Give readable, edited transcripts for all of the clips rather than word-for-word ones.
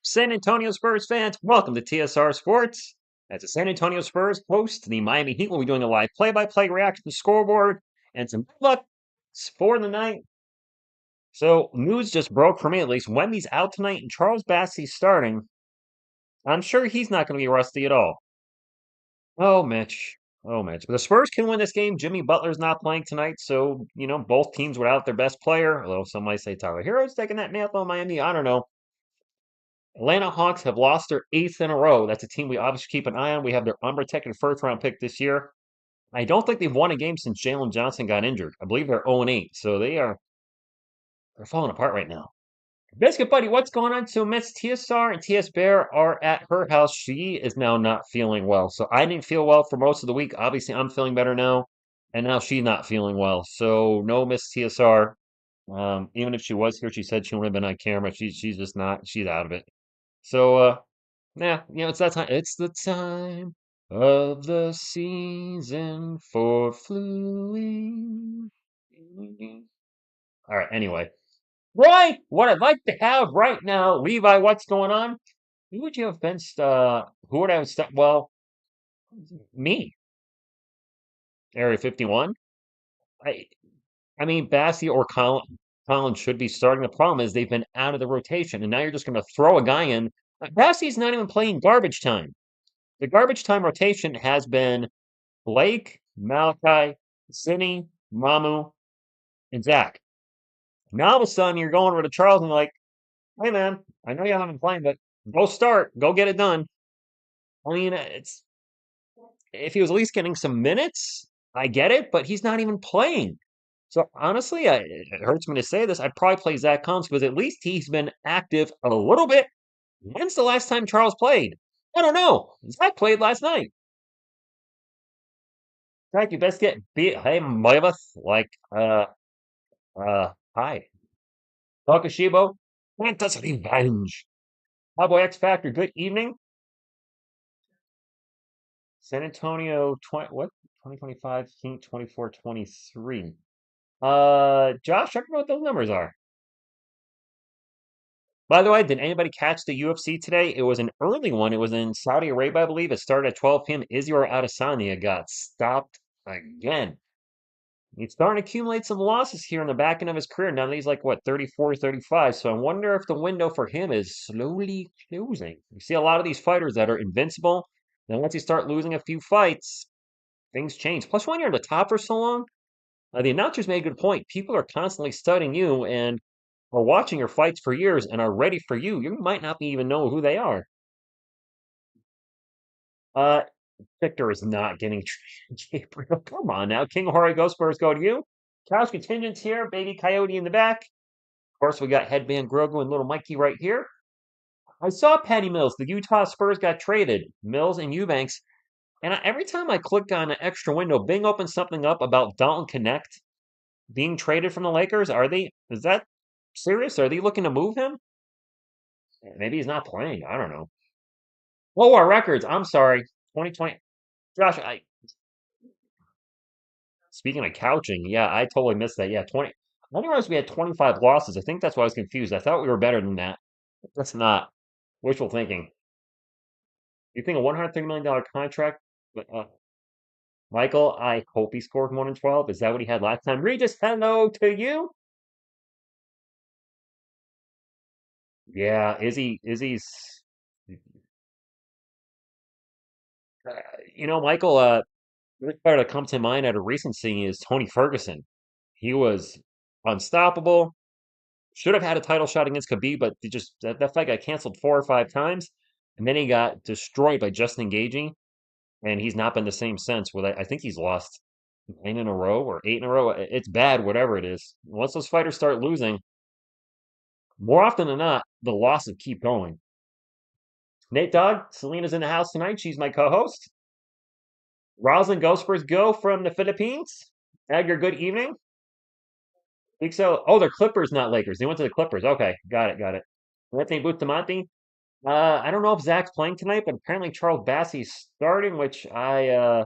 San Antonio Spurs fans, welcome to TSR Sports. As the San Antonio Spurs host the Miami Heat, we'll be doing a live play-by-play reaction to Scoreboard and some good luck for the night. So news just broke for me at least. Wemby's out tonight and Charles Bassey's starting. I'm sure he's not going to be rusty at all. Oh, Mitch. Oh, Mitch. But the Spurs can win this game. Jimmy Butler's not playing tonight, so, both teams without their best player. Although some might say Tyler Hero's taking that nap on Miami. I don't know. Atlanta Hawks have lost their eighth in a row. That's a team we obviously keep an eye on. We have their unprotected first round pick this year. I don't think they've won a game since Jalen Johnson got injured. I believe they're 0-8, so they're falling apart right now. Biscuit Buddy, what's going on? So Miss TSR and TS Bear are at her house. She is now not feeling well. So I didn't feel well for most of the week. Obviously, I'm feeling better now. And now she's not feeling well. So no Miss TSR. Even if she was here, she said she wouldn't have been on camera. She's just not. She's out of it. So yeah, it's that time. It's the time of the season for fluing. All right, anyway. Roy, what I'd like to have right now, Levi, what's going on? Who would you have benched? Who would I have well, me, Area 51. I I mean, Bassie or Collins should be starting. The problem is they've been out of the rotation, and now you're just going to throw a guy in. Bassie's not even playing garbage time. The garbage time rotation has been Blake, Malachi, Cinny, Mamu, and Zach. Now all of a sudden you're going over to Charles and you're like, hey man, I know you haven't been playing, but go start, go get it done. I mean, it's if he was at least getting some minutes, I get it, but he's not even playing. So honestly, it hurts me to say this. I'd probably play Zach Collins because at least he's been active a little bit. When's the last time Charles played? I don't know. Zach played last night. Zach, you best get beat. Hey, Moiveth, hi. Takashibo, Fantasy Revenge. Cowboy X Factor, good evening. San Antonio, 2025, King 24, 23. Josh, check me what those numbers are. By the way, did anybody catch the UFC today? It was an early one. It was in Saudi Arabia, I believe. It started at 12 p.m. Israel Adesanya got stopped again. He's starting to accumulate some losses here in the back end of his career. Now that he's like, what, 34, 35. So I wonder if the window for him is slowly closing. You see a lot of these fighters that are invincible. Then once you start losing a few fights, things change. Plus, when you're in the top for so long, the announcers made a good point. People are constantly studying you and are watching your fights for years and are ready for you. You might not even know who they are. Uh, Victor is not getting Gabriel. Come on now. King Jorge Go Spurs go to you. Couch contingents here. Baby Coyote in the back. Of course, we got Headband Grogu and Little Mikey right here. I saw Patty Mills. The Utah Spurs got traded. Mills and Eubanks. And every time I click on an extra window, Bing opens something up about Dalton Connect being traded from the Lakers. Is that serious? Are they looking to move him? Maybe he's not playing. I don't know. Oh, our records. I'm sorry. 2020. Josh, speaking of couching, yeah, I totally missed that. Yeah, 20. I didn't realize we had 25 losses. I think that's why I was confused. I thought we were better than that. That's not wishful thinking. You think a $130 million contract? But, Michael, I hope he scored more than 12. Is that what he had last time? Regis, hello to you. Yeah, Izzy's. Michael, the player that comes to mind out of recency is Tony Ferguson. He was unstoppable. Should have had a title shot against Khabib, but that fight got canceled 4 or 5 times, and then he got destroyed by Justin Gaethje, and he's not been the same since. Well, I think he's lost 9 in a row or 8 in a row. It's bad, whatever it is. Once those fighters start losing, more often than not, the losses keep going. Nate Dogg, Selena's in the house tonight. She's my co-host. Roslyn Ghostbirds Go from the Philippines. Edgar, good evening. Think so. Oh, they're Clippers, not Lakers. They went to the Clippers. Okay, got it. Anthony Bustamante. I don't know if Zach's playing tonight, but apparently Charles Bassey's starting, which I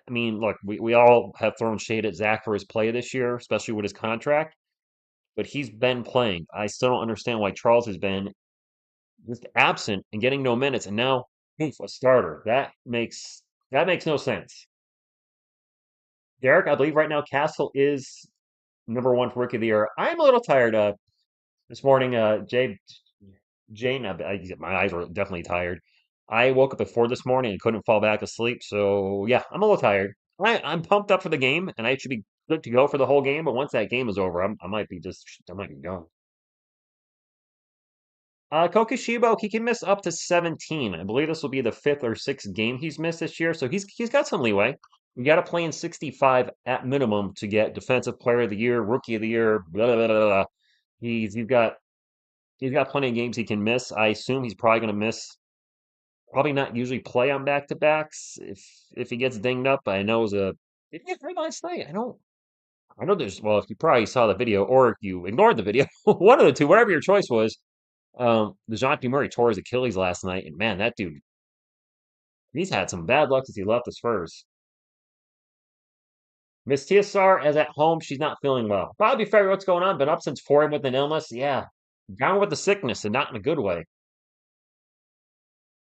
mean, look, we all have thrown shade at Zach for his play this year, especially with his contract, but he's been playing. I still don't understand why Charles has been just absent and getting no minutes, and now he's a starter. That makes no sense. Derek, I believe right now Castle is number one for Rookie of the Year. I'm a little tired. This morning, Jane, my eyes were definitely tired. I woke up at 4 this morning and couldn't fall back asleep. So yeah, I'm a little tired. I'm pumped up for the game, and I should be good to go for the whole game. But once that game is over, I might be gone. Kokishibo, he can miss up to 17. I believe this will be the fifth or sixth game he's missed this year, so he's got some leeway. You got to play in 65 at minimum to get Defensive Player of the Year, Rookie of the Year, blah blah blah blah. Blah. He's got plenty of games he can miss. I assume he's probably going to miss. Probably not usually play on back to backs if he gets dinged up. I know it was a did he get hurt last night? I don't. I know there's well if you probably saw the video or if you ignored the video, one of the two, whatever your choice was. DeJounte Murray tore his Achilles last night, and man, that dude, he's had some bad luck since he left the Spurs. Miss TSR is at home. She's not feeling well. Bobby Ferry, what's going on? Been up since 4 with an illness. Yeah, down with the sickness and not in a good way.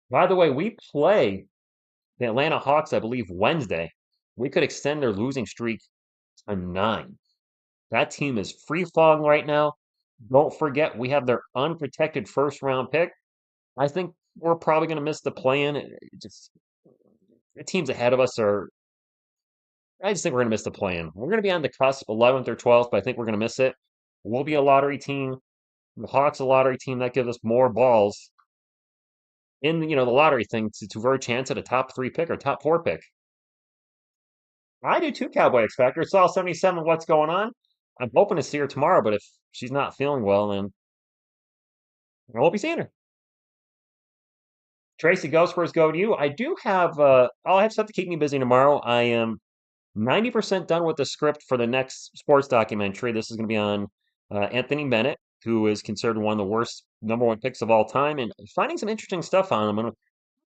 By the way, we play the Atlanta Hawks, I believe, Wednesday. We could extend their losing streak to 9. That team is free falling right now. Don't forget, we have their unprotected first round pick. I think we're probably going to miss the play-in. Just the teams ahead of us are. I just think we're going to miss the play-in. We're going to be on the cusp, 11th or 12th, but I think we're going to miss it. We'll be a lottery team. The Hawks a lottery team that gives us more balls in the lottery thing to very chance at a top 3 pick or top 4 pick. I do too, Cowboy X Factor. Saw 77. What's going on? I'm hoping to see her tomorrow, but if she's not feeling well, then I won't be seeing her. Tracy Ghostbirds, go to you. I do have I'll have stuff to keep me busy tomorrow. I am 90% done with the script for the next sports documentary. This is going to be on Anthony Bennett, who is considered one of the worst number one picks of all time, and finding some interesting stuff on him. I'm going to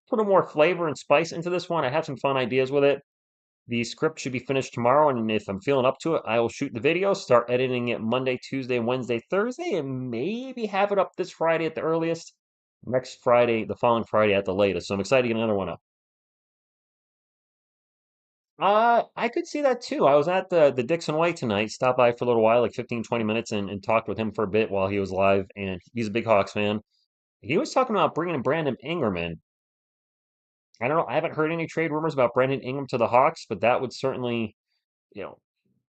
put a more flavor and spice into this one. I have some fun ideas with it. The script should be finished tomorrow, and if I'm feeling up to it, I will shoot the video, start editing it Monday, Tuesday, Wednesday, Thursday, and maybe have it up this Friday at the earliest. Next Friday, the following Friday at the latest. So I'm excited to get another one up. I could see that too. I was at the Dixon Way tonight, stopped by for a little while, like 15, 20 minutes, and talked with him for a bit while he was live, and he's a big Hawks fan. He was talking about bringing Brandon Ingram in. I don't know. I haven't heard any trade rumors about Brandon Ingram to the Hawks, but that would certainly, you know,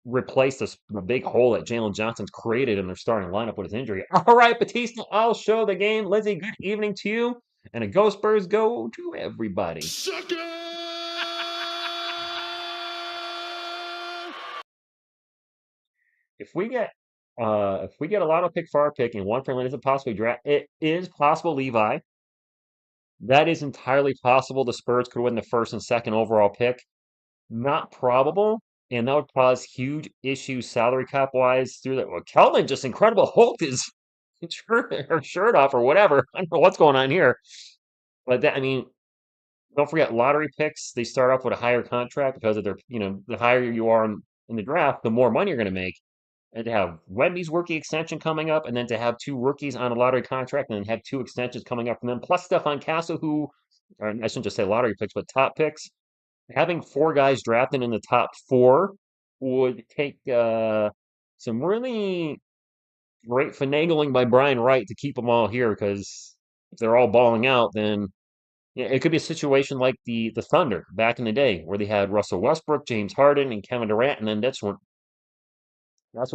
replace the big hole that Jalen Johnson's created in their starting lineup with his injury. All right, Batista, I'll show the game. Lizzie, good evening to you. And a Go Spurs go to everybody. Sucker! If we get a lotto pick for our pick and one for Atlanta, is it possible draft? It is possible, Levi. That is entirely possible. The Spurs could win the first and second overall pick. Not probable, and that would cause huge issues salary cap wise through that. Well, Kelvin just incredible Hulk is shirt off or whatever. I don't know what's going on here, but that I mean, don't forget lottery picks. They start off with a higher contract because of the higher you are in the draft, the more money you're going to make. And to have Wemby's rookie extension coming up, and then to have two rookies on a lottery contract, and then have two extensions coming up from them, plus Stephon Castle, who, or I shouldn't just say lottery picks, but top picks. Having 4 guys drafted in the top 4 would take some really great finagling by Brian Wright to keep them all here, because if they're all balling out, then yeah, it could be a situation like the Thunder back in the day, where they had Russell Westbrook, James Harden, and Kevin Durant, and then that's what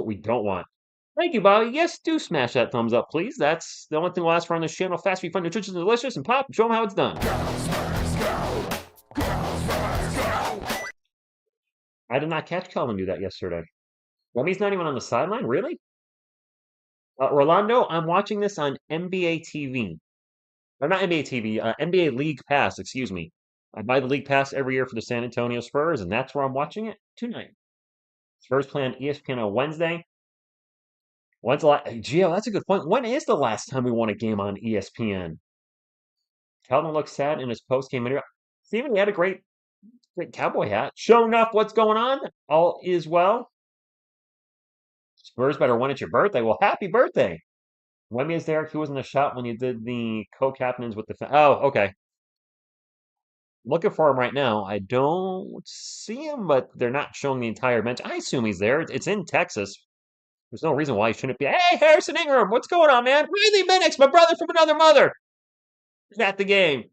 we don't want. Thank you, Bobby. Yes, do smash that thumbs up, please. That's the only thing we'll ask for on this channel. Fast, be fun, nutritious, and delicious. And Pop, show them how it's done. I did not catch Calvin do that yesterday. Wemmy's not even on the sideline? Really? Rolando, I'm watching this on NBA TV. Or not NBA TV, NBA League Pass, excuse me. I buy the League Pass every year for the San Antonio Spurs, and that's where I'm watching it tonight. Spurs play on ESPN on Wednesday. When's the last? Gio, that's a good point. When is the last time we won a game on ESPN? Calvin looks sad in his post-game interview. Steven, he had a great cowboy hat. Sure enough, what's going on? All is well. Spurs better win at your birthday. Well, happy birthday. Wemby is there. He was in the shot when you did the co-captains with the. Oh, okay. Looking for him right now. I don't see him, but they're not showing the entire bench. I assume he's there. It's in Texas. There's no reason why he shouldn't be. Hey, Harrison Ingram, what's going on, man? Riley Minix, my brother from another mother, is at the game.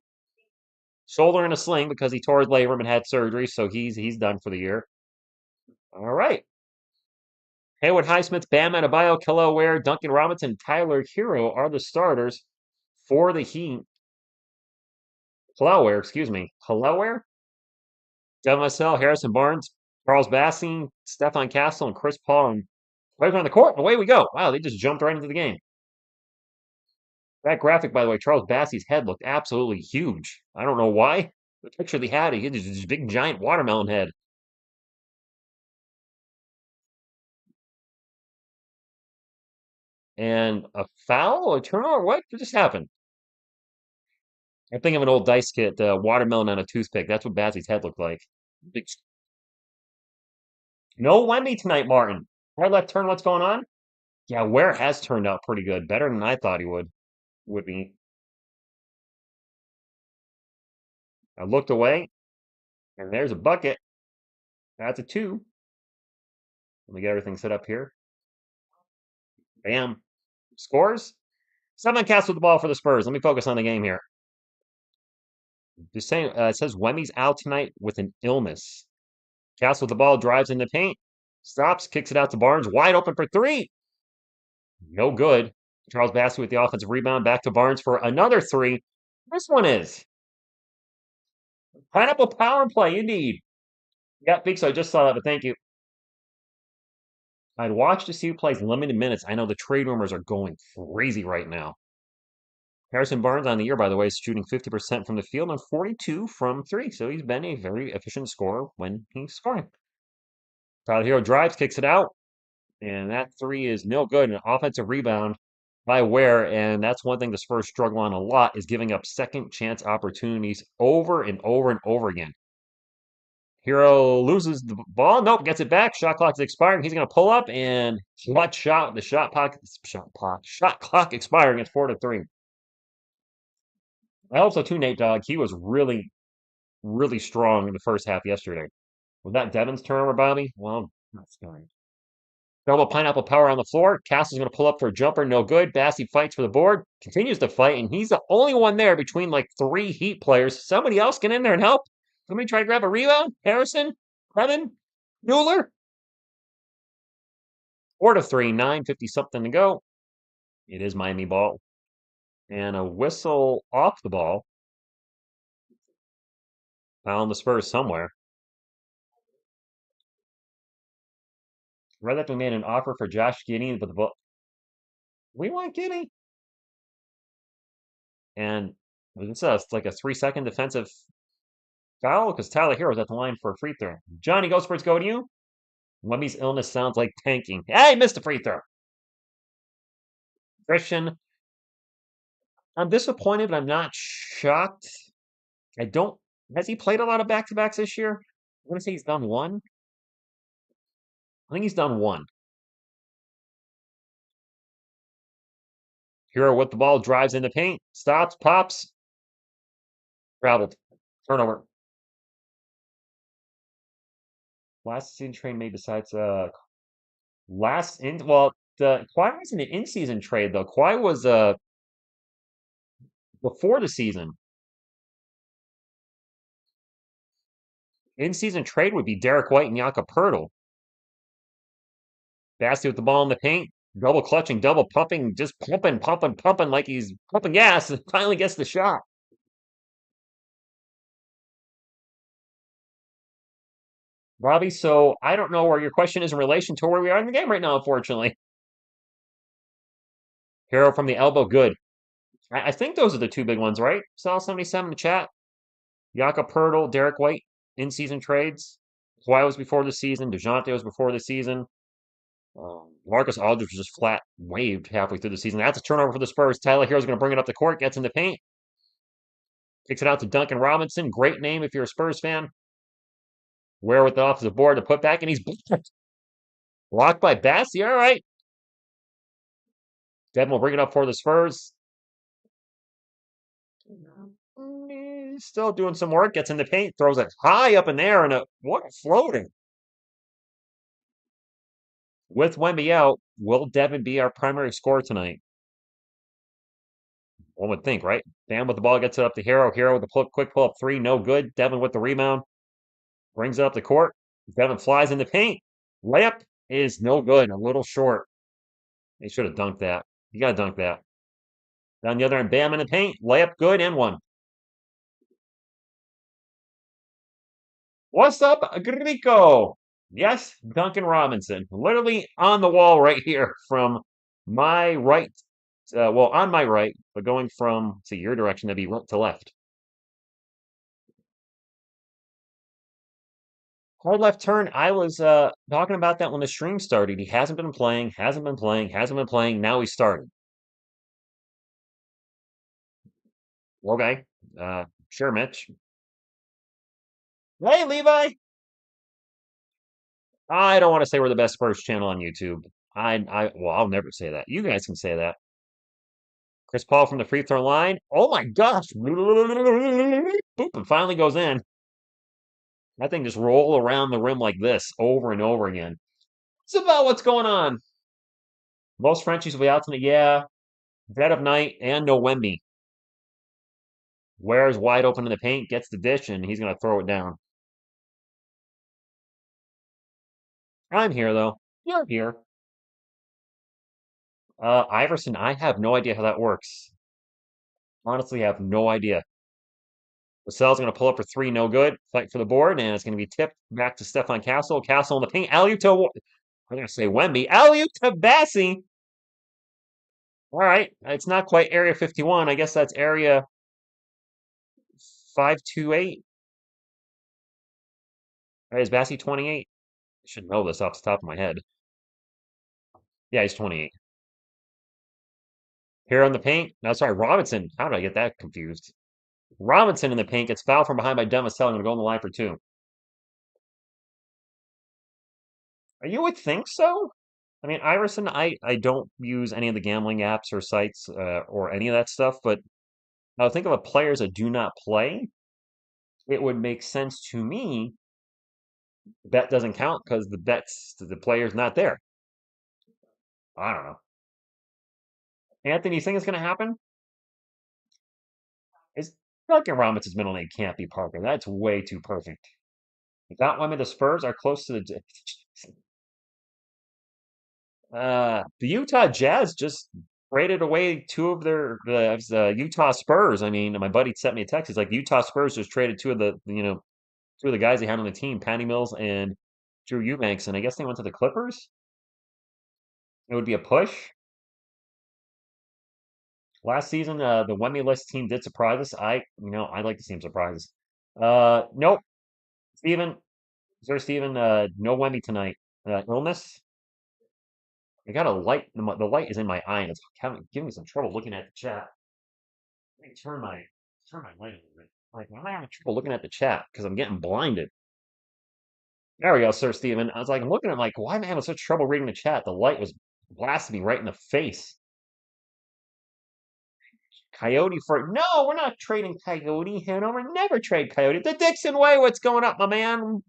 Shoulder in a sling because he tore his labrum and had surgery, so he's done for the year. All right. Haywood Highsmith, Bam Adebayo, Kello Ware, Duncan Robinson, Tyler Hero are the starters for the Heat. Kello excuse me. Kello Devin Vassell, Harrison Barnes, Charles Bassey, Stefan Castle, and Chris Paul. And right on the court, and away we go. Wow, they just jumped right into the game. That graphic, by the way, Charles Bassey's head looked absolutely huge. I don't know why. The picture they had, he had this big, giant watermelon head. And a foul, a turnover, what just happened? I think of an old dice kit, watermelon on a toothpick. That's what Bassey's head looked like. Big... No Wemby tonight, Martin. Right left turn, what's going on? Yeah, Ware has turned out pretty good. Better than I thought he would be. I looked away, and there's a bucket. That's a 2. Let me get everything set up here. Bam. Scores. Seven cast with the ball for the Spurs. Let me focus on the game here. Just saying, it says Wemmy's out tonight with an illness. Cast with the ball, drives in the paint, stops, kicks it out to Barnes, wide open for 3. No good. Charles Bassey with the offensive rebound, back to Barnes for another 3. This one is pineapple power play, indeed. Yeah, Beak, so I just saw that, but thank you. I'd watch to see who plays limited minutes. I know the trade rumors are going crazy right now. Harrison Barnes on the year, by the way, is shooting 50% from the field and 42 from 3. So he's been a very efficient scorer when he's scoring. Tyler Hero drives, kicks it out, and that 3 is no good. An offensive rebound by Ware, and that's one thing the Spurs struggle on a lot is giving up second chance opportunities over and over and over again. Hero loses the ball. Nope, gets it back. Shot clock is expiring. He's going to pull up and clutch shot. The shot clock expiring. It's 4-3. I hope so too, Nate Dogg. He was really, really strong in the first half yesterday. Was that Devin's turnover, Bobby? Well, that's fine. Double pineapple power on the floor. Castle's going to pull up for a jumper. No good. Bassey fights for the board. Continues to fight, and he's the only one there between like 3 Heat players. Somebody else get in there and help. Somebody try to grab a rebound. Harrison, Clement, Mueller. 4-3, 9:50 something to go. It is Miami ball. And a whistle off the ball. Found the Spurs somewhere. Read that we made an offer for Josh Giddey, but the ball. We want Giddey. And it's like a 3-second defensive foul because Tyler Hero's at the line for a free throw. Johnny, go Spurs, go to you. Wemmy's illness sounds like tanking. Hey, missed a free throw. Christian, I'm disappointed, but I'm not shocked. I don't. Has he played a lot of back-to-backs this year? I'm going to say he's done 1. I think he's done 1. Hero with the ball, drives in the paint, stops, pops, traveled. Turnover. Last season trade made besides the Kawhi wasn't an in-season trade though. Kawhi was before the season. In-season trade would be Derek White and Jakob Poeltl. Bassey with the ball in the paint, double clutching, double pumping, just pumping like he's pumping gas, and finally gets the shot. Robbie, so I don't know where your question is in relation to where we are in the game right now, unfortunately. Hero from the elbow, good. I think those are the 2 big ones, right? Sal 77 in the chat. Jakob Poeltl, Derek White, in-season trades. Kawhi was before the season. DeJounte was before the season. Marcus Aldridge just flat waved halfway through the season. That's a turnover for the Spurs. Tyler Hero's going to bring it up the court, gets in the paint, kicks it out to Duncan Robinson. Great name if you're a Spurs fan. Where with the offensive board to put back, and he's blocked by Bassey. All right. Devin will bring it up for the Spurs. He's still doing some work, gets in the paint, throws it high up in there, and what a floating. With Wemby out, will Devin be our primary scorer tonight? One would think, right? Bam with the ball, gets it up to Hero. Hero with the quick pull up three, no good. Devin with the rebound, brings it up the court. Devin flies in the paint. Layup is no good, a little short. They should have dunked that. You got to dunk that. Down the other end, Bam in the paint. Layup good and one. What's up, Grico? Yes, Duncan Robinson. Literally on the wall right here from my right. Well, on my right, but going from to your direction, that'd be right to left. Hard left turn. I was talking about that when the stream started. He hasn't been playing, hasn't been playing, hasn't been playing. Now he started. Okay. Sure, Mitch. Hey, Levi. I don't want to say we're the best Spurs channel on YouTube. Well, I'll never say that. You guys can say that. Chris Paul from the free throw line. Oh my gosh. Boop, and finally goes in. That thing just roll around the rim like this over and over again. It's about what's going on. Most Frenchies will be out tonight. Yeah. Dead of night and no Wemby. Ware's wide open in the paint, gets the dish, and he's going to throw it down. I'm here, though. You're here. Iverson, I have no idea how that works. Honestly, I have no idea. Vassell's going to pull up for three, no good. Fight for the board, and it's going to be tipped back to Stefan Castle. Castle in the paint. Alley-oop to, I'm going to say Wemby. Alley-oop to Bassey. All right. It's not quite Area 51. I guess that's Area 528. All right, is Bassey 28? I should know this off the top of my head. Yeah, he's 28. Here on the paint. No, sorry, Robinson. How did I get that confused? Robinson in the paint gets fouled from behind by Demasel. Going to go on the line for two. You would think so. I mean, Iverson, I don't use any of the gambling apps or sites or any of that stuff, but I think of a players that do not play. It would make sense to me. Bet doesn't count because the player's not there. I don't know. Anthony, you think it's going to happen? Is Duncan Robinson's middle name can't be Parker. That's way too perfect. Without one of the Spurs are close to the the Utah Jazz just traded away two of the Utah Spurs. I mean, my buddy sent me a text. He's like, Utah Spurs just traded two of the guys they had on the team, Patty Mills and Drew Eubanks, and I guess they went to the Clippers. It would be a push. Last season, the Wemby list team did surprise us. I'd like to see them surprise. Nope. Steven, Sir Steven, no Wemby tonight. Illness. I got a light. The light is in my eye, and it's giving me some trouble looking at the chat. Let me turn my light a little bit. Like, why am I having trouble looking at the chat? Because I'm getting blinded. There we go, Sir Steven. I was like, I'm looking at like, why am I having such trouble reading the chat? The light was blasting me right in the face. Coyote for no, we're not trading Coyote. Hanover never trade Coyote. The Dixon way, what's going up, my man?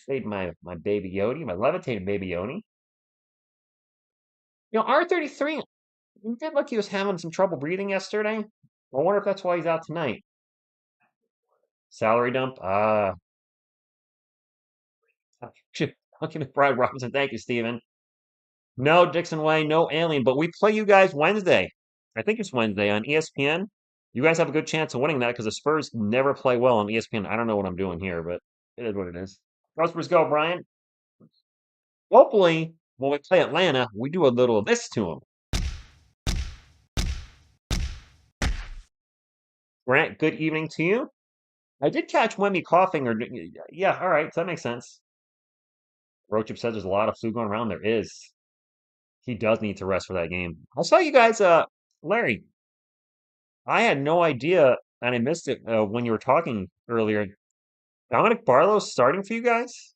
Trade my baby Yodi, my levitating baby Yoni. R33, he did look he was having some trouble breathing yesterday. I wonder if that's why he's out tonight. Salary dump. Talking to Brad Robinson. Thank you, Steven. No Dixon Way, no Alien, but we play you guys Wednesday. I think it's Wednesday on ESPN. You guys have a good chance of winning that because the Spurs never play well on ESPN. I don't know what I'm doing here, but it is what it is. Spurs go, Brian. Hopefully, when we play Atlanta, we do a little of this to them. Grant, good evening to you. I did catch Wemby coughing, yeah, all right, so that makes sense. Roachip says there's a lot of flu going around. There is. He does need to rest for that game. I saw you guys, Larry. I had no idea, and I missed it when you were talking earlier. Dominic Barlow's starting for you guys?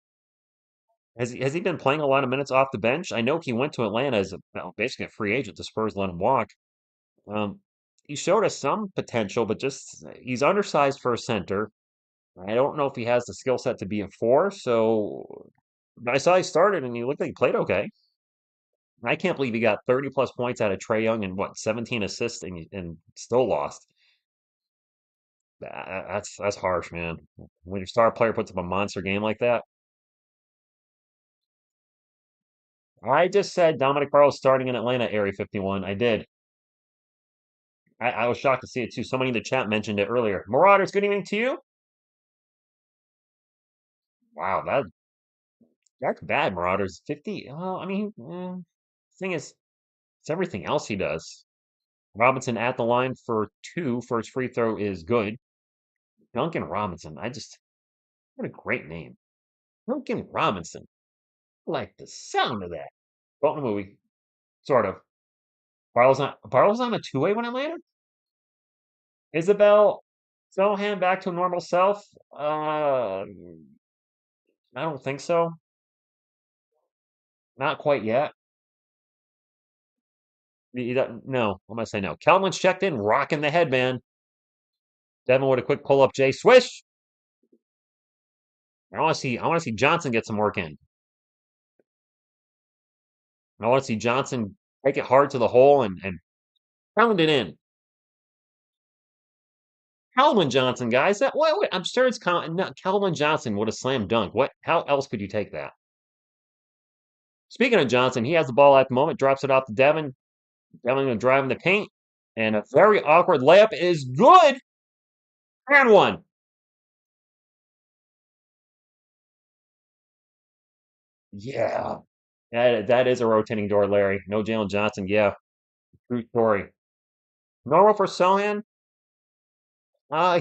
Has he been playing a lot of minutes off the bench? I know he went to Atlanta as basically a free agent. The Spurs let him walk. Um, he showed us some potential, but just he's undersized for a center. I don't know if he has the skill set to be a four. So I saw he started and he looked like he played okay. I can't believe he got 30 plus points out of Trey Young and what 17 assists and still lost. That's harsh, man. When your star player puts up a monster game like that. I just said Dominic Barrow starting in Atlanta, Area 51. I did. I was shocked to see it too. Somebody in the chat mentioned it earlier. Marauders, good evening to you. Wow, that's bad, Marauders. 50. Well, I mean, thing is, it's everything else he does. Robinson at the line for two. First free throw is good. Duncan Robinson. What a great name. Duncan Robinson. I like the sound of that. Well, in the movie, sort of. Barlow's on a two-way when Atlanta? Isabel, Sohan back to normal self? I don't think so. Not quite yet. No, I'm gonna say no. Kelman's checked in, rocking the headband. Devin with a quick pull up, Jay Swish. I want to see Johnson get some work in. I want to see Johnson take it hard to the hole and pound it in. Calvin Johnson, guys. I'm sure it's no, Calvin Johnson would have slam dunk. What? How else could you take that? Speaking of Johnson, he has the ball at the moment, drops it off to Devin. Devin going to drive in the paint, and a very awkward layup is good. And one. Yeah. That is a rotating door, Larry. No Jalen Johnson. Yeah. True story. Normal for Sohan.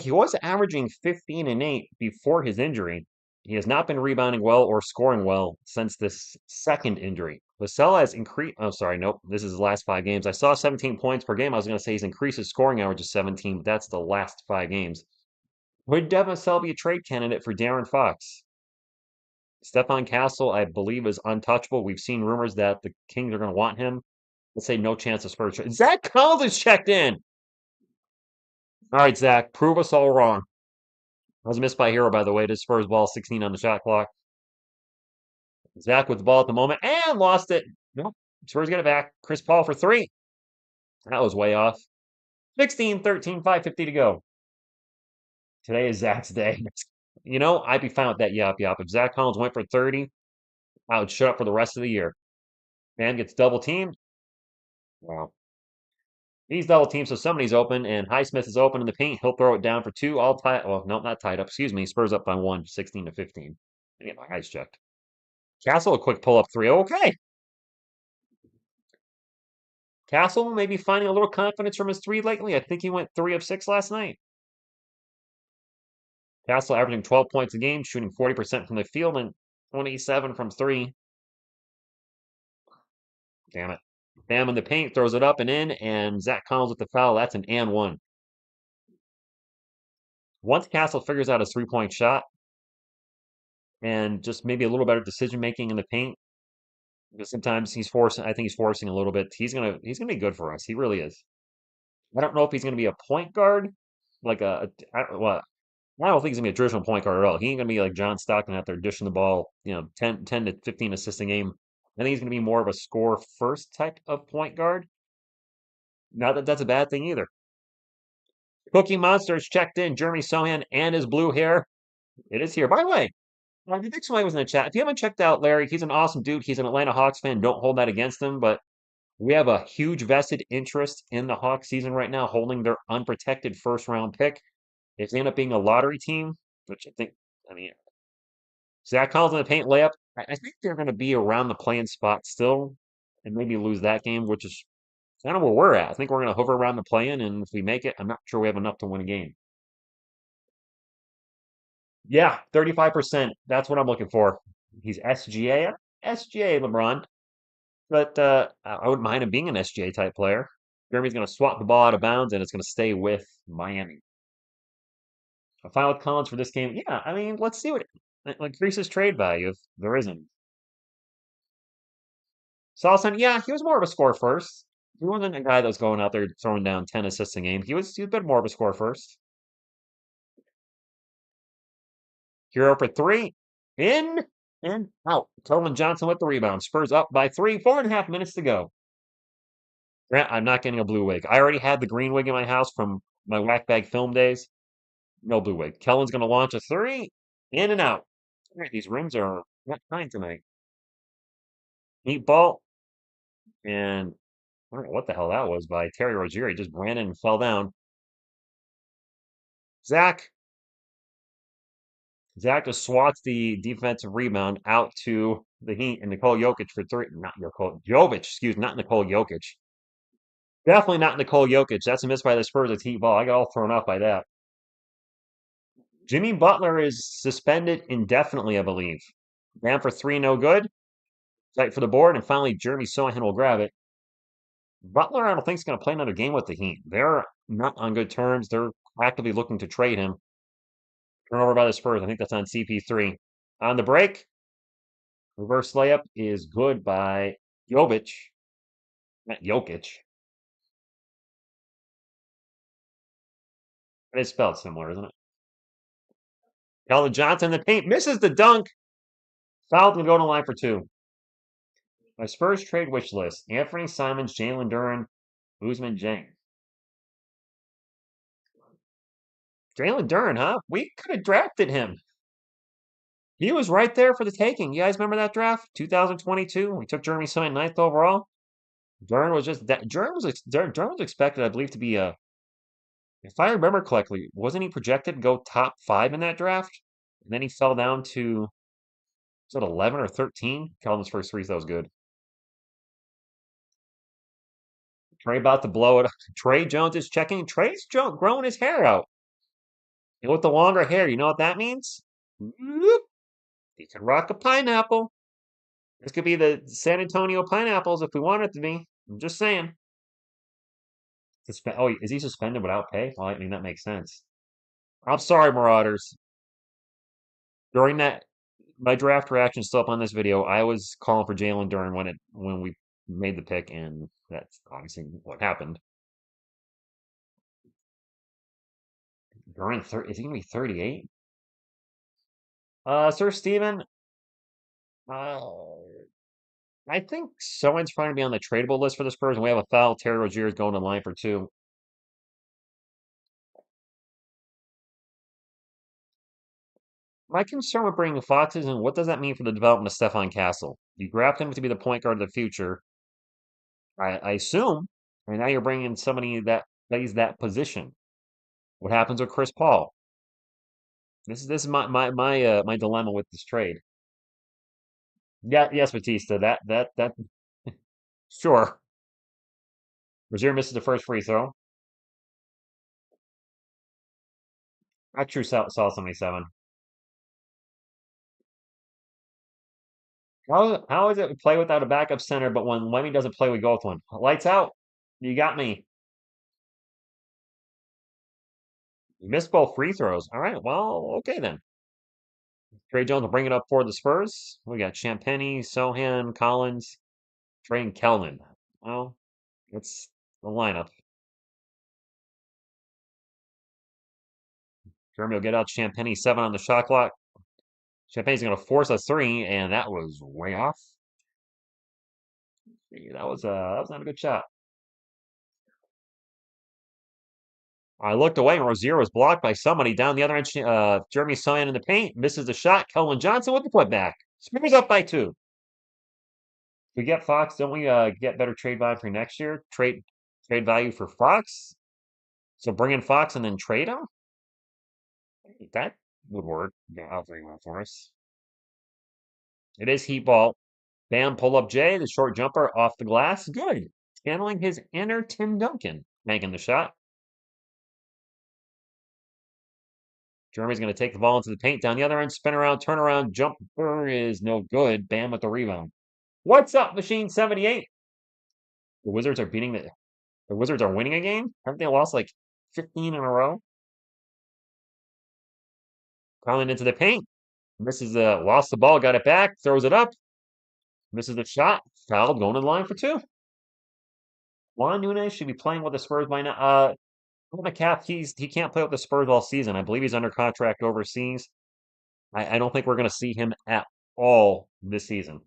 He was averaging 15 and 8 before his injury. He has not been rebounding well or scoring well since this second injury. Vassell has increased. Oh, sorry. Nope. This is his last 5 games. I saw 17 points per game. I was going to say he's increased his scoring average to 17, but that's the last 5 games. Would Devin Vassell be a trade candidate for Darren Fox? Stephon Castle, I believe, is untouchable. We've seen rumors that the Kings are going to want him. Let's say no chance of Spurs trade. Zach Collins is checked in. All right, Zach, prove us all wrong. That was missed by Hero, by the way. To Spurs ball, 16 on the shot clock. Zach with the ball at the moment and lost it. Nope. Spurs get it back. Chris Paul for three. That was way off. 16, 13, 5:50 to go. Today is Zach's day. I'd be fine with that yap yap. If Zach Collins went for 30, I would shut up for the rest of the year. Man gets double teamed. Wow. He's double teamed, so somebody's open, and Highsmith is open in the paint. He'll throw it down for two. All tied. Well, no, not tied up. Excuse me. Spurs up by one, 16 to 15. I get my eyes checked. Castle, a quick pull up three. Okay. Castle maybe finding a little confidence from his three lately. I think he went 3 of 6 last night. Castle averaging 12 points a game, shooting 40% from the field and 27 from three. Damn it. Bam in the paint, throws it up and in, and Zach Collins with the foul. That's an and one. Once Castle figures out his 3-point shot and just maybe a little better decision making in the paint, because sometimes I think he's forcing a little bit. He's gonna be good for us. He really is. I don't know if he's gonna be a point guard, like well, I don't think he's gonna be a traditional point guard at all. He ain't gonna be like John Stockton out there dishing the ball, 10 to 15 assists a game. I think he's gonna be more of a score first type of point guard. Not that that's a bad thing either. Cookie Monsters checked in. Jeremy Sohan and his blue hair. It is here. By the way, I think somebody was in the chat. If you haven't checked out Larry, he's an awesome dude. He's an Atlanta Hawks fan. Don't hold that against him, but we have a huge vested interest in the Hawks season right now, holding their unprotected first round pick. If they end up being a lottery team, which I mean, Zach Collins in the paint layup, I think they're going to be around the playing spot still and maybe lose that game, which is kind of where we're at. I think we're going to hover around the play-in, and if we make it, I'm not sure we have enough to win a game. Yeah, 35%. That's what I'm looking for. He's SGA. SGA LeBron, but I wouldn't mind him being an SGA type player. Jeremy's going to swap the ball out of bounds, and it's going to stay with Miami. A final with Collins for this game. Yeah, I mean, let's see what increases trade value if there isn't. Salson, yeah, he was more of a score first. He wasn't a guy that was going out there throwing down 10 assists a game. He was a bit more of a score first. Hero for three. In and out. Keldon Johnson with the rebound. Spurs up by three. 4.5 minutes to go. Grant, I'm not getting a blue wig. I already had the green wig in my house from my whack bag film days. No blue wig. Kellen's going to launch a three. In and out. All right, these rims are not fine tonight. Neat ball. And I don't know what the hell that was by Terry Rozier. He just ran in and fell down. Zach. Zach just swats the defensive rebound out to the Heat and Nikola Jokic for three. Not Nikola Jovic, excuse me, not Nikola Jokic. Definitely not Nikola Jokic. That's a miss by the Spurs. It's Heat ball. I got all thrown off by that. Jimmy Butler is suspended indefinitely, I believe. Down for three, no good. Fight for the board, and finally Jeremy Sohan will grab it. Butler, I don't think is going to play another game with the Heat. They're not on good terms. They're actively looking to trade him. Turnover by the Spurs. I think that's on CP3. On the break, reverse layup is good by Jovic. Not Jokic. It's spelled similar, isn't it? Keldon Johnson in the paint misses the dunk. Fouled and go to line for two. My Spurs trade wish list: Anthony Simons, Jalen Duren, Usman Jang. Jalen Duren, huh? We could have drafted him. He was right there for the taking. You guys remember that draft? 2022? We took Jeremy Sohan ninth overall. Duren was just that. Duren was expected, I believe, to be a. If I remember correctly, wasn't he projected to go top 5 in that draft? And then he fell down to, was it 11 or 13? Calvin's first three, so that was good. Trey about to blow it up. Trey Jones is checking. Trey's growing his hair out. And with the longer hair, you know what that means? Whoop. He can rock a pineapple. This could be the San Antonio Pineapples if we want it to be. I'm just saying. Oh, is he suspended without pay? Well, I mean, that makes sense. I'm sorry, Marauders. During that, my draft reaction still up on this video. I was calling for Jalen Duren when we made the pick, and that's obviously what happened. Duren, is he gonna be 38? Sir Steven, I think someone's trying to be on the tradable list for the Spurs, and we have a foul. Terry Rozier is going to line for two. My concern with bringing Fox is, and what does that mean for the development of Stefan Castle? You draft him to be the point guard of the future, I assume, and now you're bringing somebody that plays that position. What happens with Chris Paul? This is my dilemma with this trade. Yeah, yes, Batista. That sure. Rozier misses the first free throw. I true saw 77. How is it we play without a backup center, but when Lemmy doesn't play, we go with one? Lights out. You got me. You missed both free throws. All right, well, okay then. Trey Jones will bring it up for the Spurs. We got Champagny, Sohan, Collins, Trey, and Keldon. Well, it's the lineup. Jeremy will get out Champagny, 7 on the shot clock. Champagne's going to force a three, and that was way off. That was not a good shot. I looked away, and Rozier was blocked by somebody down the other end. Jeremy Sohan in the paint misses the shot. Keldon Johnson with the putback. Spurs up by 2. If we get Fox, don't we get better trade value for next year? Trade value for Fox. So bring in Fox and then trade him. That would work. Yeah, I'll bring one for us. It is Heat ball. Bam, pull up Jay, the short jumper off the glass. Good. Channeling his inner Tim Duncan, making the shot. Jeremy's going to take the ball into the paint down the other end, spin around, turn around, jumper is no good. Bam with the rebound. What's up, Machine 78? The Wizards are beating the Wizards are winning a game? Haven't they lost like 15 in a row? Calling into the paint. Misses lost the ball, got it back, throws it up, misses the shot, fouled, going to the line for two. Juan Nunez should be playing with the Spurs by now. McCaff, he can't play with the Spurs all season. I believe he's under contract overseas. I don't think we're going to see him at all this season.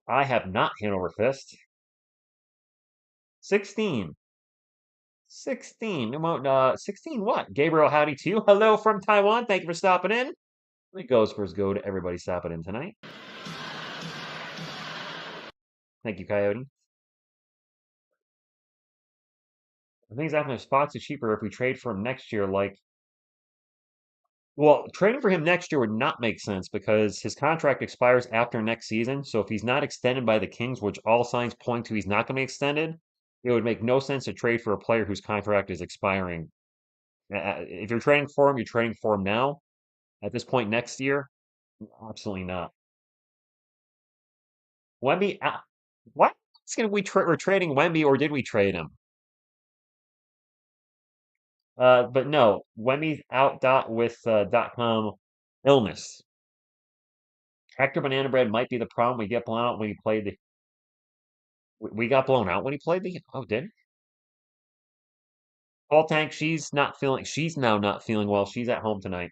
I have not hit over fist. 16. 16. 16 what? Gabriel, howdy to you. Hello from Taiwan. Thank you for stopping in. The Go Spurs go to everybody stopping in tonight. Thank you, Coyote. I think exactly spots are cheaper if we trade for him next year. Well, trading for him next year would not make sense because his contract expires after next season. So if he's not extended by the Kings, which all signs point to he's not going to be extended, it would make no sense to trade for a player whose contract is expiring. If you're trading for him, you're trading for him now. At this point next year, absolutely not. Wemby, what? We're trading Wemby, or did we trade him? But no, Wemmy's out with .com illness. Hector Banana Bread might be the problem. We get blown out when he played the. We got blown out when he played the. Oh, did he? Paul Tank, she's not feeling. She's now not feeling well. She's at home tonight.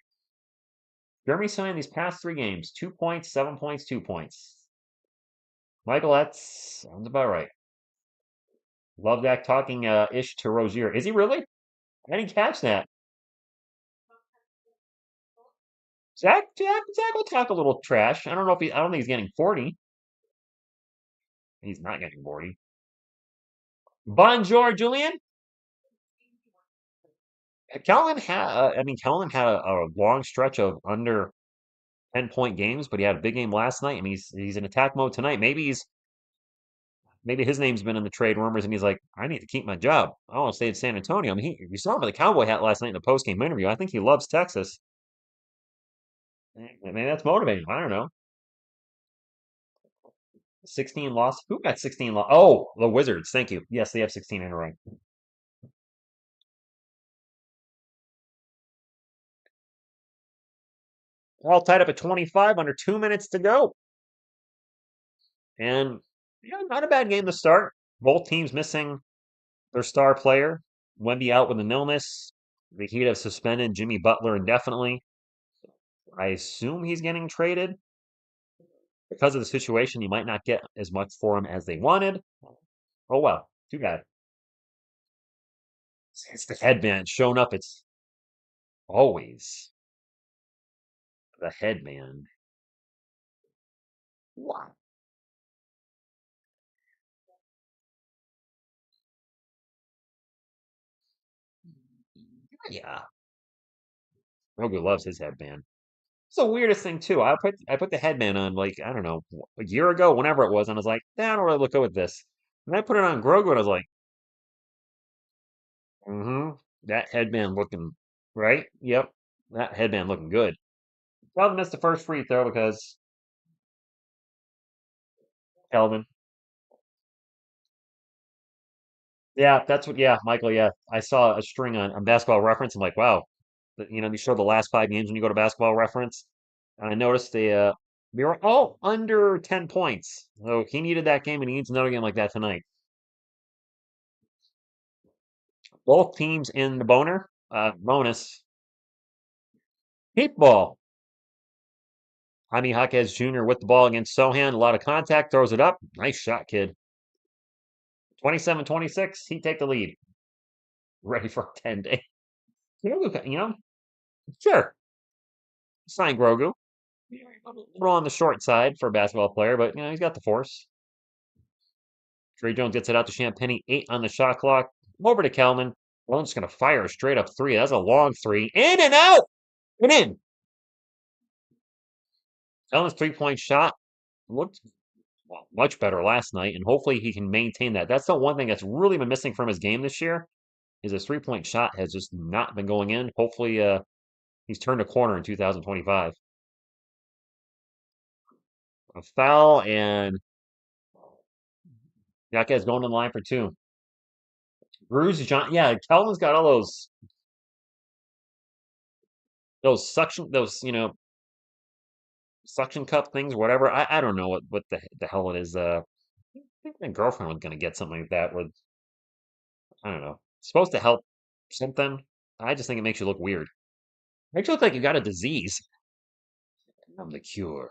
Jeremy signed these past 3 games: 2 points, 7 points, 2 points. Michael, that sounds about right. Love that talking ish to Rozier. Is he really? I didn't catch that. Zach will talk a little trash. I don't know if I don't think he's getting 40. He's not getting 40. Bonjour, Julian. Kellen had a long stretch of under 10-point games, but he had a big game last night, and he's in attack mode tonight. Maybe his name's been in the trade rumors, and he's like, I need to keep my job. I want to stay in San Antonio. I mean, you saw him with the cowboy hat last night in the post game interview. I think he loves Texas. Maybe that's motivating. I don't know. 16 loss. Who got 16 loss? Oh, the Wizards. Thank you. Yes, they have 16 in a row. All tied up at 25, under 2 minutes to go. And yeah, not a bad game to start. Both teams missing their star player. Wemby out with an illness. The Heat have suspended Jimmy Butler indefinitely. I assume he's getting traded. Because of the situation, you might not get as much for him as they wanted. Oh well, too bad. It's the headband showing up. It's always the headband. Wow. Yeah. Rogu loves his headband. It's the weirdest thing too. I put the headband on like, I don't know, a year ago, whenever it was, and I was like, nah, I don't really look good with this. And I put it on Grogu and I was like, mm-hmm, that headband looking right. Yep. That headband looking good. Calvin missed the first free throw because Calvin. Yeah, that's what. Yeah, Michael. Yeah, I saw a string on Basketball Reference. I'm like, wow. They show the last 5 games when you go to Basketball Reference. And I noticed we were all under 10 points. So he needed that game, and he needs another game like that tonight. Both teams in the bonus. Heat ball. Jaime Jaquez Jr. with the ball against Sohan. A lot of contact. Throws it up. Nice shot, kid. 27-26. Heat take the lead. Ready for a 10-day. Sure. Sign Grogu. A little on the short side for a basketball player, but he's got the force. Trey Jones gets it out to Champagny. 8 on the shot clock. Over to Kelman. Well, I'm just going to fire a straight up 3. That's a long 3. In and out. And in. Kelman's 3-point shot looked much better last night, and hopefully he can maintain that. That's the one thing that's really been missing from his game this year. is his three-point shot has just not been going in. Hopefully, he's turned a corner in 2025. A foul, and Yaquez going in line for two. Bruce John, yeah, Kelvin's got all those suction, those suction cup things, whatever. I don't know what the hell it is. I think my girlfriend was gonna get something like that. With I don't know, it's supposed to help something. I just think it makes you look weird. Makes you look like you got a disease. I'm the cure.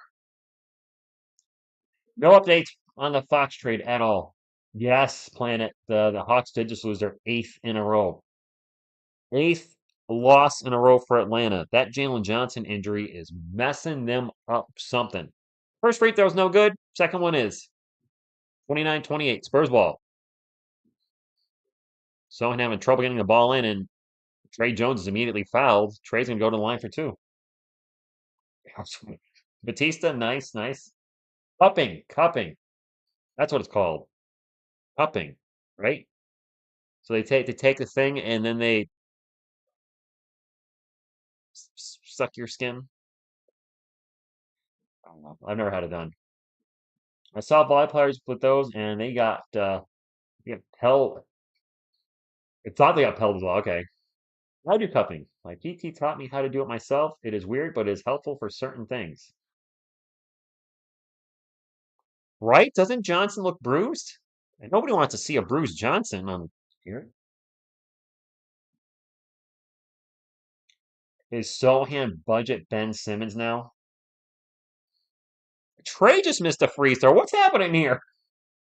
No update on the Fox trade at all. Yes, Planet. The Hawks did just lose their eighth in a row. Eighth loss in a row for Atlanta. That Jalen Johnson injury is messing them up something. First free throw's no good. Second one is 29-28. Spurs ball. Someone having trouble getting the ball in, and Trey Jones is immediately fouled. Trey's going to go to the line for two. Batista, nice, nice. Cupping. That's what it's called. Cupping, right? So they take the thing and then they suck your skin. I don't know. I've never had it done. I saw volley players with those, and they got held. It thought they got held as well. Okay, I do cupping. My PT taught me how to do it myself. It is weird, but it is helpful for certain things. Right? Doesn't Johnson look bruised? And nobody wants to see a bruised Johnson on here. Is Sohan budget Ben Simmons now? Trey just missed a free throw. What's happening here?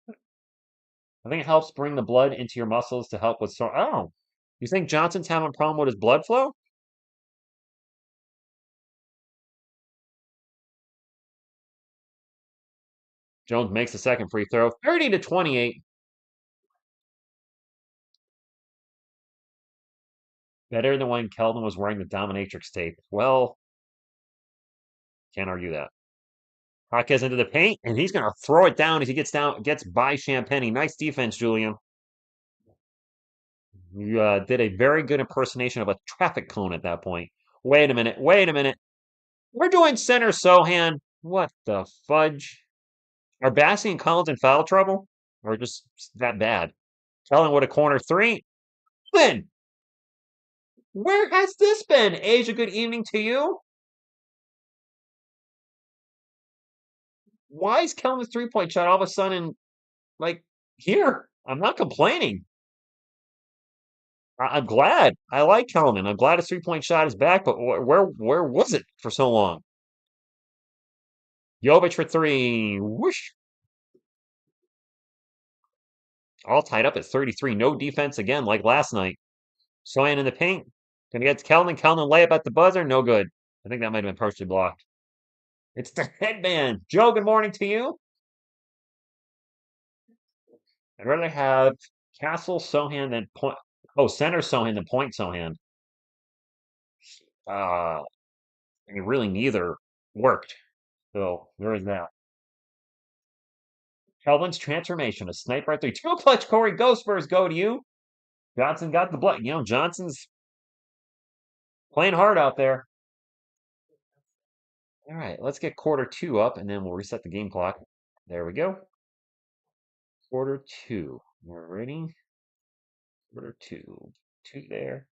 I think it helps bring the blood into your muscles to help with sore. Oh, you think Johnson's having a problem with his blood flow? Jones makes the second free throw. 30-28. Better than when Keldon was wearing the dominatrix tape. Well, can't argue that. Jaquez into the paint, and he's going to throw it down as he gets by Champagny. Nice defense, Julian. You did a very good impersonation of a traffic cone at that point. Wait a minute. Wait a minute. We're doing center Sohan. What the fudge? Are Bassie and Collins in foul trouble? Or just that bad? Kellen with a corner three. Then, where has this been? Asia, good evening to you. Why is Kellen's three-point shot all of a sudden like here? I'm not complaining. I'm glad. I like Kelman. I'm glad his three-point shot is back, but where was it for so long? Jovic for three. Whoosh. All tied up at 33. No defense again, like last night. Soyan in the paint. Gonna get to Kelman. Kelman layup at the buzzer. No good. I think that might have been partially blocked. It's the headband. Joe, good morning to you. I'd rather have Castle Sohan than point. Oh, center Sohan than point Sohan. I mean, really neither worked. So there is that. Kelvin's transformation, a sniper at three. Two clutch, Corey. Go Spurs, go to you. Johnson got the blood. Johnson's playing hard out there. All right, let's get quarter two up, and then we'll reset the game clock. There we go. Quarter two. We're ready. Quarter two. Two there.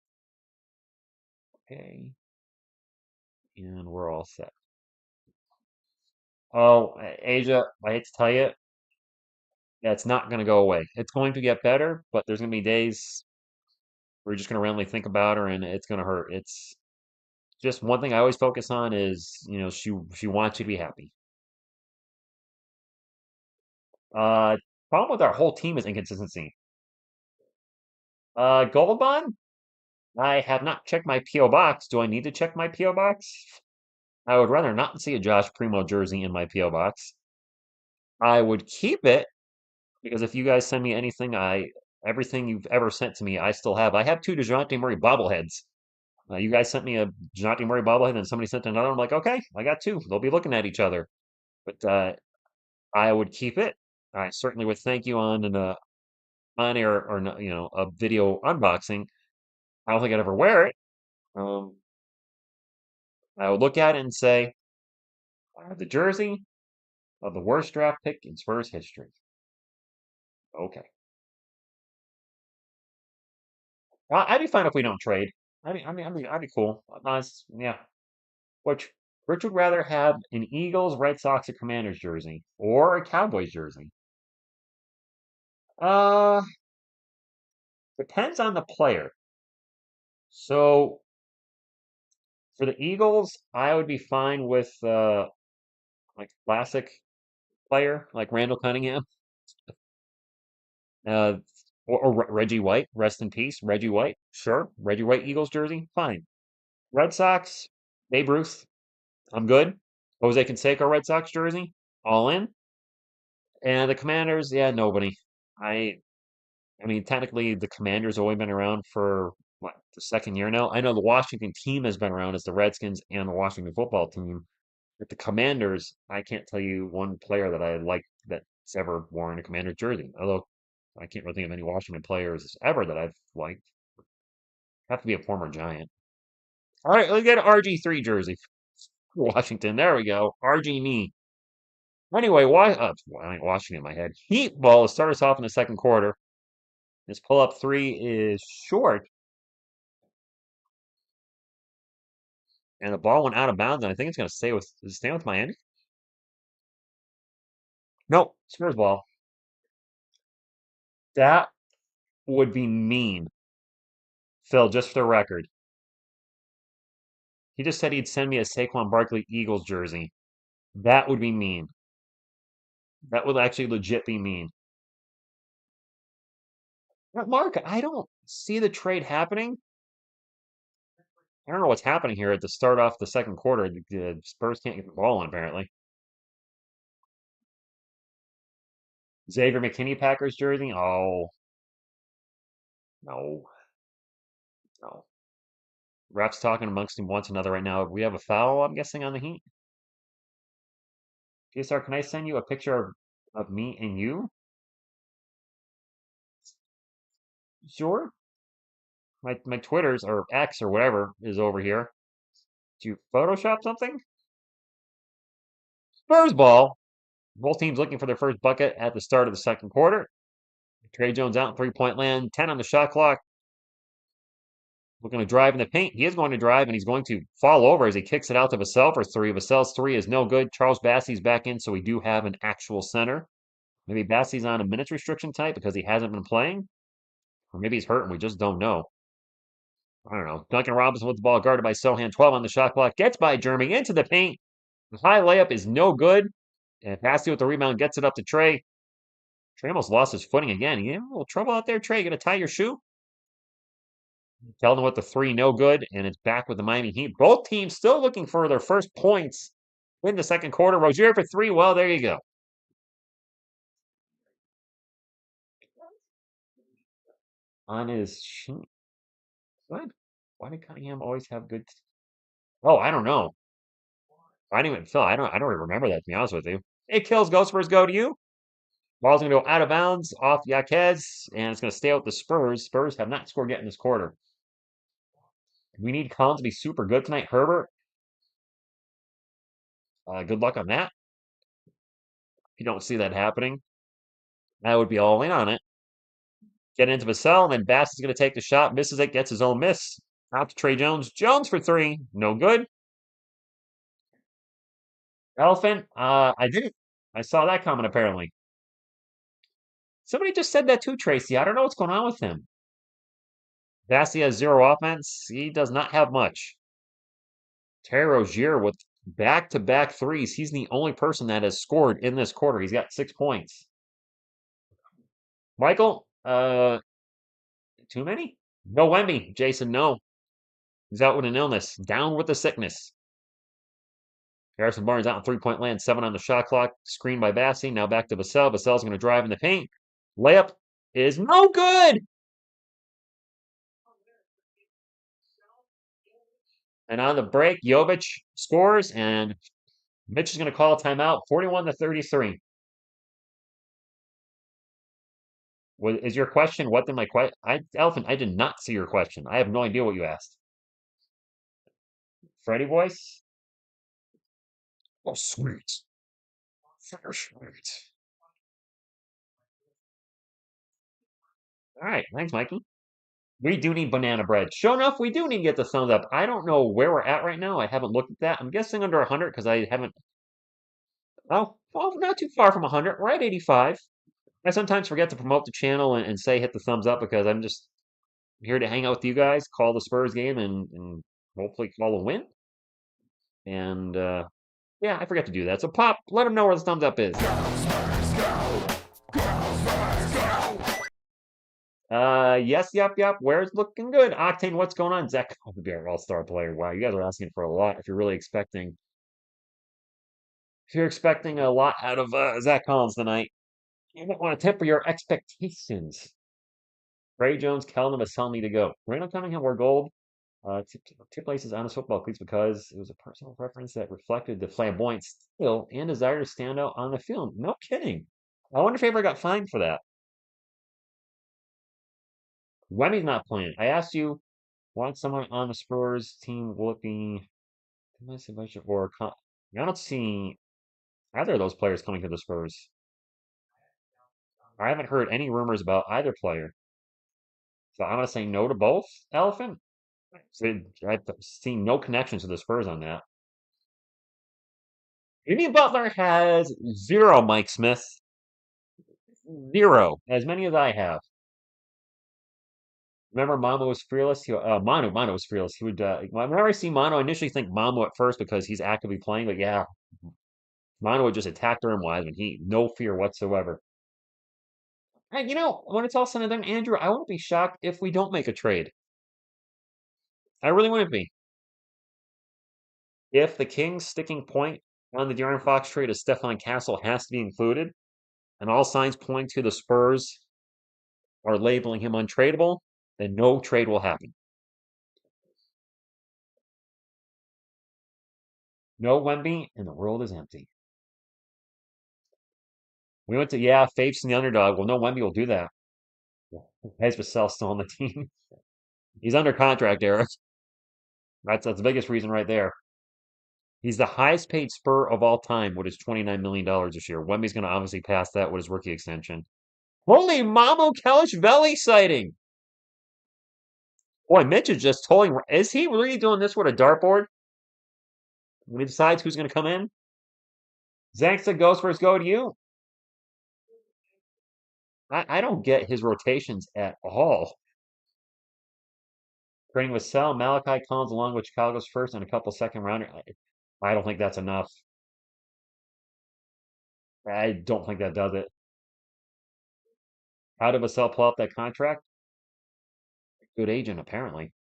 Okay. And we're all set. Oh, Asia, I hate to tell you, yeah, it's not going to go away. It's going to get better, but there's going to be days where you're just going to randomly think about her and it's going to hurt. It's just one thing I always focus on is, she wants you to be happy. Uh, Problem with our whole team is inconsistency. Gold Bond? I have not checked my PO box. Do I need to check my PO box? I would rather not see a Josh Primo jersey in my PO box. I would keep it because if you guys send me anything, everything you've ever sent to me, I still have. I have two DeJounte Murray bobbleheads. You guys sent me a DeJounte Murray bobblehead, and somebody sent another. I'm like, okay, I got two. They'll be looking at each other. But I would keep it. I certainly would thank you on an on air or a video unboxing. I don't think I'd ever wear it. Um, I would look at it and say, I have the jersey of the worst draft pick in Spurs history. Okay. I'd be fine if we don't trade. I'd be cool. Nice, yeah. Which Rich would rather have an Eagles, Red Sox, or Commanders jersey or a Cowboys jersey. Uh, Depends on the player. So for the Eagles, I would be fine with like classic player like Randall Cunningham, uh, or Reggie White. Rest in peace, Reggie White. Sure, Reggie White Eagles jersey, fine. Red Sox, Babe Ruth. I'm good. Jose Canseco Red Sox jersey, all in. And the Commanders, yeah, nobody. I I mean, technically, the Commanders have only been around for what, the second year now. I know the Washington team has been around as the Redskins and the Washington football team. But the Commanders, I can't tell you one player that I like that's ever worn a Commander jersey. Although I can't really think of any Washington players ever that I've liked. Have to be a former Giant. All right, let's get an RG3 jersey. Washington. There we go. RG me. Anyway, Washington in my head. Heat ball to start us off in the second quarter. This pull up three is short, and the ball went out of bounds, and I think it's going to stay with, is it staying with Miami? Nope, Spurs ball. That would be mean. Phil, just for the record, he just said he'd send me a Saquon Barkley Eagles jersey. That would be mean. That would actually legit be mean. But Mark, I don't see the trade happening. I don't know what's happening here at the start off the second quarter. The Spurs can't get the ball in, apparently. Xavier McKinney Packers jersey? Oh, no, no. Refs talking amongst them once another right now. We have a foul, I'm guessing, on the Heat. TSR, can I send you a picture of me and you? Sure. My Twitter's or X or whatever is over here. Did you Photoshop something? Spurs ball. Both teams looking for their first bucket at the start of the second quarter. Trey Jones out in three-point land. 10 on the shot clock. Looking to drive in the paint. He is going to drive, and he's going to fall over as he kicks it out to Vassell for three. Vassell's three is no good. Charles Bassey's back in, so we do have an actual center. Maybe Bassey's on a minutes restriction type because he hasn't been playing. Or maybe he's hurt and we just don't know. I don't know. Duncan Robinson with the ball guarded by Sohan. 12 on the shot clock. Gets by Jeremy into the paint. The high layup is no good. And Bassey with the rebound gets it up to Trey. Trey almost lost his footing again. You having a little trouble out there, Trey? You gonna tie your shoe? Tell them what the three, no good, and it's back with the Miami Heat. Both teams still looking for their first points in the second quarter. Rozier for three. Well, there you go. On his shin. What? Why did Cunningham always have good? Oh, I don't know. I didn't even Phil. I don't even remember that, to be honest with you. It kills Ghost Spurs go to you. Ball's gonna go out of bounds off Yaquez, and it's gonna stay out the Spurs. Spurs have not scored yet in this quarter. We need Collins to be super good tonight. Herbert, good luck on that. If you don't see that happening, I would be all in on it. Get into Vassell, and then Bass is going to take the shot, misses it, gets his own miss. Out to Trey Jones. Jones for three. No good. Elephant, I didn't. I saw that coming, apparently. Somebody just said that too, Tracy. I don't know what's going on with him. Bassey has zero offense. He does not have much. Terry Rozier with back-to-back threes. He's the only person that has scored in this quarter. He's got 6 points. Michael, too many? No Wemby. Jason, no. He's out with an illness. Down with the sickness. Harrison Barnes out in three-point land. 7 on the shot clock. Screened by Bassey. Now back to Vassell. Vassell's going to drive in the paint. Layup is no good. And on the break, Jovic scores, and Mitch is going to call a timeout. 41-33. What is your question? What did my question? Elephant, I did not see your question. I have no idea what you asked. Freddy voice? Oh, sweet. Very sweet. All right, thanks, Mikey. We do need banana bread. Sure enough, we do need to get the thumbs up. I don't know where we're at right now. I haven't looked at that. I'm guessing under 100 because I haven't. Oh, well, not too far from 100. We're at 85. I sometimes forget to promote the channel and say hit the thumbs up because I'm just here to hang out with you guys, call the Spurs game, and hopefully call a win. And yeah, I forget to do that. So Pop, let them know where the thumbs up is. Yes, yep. Where's looking good? Octane, what's going on? Zach would be our all-star player. Wow, you guys are asking for a lot if you're expecting a lot out of Zach Collins tonight. You might want to temper your expectations. Ray Jones, Kelvin is telling me to go. Randall Cunningham wore gold. Two places on his football cleats because it was a personal preference that reflected the flamboyant style and desire to stand out on the field. No kidding. I wonder if he ever got fined for that. Wemmy's not playing. I asked you, want someone on the Spurs team looking or I don't see either of those players coming to the Spurs. I haven't heard any rumors about either player. So I'm gonna say no to both, Elephant. So I've seen no connection to the Spurs on that. Jimmy Butler has zero, Mike Smith. Zero. As many as I have. Remember Mamo was fearless? Manu was fearless. He would whenever I see Mano, I initially think Mamo at first because he's actively playing, but yeah, Mano would just attack the rim wise and he no fear whatsoever. And when it's all said and done, Andrew, I won't be shocked if we don't make a trade. I really wouldn't be. If the Kings' sticking point on the De'Aaron Fox trade is Stefan Castle has to be included, and all signs point to the Spurs are labeling him untradeable, then no trade will happen. No Wemby, and the world is empty. We went to, yeah, Fapes and the underdog. Well, no Wemby will do that. Hayes Vassell still on the team. He's under contract, Eric. That's the biggest reason right there. He's the highest paid Spur of all time with his $29 million this year. Wemby's going to obviously pass that with his rookie extension. Holy Mamo Kelishvili sighting! Boy, Mitch is just totally. Is he really doing this with a dartboard? When he decides who's going to come in? Zach said goes first, go to you. I don't get his rotations at all. Training with Sal, Malachi Collins, along with Chicago's first and a couple second rounder. I don't think that's enough. I don't think that does it. How did Vassell pull up that contract? Good agent, apparently.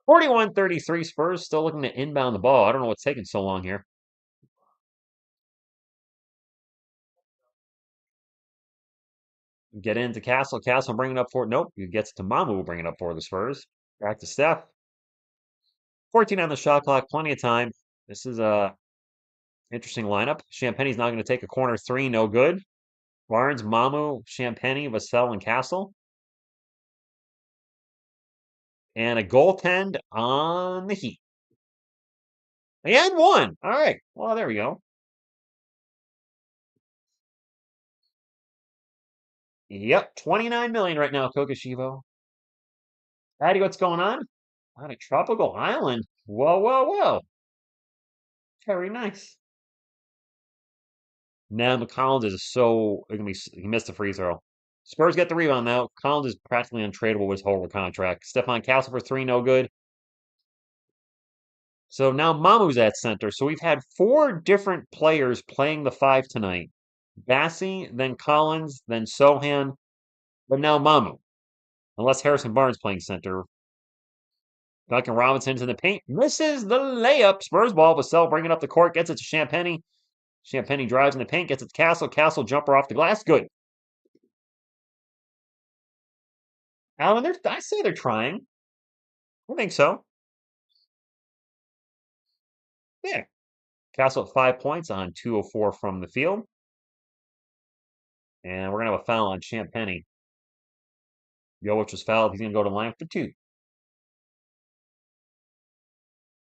41-33 Spurs still looking to inbound the ball. I don't know what's taking so long here. Get into Castle. Castle bring it up for it. Nope. It gets to Mamu bring it up for the Spurs. Back to Steph. 14 on the shot clock. Plenty of time. This is a interesting lineup. Champagne's not going to take a corner three. No good. Barnes, Mamu, Champagne, Vassell, and Castle. And a goaltend on the Heat. And one. All right. Well, there we go. Yep. 29 million right now, Kokoshivo. Patty, what's going on? On a tropical island. Whoa. Very nice. Now McCollins is so he missed the free throw. Spurs get the rebound now. Collins is practically untradeable with his whole contract. Stephon Castle for three, no good. So now Mamu's at center. So we've had four different players playing the five tonight. Bassi, then Collins, then Sohan, but now Mamu. Unless Harrison Barnes playing center. Duncan Robinson's in the paint. Misses the layup. Spurs ball. Vassell bringing up the court. Gets it to Champagne. Champagne drives in the paint. Gets it to Castle. Castle jumper off the glass. Good. Alan, I say they're trying. I think so. Yeah. Castle at 5 points on 2:04 from the field. And we're going to have a foul on Champagne. Jovic was fouled. He's going to go to the line for two.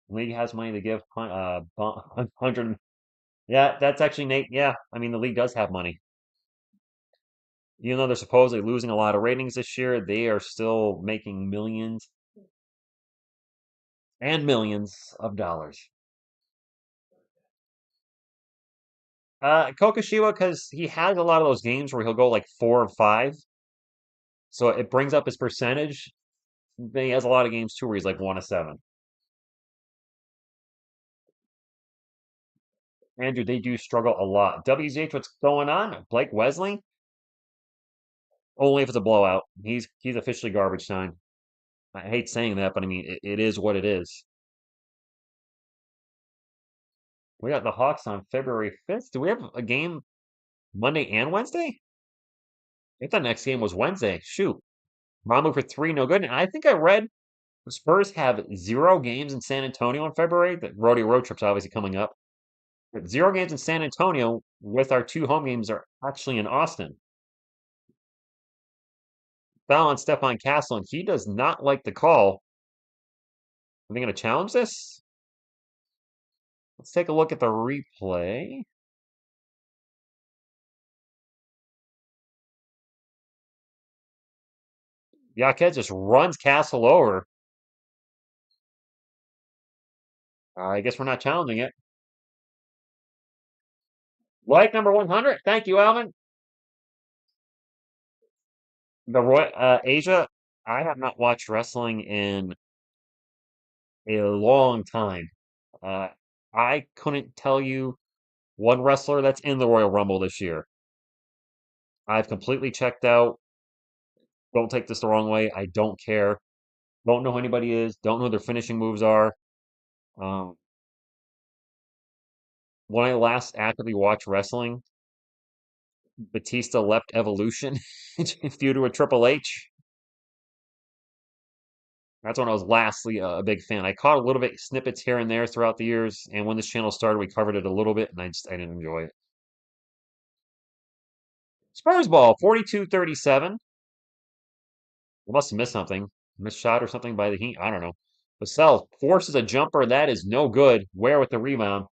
League has money to give 100. Yeah, that's actually Nate. Yeah, I mean, the league does have money. Even though they're supposedly losing a lot of ratings this year, they are still making millions and millions of dollars. Kokoshiwa, because he has a lot of those games where he'll go like 4 or 5, so it brings up his percentage. But he has a lot of games too where he's like 1 of 7. Andrew, they do struggle a lot. WZH, what's going on? Blake Wesley? Only if it's a blowout. He's officially garbage time. I hate saying that, but I mean it is what it is. We got the Hawks on February 5th. Do we have a game Monday and Wednesday? I think the next game was Wednesday. Shoot. Mamu for three, no good. And I think I read the Spurs have 0 games in San Antonio in February. The rodeo road trip's obviously coming up. But 0 games in San Antonio with our 2 home games are actually in Austin. Foul on Stephon Castle, and he does not like the call. Are they going to challenge this? Let's take a look at the replay. Yaquez just runs Castle over. I guess we're not challenging it. Like number 100. Thank you, Alvin. The Asia, I have not watched wrestling in a long time. Uh, I couldn't tell you one wrestler that's in the Royal Rumble this year. I've completely checked out. Don't take this the wrong way. I don't care. Don't know who anybody is. Don't know who their finishing moves are. Um, when I last actively watched wrestling, Batista left Evolution feud with Triple H. That's when I was lastly a big fan. I caught a little bit snippets here and there throughout the years, and when this channel started, we covered it a little bit, and I didn't enjoy it. Spurs ball, 42-37. We must have missed something. Missed shot or something by the Heat. I don't know. Vassell forces a jumper. That is no good. Ware with the rebound.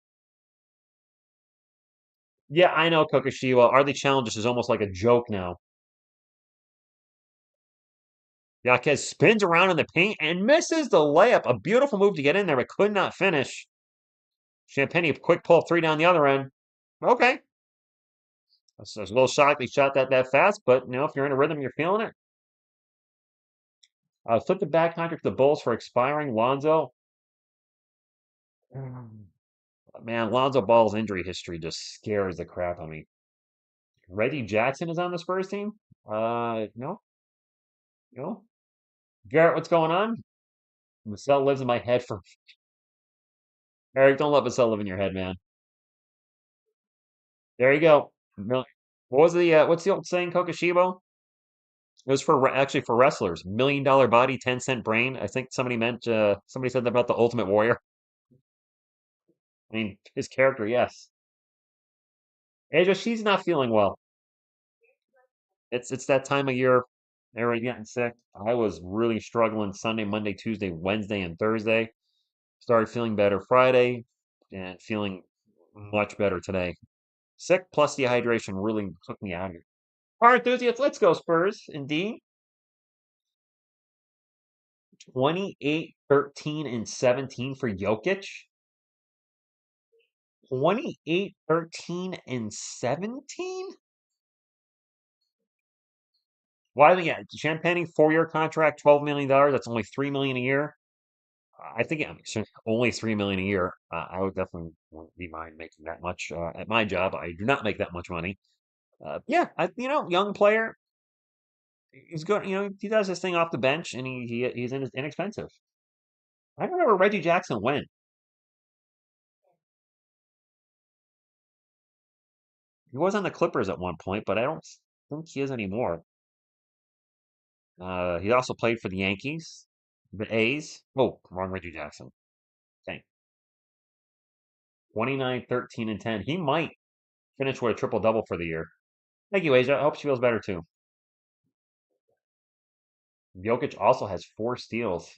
Yeah, I know, Kokoshiwa. Are they challenges is almost like a joke now. Yaquez spins around in the paint and misses the layup. A beautiful move to get in there, but could not finish. Champagne, quick pull 3 down the other end. Okay. I was a little shocked they shot that fast, but if you're in a rhythm, you're feeling it. Flip the back contract to the Bulls for expiring Lonzo. Man, Lonzo Ball's injury history just scares the crap out of me. Reggie Jackson is on the Spurs team? No, no. Garrett, what's going on? Vassell lives in my head for Eric. Don't let Vassell live in your head, man. There you go. What was what's the old saying, Kokoshibo? It was for actually for wrestlers. $1 million body, 10-cent brain. I think somebody said that about the Ultimate Warrior. I mean, his character, yes. Asia, she's not feeling well. It's that time of year. Everybody getting sick. I was really struggling Sunday, Monday, Tuesday, Wednesday, and Thursday. Started feeling better Friday, and feeling much better today. Sick plus dehydration really took me out of here. All right, enthusiasts, let's go Spurs. Indeed. 28, 13, and 17 for Jokic. 28, 13, and 17? Well, I think, yeah, Champagne, 4-year contract, $12 million. That's only $3 million a year. I think only $3 million a year. I would definitely wouldn't be mind making that much at my job. I do not make that much money. Yeah, young player. He's good. He does his thing off the bench, and he's inexpensive. I don't know where Reggie Jackson went. He was on the Clippers at one point, but I don't think he is anymore. He also played for the Yankees, the A's. Oh, wrong Reggie Jackson. Dang. 29, 13, and 10. He might finish with a triple double for the year. Thank you, Asia. I hope she feels better too. Jokic also has 4 steals.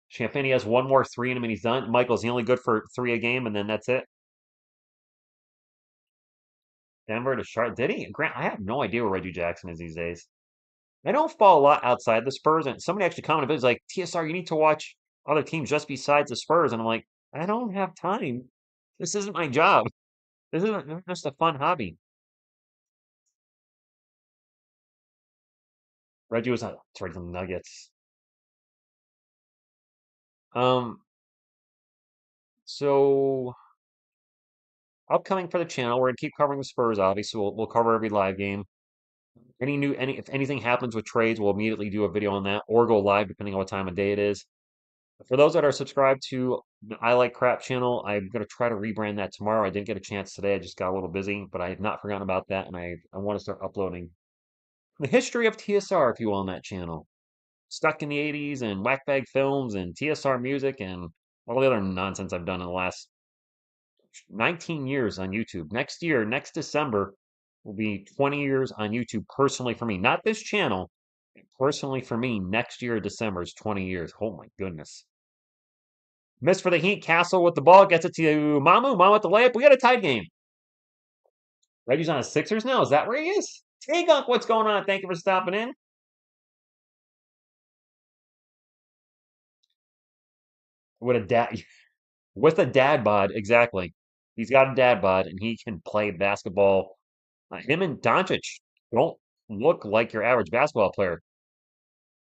Champagne has one more three in him and he's done. Michael's the only good for three a game, and then that's it. Denver to Charlotte. Did he? Grant, I have no idea where Reggie Jackson is these days. I don't follow a lot outside the Spurs, and somebody actually commented, it was like, TSR, you need to watch other teams just besides the Spurs. And I'm like, I don't have time. This isn't my job. This isn't just a fun hobby. Reggie was on the Nuggets. Um, so upcoming for the channel, we're gonna keep covering the Spurs, obviously. We'll cover every live game. If anything happens with trades, we'll immediately do a video on that or go live depending on what time of day it is. For those that are subscribed to the I Like Crap channel, I'm going to try to rebrand that tomorrow. I didn't get a chance today. I just got a little busy, but I have not forgotten about that, and I want to start uploading the history of TSR, if you will, on that channel. Stuck in the 80s and whackbag films and TSR music and all the other nonsense I've done in the last 19 years on YouTube. Next year, next December, will be 20 years on YouTube personally for me. Not this channel, personally for me. Next year, December is 20 years. Oh my goodness. Miss for the Heat. Castle with the ball. Gets it to Mamu. Mamu with the layup. We got a tied game. Reggie's on the Sixers now. Is that where he is? Hey, Gunk, what's going on? Thank you for stopping in. With a dad, with a dad bod, exactly. He's got a dad bod, and he can play basketball. Him and Doncic don't look like your average basketball player.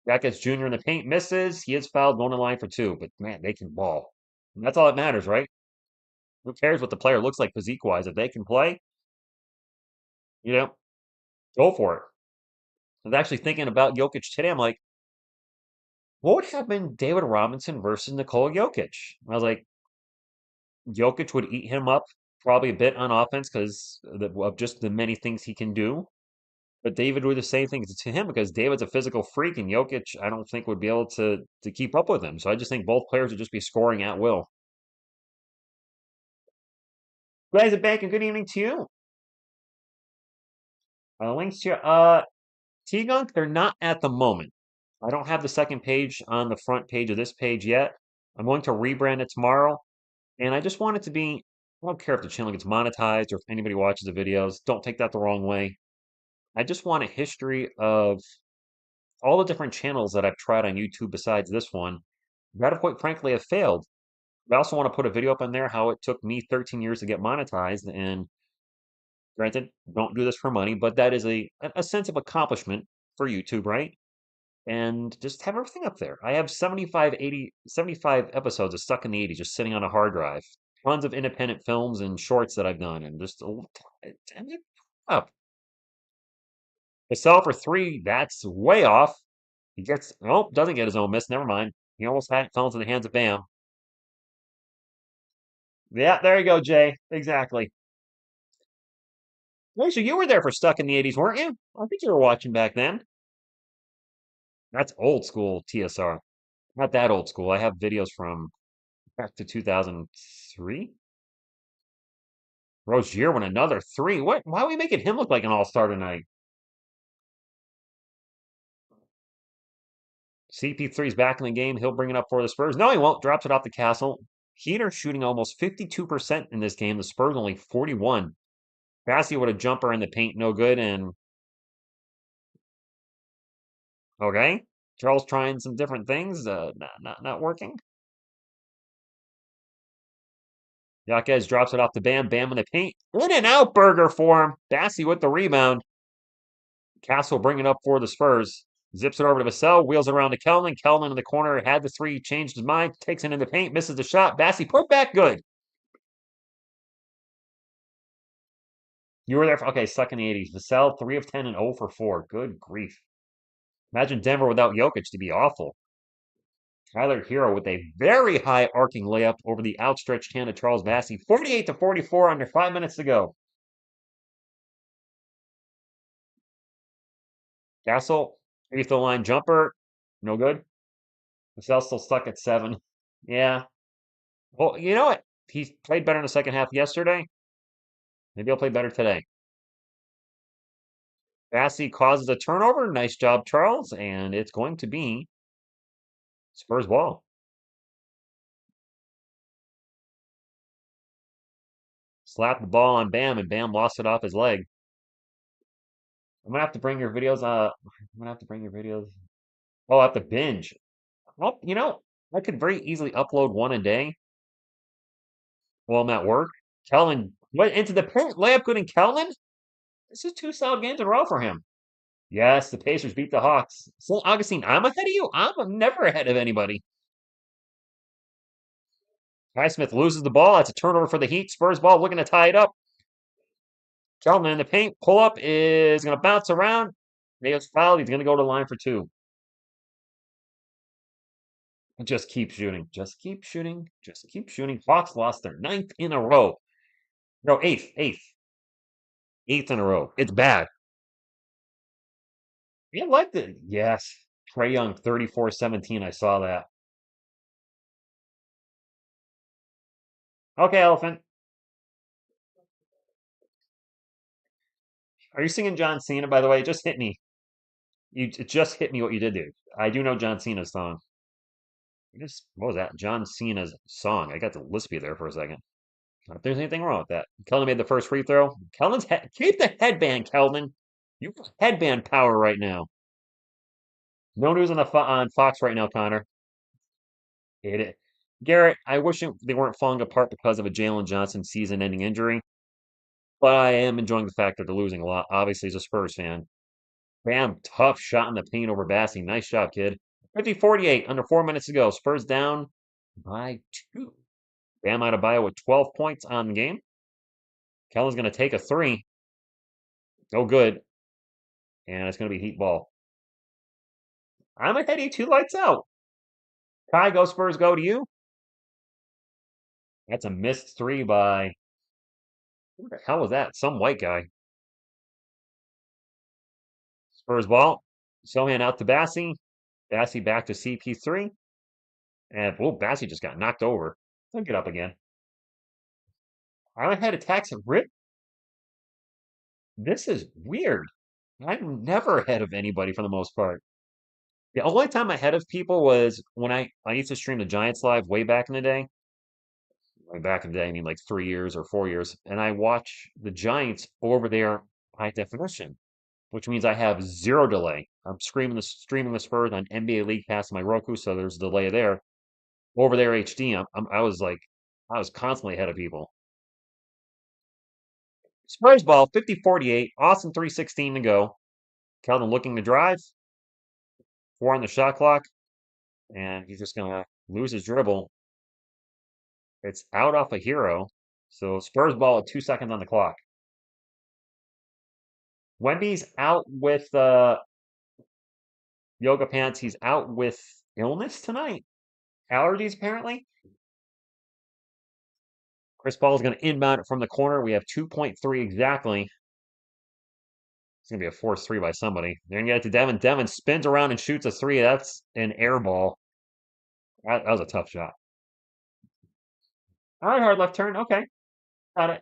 Jackets Jr. in the paint misses. He is fouled, going to line for two. But man, they can ball. And that's all that matters, right? Who cares what the player looks like physique wise? If they can play, you know, go for it. I was actually thinking about Jokic today. I'm like, what would have been David Robinson versus Nikola Jokic? I was like, Jokic would eat him up probably a bit on offense because of just the many things he can do. But David would do the same things to him because David's a physical freak, and Jokic, I don't think would be able to keep up with him. So I just think both players would just be scoring at will. Guys, back and good evening to you. Links to T-Gunk, they're not at the moment. I don't have the second page on the front page of this page yet. I'm going to rebrand it tomorrow. And I just want it to be, I don't care if the channel gets monetized or if anybody watches the videos. Don't take that the wrong way. I just want a history of all the different channels that I've tried on YouTube besides this one that, quite frankly, have failed. I also want to put a video up on there how it took me 13 years to get monetized. And granted, don't do this for money, but that is a sense of accomplishment for YouTube, right? And just have everything up there. I have 75 episodes of Stuck in the 80s just sitting on a hard drive. Tons of independent films and shorts that I've done, and just up. The sell for three, that's way off. He gets, oh, doesn't get his own miss. Never mind. He almost fell into the hands of Bam. Yeah, there you go, Jay. Exactly. Well, so you were there for Stuck in the 80s, weren't you? I think you were watching back then. That's old school TSR. Not that old school. I have videos from back to 2003. Rozier won another three. What? Why are we making him look like an all-star tonight? CP3's back in the game. He'll bring it up for the Spurs. No, he won't. Drops it off the Castle. Heat are shooting almost 52% in this game. The Spurs only 41. Bassie with a jumper in the paint, no good. And okay, Charles trying some different things. Not working. Yaquez drops it off to Bam. Bam in the paint. In and out burger for him. Bassie with the rebound. Castle bringing up for the Spurs. Zips it over to Vassell, wheels it around to Kellman. Kellman in the corner, had the three, changed his mind, takes it in the paint, misses the shot. Bassie put back good. You were there for, okay, stuck in the 80s. Vassell, 3 of 10 and 0 for 4. Good grief. Imagine Denver without Jokic to be awful. Tyler Hero with a very high arcing layup over the outstretched hand of Charles Bassie. 48-44 under 5 minutes to go. Castle, free throw line jumper, no good. Vassell still stuck at 7. Yeah. Well, you know what? He played better in the second half yesterday. Maybe he'll play better today. Bassey causes a turnover. Nice job, Charles. And it's going to be Spurs ball. Slapped the ball on Bam, and Bam lost it off his leg. I'm gonna have to bring your videos. I'm gonna have to bring your videos. Oh, I have to binge. Well, I could very easily upload one a day while I'm at work. Kellen went into the paint, layup good, and Kellen. This is two solid games in a row for him. Yes, the Pacers beat the Hawks. So, Augustine, I'm ahead of you. I'm never ahead of anybody. Highsmith loses the ball. That's a turnover for the Heat. Spurs ball looking to tie it up. Kelman in the paint. Pull up is going to bounce around. He gets fouled. He's going to go to the line for two. Just keep shooting. Just keep shooting. Just keep shooting. Hawks lost their ninth in a row. No, eighth in a row. It's bad. You liked it. Yes. Trae Young, 34-17. I saw that. Okay, Elephant. Are you singing John Cena, by the way? It just hit me. It just hit me what you did there. I do know John Cena's song. What was that? John Cena's song. I got the lispy there for a second. Not if there's anything wrong with that. Kelvin made the first free throw. Keep the headband, Kelvin. You got headband power right now. No news on Fox right now, Connor. Hate it. Garrett, I wish they weren't falling apart because of a Jalen Johnson season-ending injury, but I am enjoying the fact that they're losing a lot. Obviously, as a Spurs fan. Bam, tough shot in the paint over Bassey. Nice job, kid. 50-48, under 4 minutes to go. Spurs down by two. Bam Adebayo with 12 points on the game. Kellen's going to take a three. No good. And it's going to be Heat ball. I'm ahead of you, two lights out. Kai, go Spurs, go to you. That's a missed three by... Who the hell was that? Some white guy. Spurs ball. Sohan out to Bassey. Bassey back to CP3. And, Bassey just got knocked over. He'll get up again. I'm ahead of Tax and Rip. This is weird. I'm never ahead of anybody for the most part. The only time I'm ahead of people was when I used to stream the Giants live way back in the day. Way back in the day, I mean like 3 years or 4 years. And I watch the Giants over there high definition, which means I have zero delay. I'm streaming the Spurs on NBA League Pass on my Roku, so there's a delay there. Over there HD, I was constantly ahead of people. Spurs ball, 50-48, Austin 3:16 to go. Keldon looking to drive. 4 on the shot clock. And he's just going to lose his dribble. It's out off a hero. So Spurs ball at 2 seconds on the clock. Wemby's out with yoga pants. He's out with illness tonight. Allergies, apparently. Chris Paul is going to inbound it from the corner. We have 2.3 exactly. It's going to be a forced three by somebody. They're going to get it to Devin. Devin spins around and shoots a three. That's an air ball. That was a tough shot. All right, hard left turn. Okay. Got it.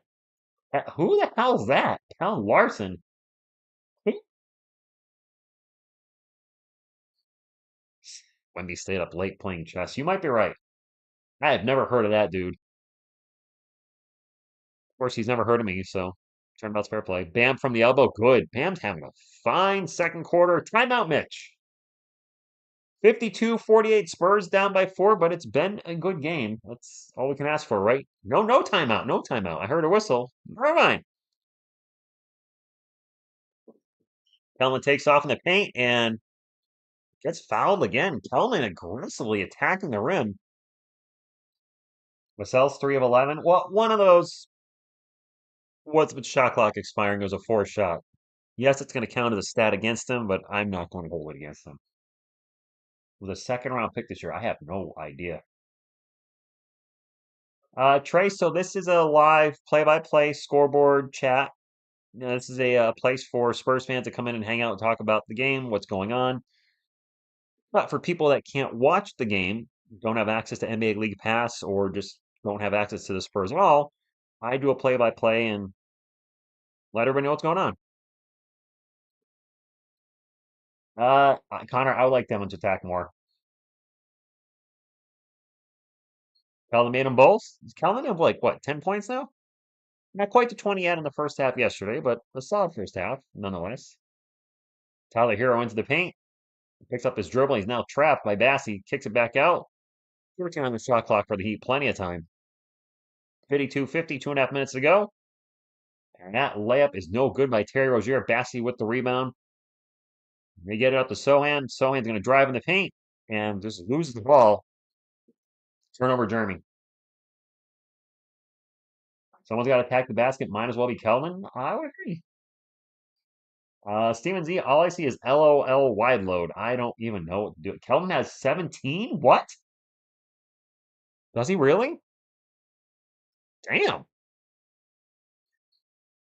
Who the hell's that? Cal Larson. Wemby stayed up late playing chess. You might be right. I have never heard of that dude. Of course, he's never heard of me, so turnabout's fair play. Bam from the elbow. Good. Bam's having a fine second quarter. Timeout, Mitch. 52-48 Spurs down by 4, but it's been a good game. That's all we can ask for, right? No timeout. No timeout. I heard a whistle. Never mind. Kelman takes off in the paint and gets fouled again. Kelman aggressively attacking the rim. Vassell's 3 of 11. Well, one of those was with shot clock expiring. It was a forced shot. Yes, it's going to count as a stat against him, but I'm not going to hold it against him. With a second round pick this year, I have no idea. Trey, so this is a live play-by-play scoreboard chat. This is a place for Spurs fans to come in and hang out and talk about the game, what's going on. But for people that can't watch the game, don't have access to NBA League Pass, or just don't have access to the Spurs at all, I do a play-by-play and let everybody know what's going on. Connor, I would like them to attack more. Kelvin made them both. Kelvin have like what, 10 points now? Not quite to 20 yet in the first half yesterday, but a solid first half nonetheless. Tyler Hero into the paint, picks up his dribble. He's now trapped by Bassey, kicks it back out. Return on the shot clock for the Heat, plenty of time. 52-50, 2.5 minutes to go. And that layup is no good by Terry Rozier. Bassey with the rebound. They get it up to Sohan. Sohan's going to drive in the paint and just loses the ball. Turnover, Jeremy. Someone's got to attack the basket. Might as well be Kelvin. I would agree. Steven Z, all I see is LOL wide load. I don't even know what to do. Kelvin has 17? What? Does he really? Damn.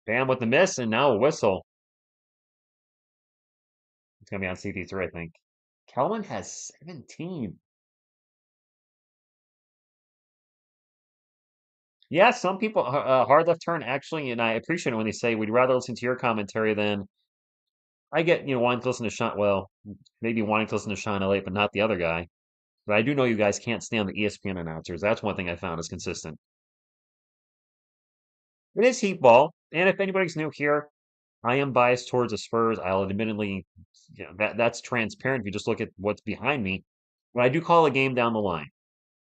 Bam with the miss and now a whistle. It's going to be on CP3, I think. Kelvin has 17. Yeah, some people, hard left turn actually, and I appreciate it when they say we'd rather listen to your commentary than I get, wanting to listen to Sean, well, maybe wanting to listen to Sean Elliott, but not the other guy. But I do know you guys can't stand the ESPN announcers. That's one thing I found is consistent. It is Heat ball, and if anybody's new here, I am biased towards the Spurs. I'll admittedly, that's transparent if you just look at what's behind me. But I do call a game down the line.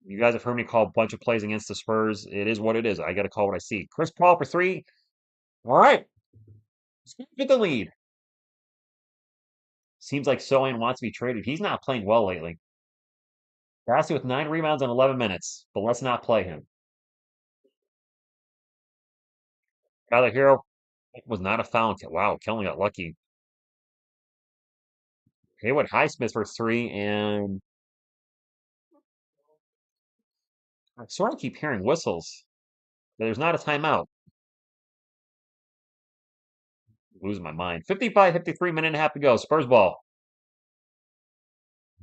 You guys have heard me call a bunch of plays against the Spurs. It is what it is. I got to call what I see. Chris Paul for three. All right, let's get the lead. Seems like Sohan wants to be traded. He's not playing well lately. Bassey with 9 rebounds in 11 minutes, but let's not play him. Tyler Hero was not a foul. Wow, Kelly got lucky. Haywood Highsmith for three, and I sort of keep hearing whistles. There's not a timeout. Losing my mind. 55-53, minute and a half to go. Spurs ball.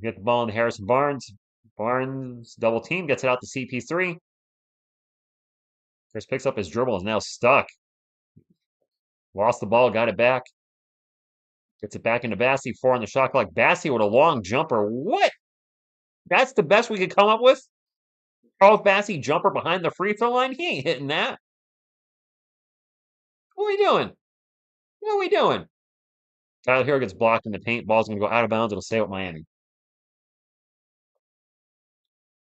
Get the ball into Harrison Barnes. Barnes double team, gets it out to CP3. Chris picks up his dribble, is now stuck. Lost the ball, got it back. Gets it back into Bassey. 4 on the shot clock. Bassey with a long jumper. What? That's the best we could come up with? Charles Bassey jumper behind the free throw line? He ain't hitting that. What are we doing? What are we doing? Tyler Hero gets blocked in the paint. Ball's going to go out of bounds. It'll stay with Miami.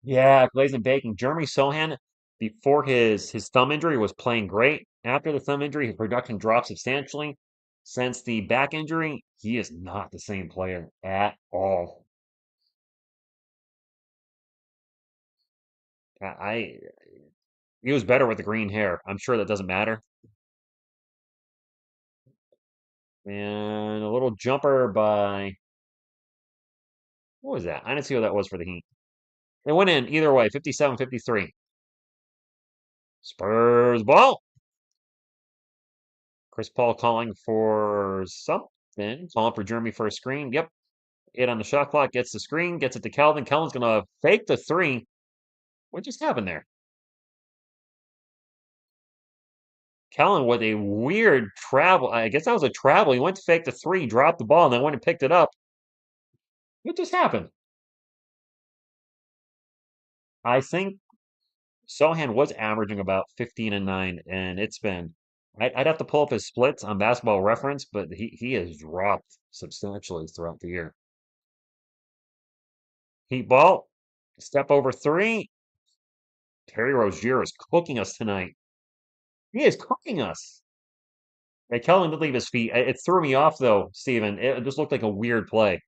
Yeah, glazing baking. Jeremy Sohan, before his thumb injury, was playing great. After the thumb injury, his production dropped substantially. Since the back injury, he is not the same player at all. I he was better with the green hair. I'm sure that doesn't matter. And a little jumper by what was that? I didn't see what that was for the Heat. It went in either way, 57-53. Spurs ball. Chris Paul calling for something. Calling for Jeremy for a screen. Yep. 8 on the shot clock. Gets the screen. Gets it to Calvin. Calvin's going to fake the three. What just happened there? Calvin with a weird travel. I guess that was a travel. He went to fake the three, dropped the ball, and then went and picked it up. What just happened? I think Sohan was averaging about 15 and 9, and it's been. I'd have to pull up his splits on Basketball Reference, but he has dropped substantially throughout the year. Heat ball, step over three. Terry Rozier is cooking us tonight. He is cooking us. Hey, Kellen did leave his feet. It threw me off though, Steven. It just looked like a weird play.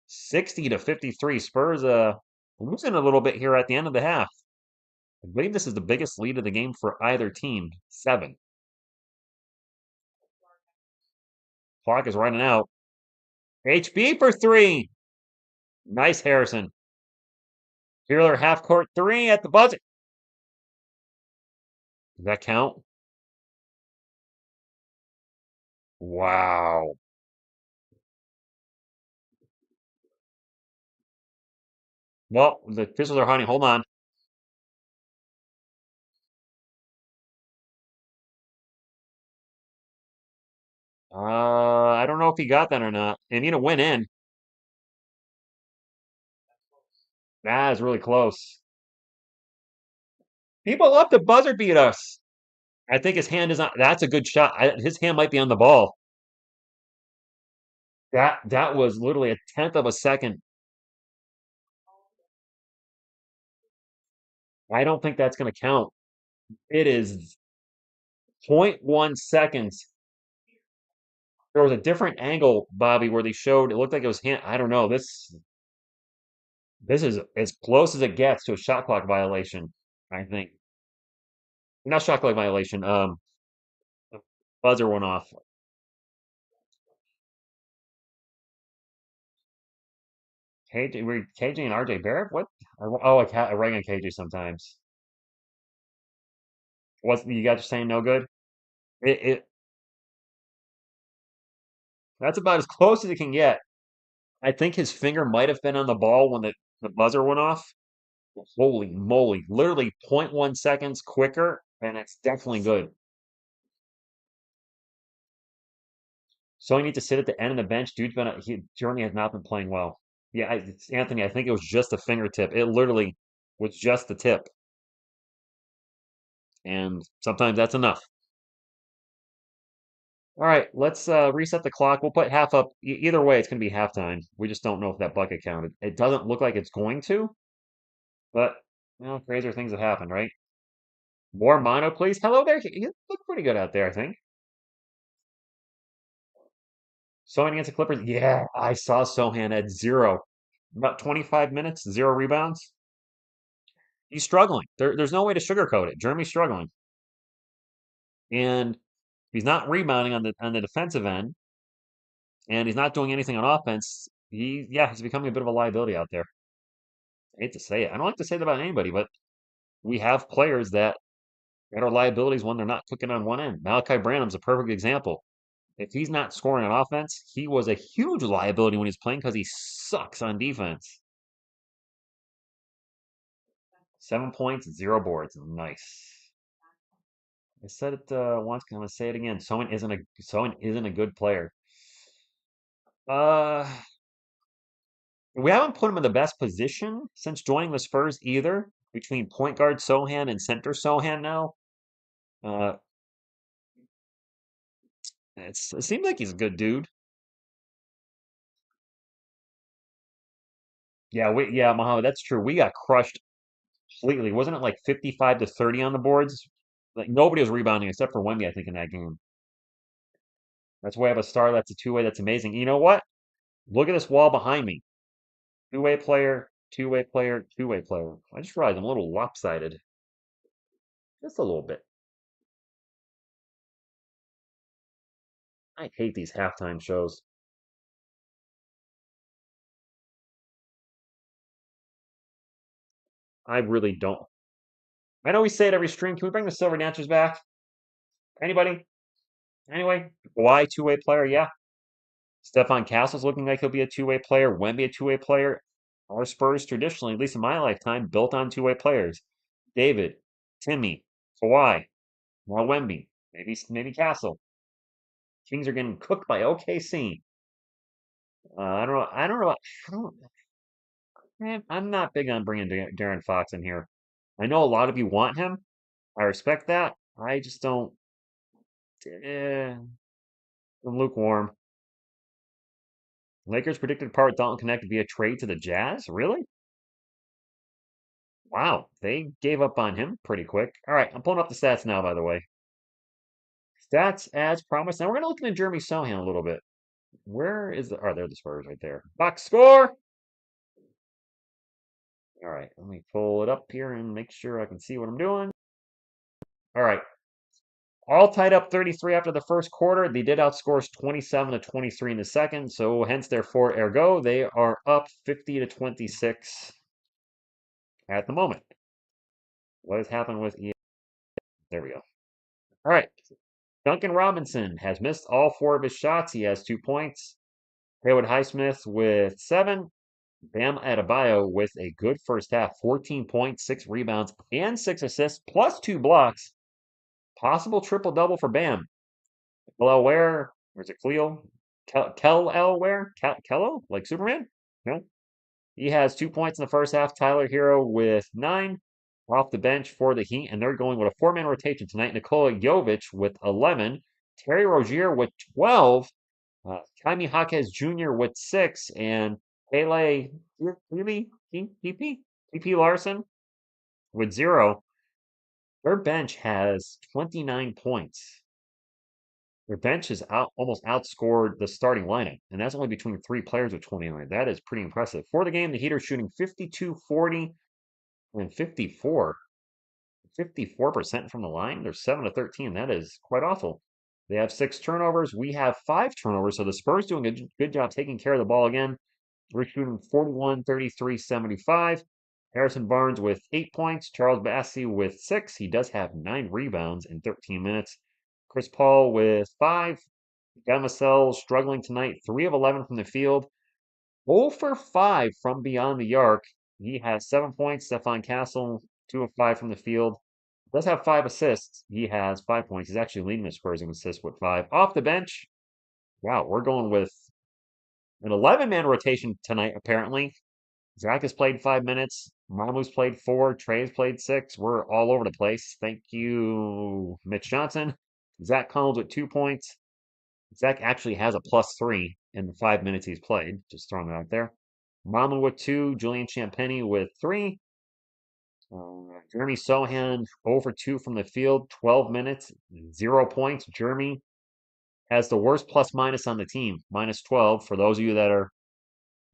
60-53. Spurs losing a little bit here at the end of the half. I believe this is the biggest lead of the game for either team. 7. Clock is running out. HB for 3. Nice, Harrison. Healer half court 3 at the buzzer. Does that count? Wow. Well, the officials are hunting. Hold on. I don't know if he got that or not. And you know, went in. That is really close. People love to buzzer beat us. I think his hand is on. That's a good shot. His hand might be on the ball. That was literally a tenth of a second. I don't think that's going to count. It is zero point 0.1 seconds. There was a different angle, Bobby, where they showed it looked like it was hand. I don't know. This is as close as it gets to a shot clock violation. I think not shot clock violation. Buzzer went off. KJ, were KJ and RJ Barrett? What? Oh, I rang on KJ sometimes. What's you guys are saying? No good. It that's about as close as it can get. I think his finger might have been on the ball when the buzzer went off. Holy moly! Literally zero point 0.1 seconds quicker, and it's definitely good. So he needs to sit at the end of the bench. Jeremy has not been playing well. Yeah, Anthony, I think it was just a fingertip. It literally was just the tip, and sometimes that's enough. All right, let's reset the clock. We'll put half up. Either way, it's going to be halftime. We just don't know if that bucket counted. It doesn't look like it's going to, but crazier things have happened, right? More mono, please. Hello there. You look pretty good out there, I think. Sohan against the Clippers. Yeah, I saw Sohan at zero. About 25 minutes, zero rebounds. He's struggling. There's no way to sugarcoat it. Jeremy's struggling, and he's not rebounding on the defensive end, and he's not doing anything on offense. He's becoming a bit of a liability out there. I hate to say it. I don't like to say that about anybody, but we have players that are liabilities when they're not cooking on one end. Malachi Branham's a perfect example. If he's not scoring on offense, he was a huge liability when he's playing because he sucks on defense. 7 points, 0 boards. Nice. I said it once. I'm gonna say it again. Someone isn't a good player. Uh, we haven't put him in the best position since joining the Spurs either. Between point guard Sohan and center Sohan now, uh, it seems like he's a good dude. Yeah, Muhammad, that's true. We got crushed completely. Wasn't it like 55 to 30 on the boards? Like nobody was rebounding except for Wemby, I think, in that game. That's why I have a star. That's a two-way. That's amazing. You know what? Look at this wall behind me. Two-way player, two-way player, two-way player. I just realized I'm a little lopsided. Just a little bit. I hate these halftime shows. I really don't. I know we say it every stream. Can we bring the Silver Dancers back? Anybody? Anyway, why two-way player? Yeah. Stefan Castle's looking like he'll be a two-way player. Wemby a two-way player. Our Spurs traditionally, at least in my lifetime, built on two-way players. David, Timmy, Kawhi, more Wemby, maybe Castle. Kings are getting cooked by OKC. I don't know. I don't know. I'm not big on bringing Darren Fox in here. I know a lot of you want him. I respect that. I just don't. I'm lukewarm. Lakers predicted to part with Dalton Connect via trade to the Jazz. Really? Wow, they gave up on him pretty quick. All right, I'm pulling up the stats now, by the way. Stats as promised. Now we're going to look into Jeremy Sohan a little bit. Where is the? Oh, there are the Spurs right there. Box score. All right, let me pull it up here and make sure I can see what I'm doing. All right, all tied up 33 after the first quarter. They did outscore us 27 to 23 in the second, so hence therefore ergo they are up 50 to 26 at the moment. What has happened with EA? There we go. All right. Duncan Robinson has missed all 4 of his shots. He has 2 points. Haywood Highsmith with 7. Bam Adebayo with a good first half. 14 points, 6 rebounds, and 6 assists, plus 2 blocks. Possible triple-double for Bam. Well, where Or is it Cleo? Kel-Elware? Kello? Like Superman? No. He has 2 points in the first half. Tyler Hero with 9 off the bench for the Heat, and they're going with a four-man rotation tonight. Nikola Jovic with 11, Terry Rozier with 12, Jaime Jaquez Jr. with 6, and Pele PP Larson with 0. Their bench has 29 points. Their bench has almost outscored the starting lineup, and that's only between three players with 29. That is pretty impressive. For the game, the Heat are shooting 52, 40, and 54% from the line. They're 7 to 13. That is quite awful. They have 6 turnovers. We have 5 turnovers. So the Spurs doing a good job taking care of the ball again. We're shooting 41, 33, 75. Harrison Barnes with 8 points. Charles Bassey with 6. He does have 9 rebounds in 13 minutes. Chris Paul with 5. Gamasel struggling tonight. 3 of 11 from the field. 0 for 5 from beyond the arc. He has 7 points. Stefan Castle, 2 of 5 from the field. Does have 5 assists. He has 5 points. He's actually leading the Spurs in assists with 5. Off the bench, wow, we're going with an 11-man rotation tonight, apparently. Zach has played 5 minutes. Mamu's played 4. Trey's played 6. We're all over the place. Thank you, Mitch Johnson. Zach Collins with 2 points. Zach actually has a +3 in the 5 minutes he's played. Just throwing it out there. Mamu with 2. Julian Champagny with 3. Jeremy Sohan over 2 from the field, 12 minutes, 0 points. Jeremy has the worst plus minus on the team, -12. For those of you that are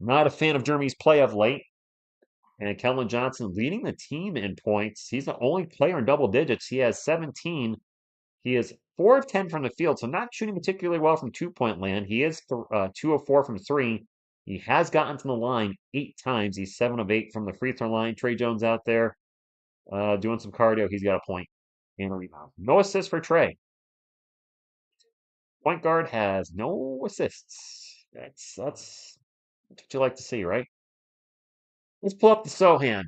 not a fan of Jeremy's play of late, and Kellen Johnson leading the team in points. He's the only player in double digits. He has 17. He is 4 of 10 from the field, so not shooting particularly well from 2-point land. He is 2 of 4 from 3. He has gotten to the line 8 times. He's 7 of 8 from the free throw line. Trey Jones out there doing some cardio. He's got a point and a rebound. No assists for Trey. Point guard has no assists. That's what you like to see, right? Let's pull up the Sohan.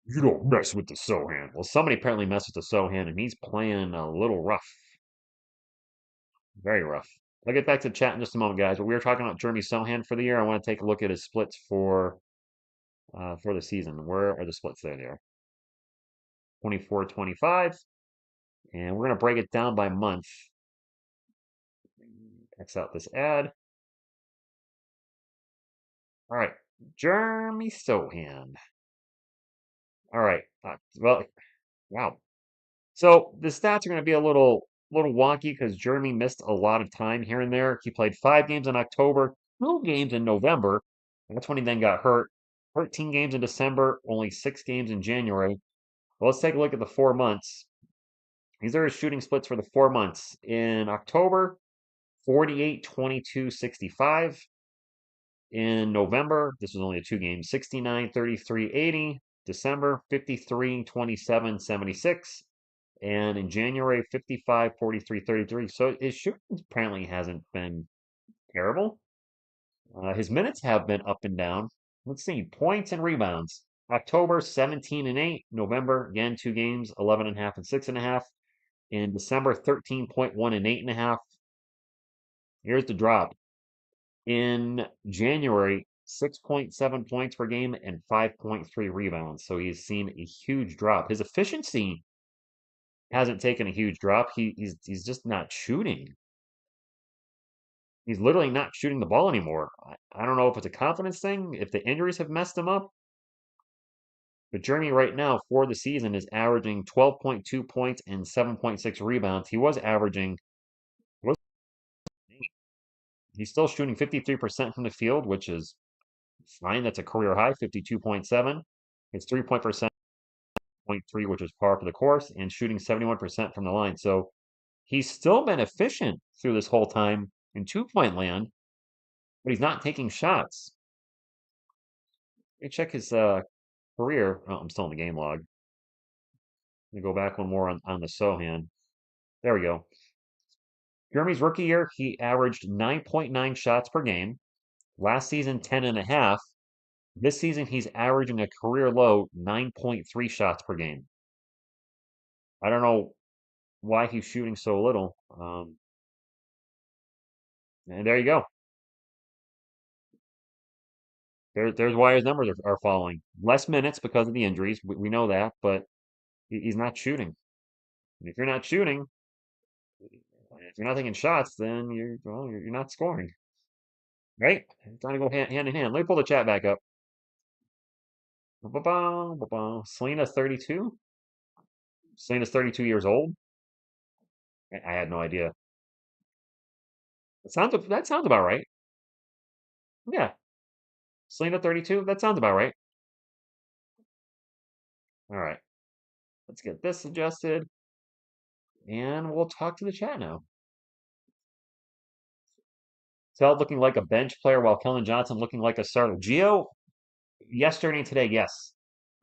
You don't mess with the Sohan. Well, somebody apparently messed with the Sohan, and he's playing a little rough. Very rough. I'll get back to the chat in just a moment, guys. But we were talking about Jeremy Sohan for the year. I want to take a look at his splits for the season. Where are the splits? There they are. 24, 25. And we're going to break it down by month. X out this ad. All right, Jeremy Sohan. All right. Well, wow. So the stats are going to be a little wonky because Jeremy missed a lot of time here and there. He played 5 games in October, 2 games in November. That's when he then got hurt. 13 games in December, only 6 games in January. Well, let's take a look at the 4 months. These are his shooting splits for the 4 months. In October, 48, 22, 65. In November, this was only a 2 games, 69, 33, 80. December, 53, 27, 76. And in January, 55, 43, 33. So his shooting apparently hasn't been terrible. His minutes have been up and down. Let's see, points and rebounds. October, 17 and 8. November, again, 2 games, 11.5 and 6.5. In December, 13.1 and 8.5. Here's the drop. In January, 6.7 points per game and 5.3 rebounds. So he's seen a huge drop. His efficiency hasn't taken a huge drop. He's just not shooting. He's literally not shooting the ball anymore. I don't know if it's a confidence thing, if the injuries have messed him up. But Jeremy right now for the season is averaging 12.2 points and 7.6 rebounds. He was averaging he's still shooting 53% from the field, which is fine. That's a career high, 52.7. His 3-point percent 0.3, which is par for the course, and shooting 71% from the line. So he's still been efficient through this whole time in 2-point land, but he's not taking shots. Let me check his career. Oh, I'm still in the game log. Let me go back one more on the Sohan. There we go. Jeremy's rookie year, he averaged 9.9 shots per game. Last season, 10.5. This season, he's averaging a career low 9.3 shots per game. I don't know why he's shooting so little. And there you go. There's why his numbers are falling. Less minutes because of the injuries. We know that, but he's not shooting. And if you're not shooting, if you're not taking shots, then you're not scoring, right? It's trying to go hand in hand. Let me pull the chat back up. Ba-ba-bum, ba-bum. Selena's 32. Selena's 32 years old. I had no idea. That sounds about right. Yeah, Selena 32. That sounds about right. All right, let's get this adjusted, and we'll talk to the chat now. Tell looking like a bench player while Kellen Johnson looking like a starter. Gio, yesterday and today, yes.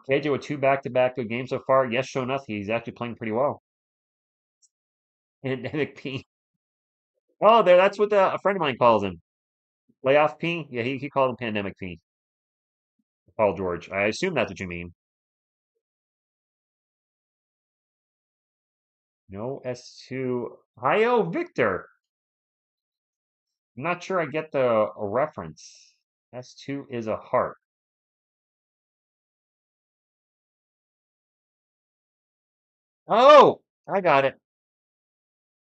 KJ with two back-to-back good games so far. Yes, show enough. He's actually playing pretty well. Pandemic P. Oh, there. That's what a friend of mine calls him. Layoff P. Yeah, he called him Pandemic P. Paul George. I assume that's what you mean. No S2. Hi, Victor. I'm not sure I get the a reference. S2 is a heart. Oh, I got it.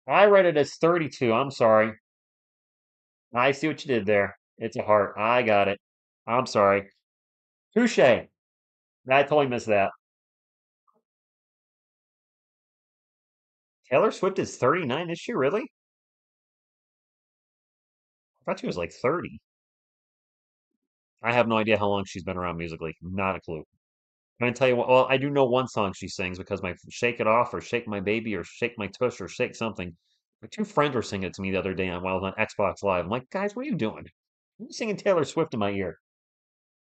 I read it as 32. I'm sorry. I see what you did there. It's a heart. I got it. I'm sorry. Touche. I totally missed that. Taylor Swift is 39. Is she really? I thought she was like 30. I have no idea how long she's been around musically. Not a clue. Can I tell you what? Well, I do know one song she sings because my Shake It Off or Shake My Baby or Shake My Tush or Shake something. My two friends were singing it to me the other day while I was on Xbox Live. I'm like, guys, what are you doing? I'm singing Taylor Swift in my ear.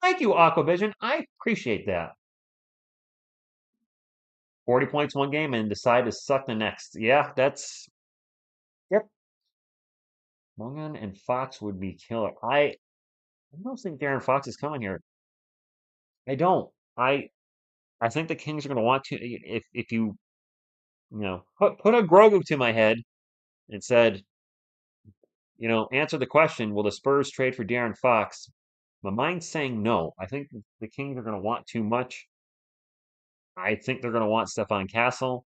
Thank you, Aquavision. I appreciate that. 40 points one game and decide to suck the next. Yeah, that's yep. Morgan and Fox would be killer. I don't think Darren Fox is coming here. I don't. I think the Kings are going to want to if put a Grogu to my head and said, answer the question, will the Spurs trade for Darren Fox? My mind's saying no. I think the Kings are going to want too much. I think they're going to want Stephon Castle.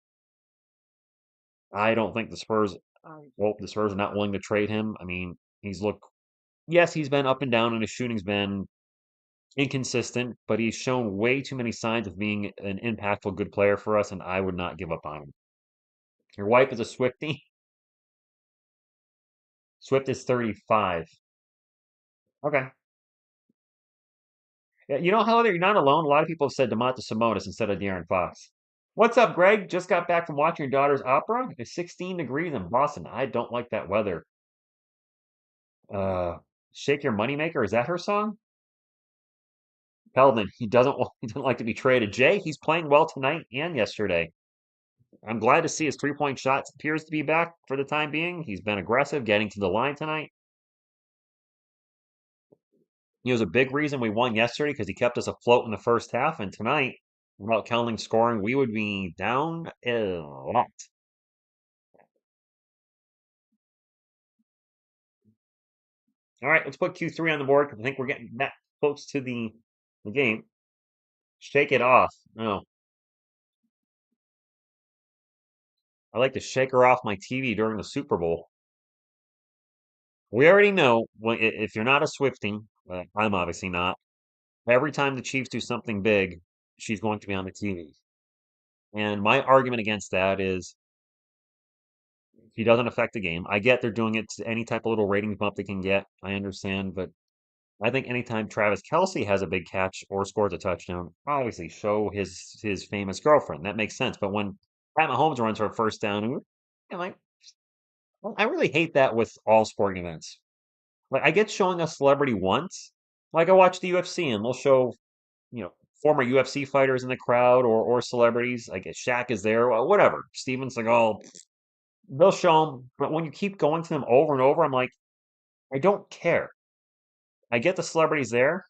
I don't think the Spurs are not willing to trade him. I mean, yes, he's been up and down and his shooting's been inconsistent, but he's shown way too many signs of being an impactful good player for us, and I would not give up on him. Your wife is a Swiftie. Swift is 35. Okay. Yeah, however, you're not alone. A lot of people have said Domantas Sabonis instead of De'Aaron Fox. What's up, Greg? Just got back from watching your daughter's opera. It's 16 degrees in Boston. I don't like that weather. Uh, Shake Your Moneymaker, is that her song? Peldon, he doesn't like to be traded. Jay, he's playing well tonight and yesterday. I'm glad to see his three-point shot appears to be back for the time being. He's been aggressive, getting to the line tonight. He was a big reason we won yesterday because he kept us afloat in the first half. And tonight, without counting scoring, we would be down a lot. All right, let's put Q3 on the board because I think we're getting that close to the game. Shake it off. Oh, I like to shake her off my TV during the Super Bowl. We already know if you're not a Swifting, I'm obviously not. Every time the Chiefs do something big, she's going to be on the TV. And my argument against that is he doesn't affect the game. I get they're doing it to any type of little ratings bump they can get. I understand, but I think anytime Travis Kelsey has a big catch or scores a touchdown, obviously show his famous girlfriend. That makes sense. But when Pat Mahomes runs for a first down, I'm like, well, I really hate that with all sporting events. Like I get showing a celebrity once. Like I watch the UFC and they'll show, you know, former UFC fighters in the crowd or celebrities. Like Shaq is there, whatever. Steven Seagal, they'll show them. But when you keep going to them over and over, I'm like, I don't care. I get the celebrities there,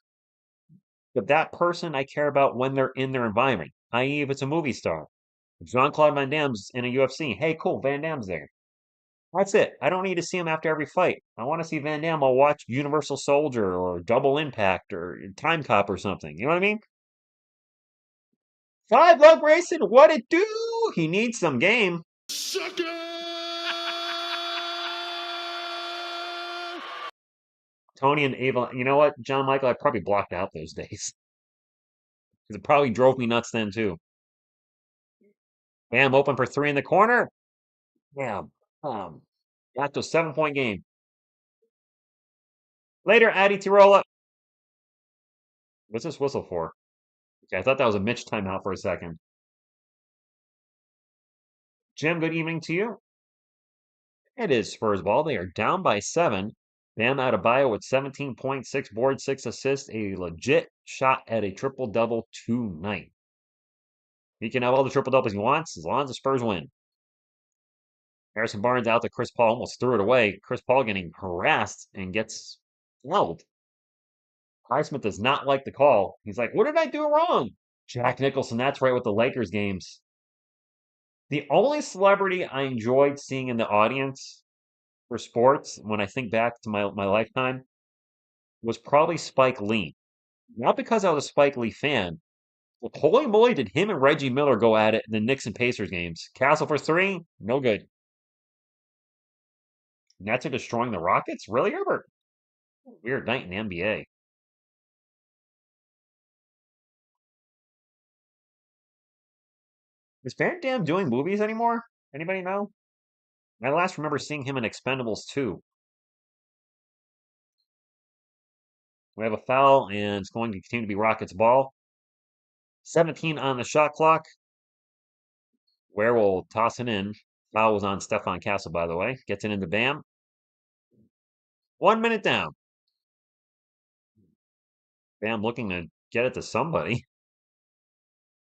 but that person I care about when they're in their environment, i.e., if it's a movie star. Jean-Claude Van Damme's in a UFC. Hey, cool, Van Damme's there. That's it. I don't need to see him after every fight. I want to see Van Damme. I'll watch Universal Soldier or Double Impact or Time Cop or something. You know what I mean? Five Lug Racing, what it do? He needs some game. Sucker! Tony and Ava, you know what, John Michael, I probably blocked out those days. Because it probably drove me nuts then too. Bam, open for three in the corner. Yeah. Got to a 7-point game. Later, Addy Tirola. What's this whistle for? Okay, I thought that was a Mitch timeout for a second. Jim, good evening to you. It is Spurs ball. They are down by 7. Bam Adebayo with 17.6 boards, 6 assists, a legit shot at a triple-double tonight. He can have all the triple-doubles he wants as long as the Spurs win. Harrison Barnes out to Chris Paul, almost threw it away. Chris Paul getting harassed and gets fouled. Highsmith does not like the call. He's like, what did I do wrong? Jack Nicholson, that's right with the Lakers games. The only celebrity I enjoyed seeing in the audience for sports, when I think back to my lifetime, was probably Spike Lee. Not because I was a Spike Lee fan, but holy moly, did him and Reggie Miller go at it in the Knicks and Pacers games. Castle for 3, no good. Nets are destroying the Rockets? Really, Herbert? Weird night in the NBA. Is Van Damme doing movies anymore? Anybody know? I last remember seeing him in Expendables 2. We have a foul, and it's going to continue to be Rockets ball. 17 on the shot clock. Ware will toss it in. Foul was on Stefan Castle, by the way. Gets it into Bam. 1 minute down. Bam looking to get it to somebody.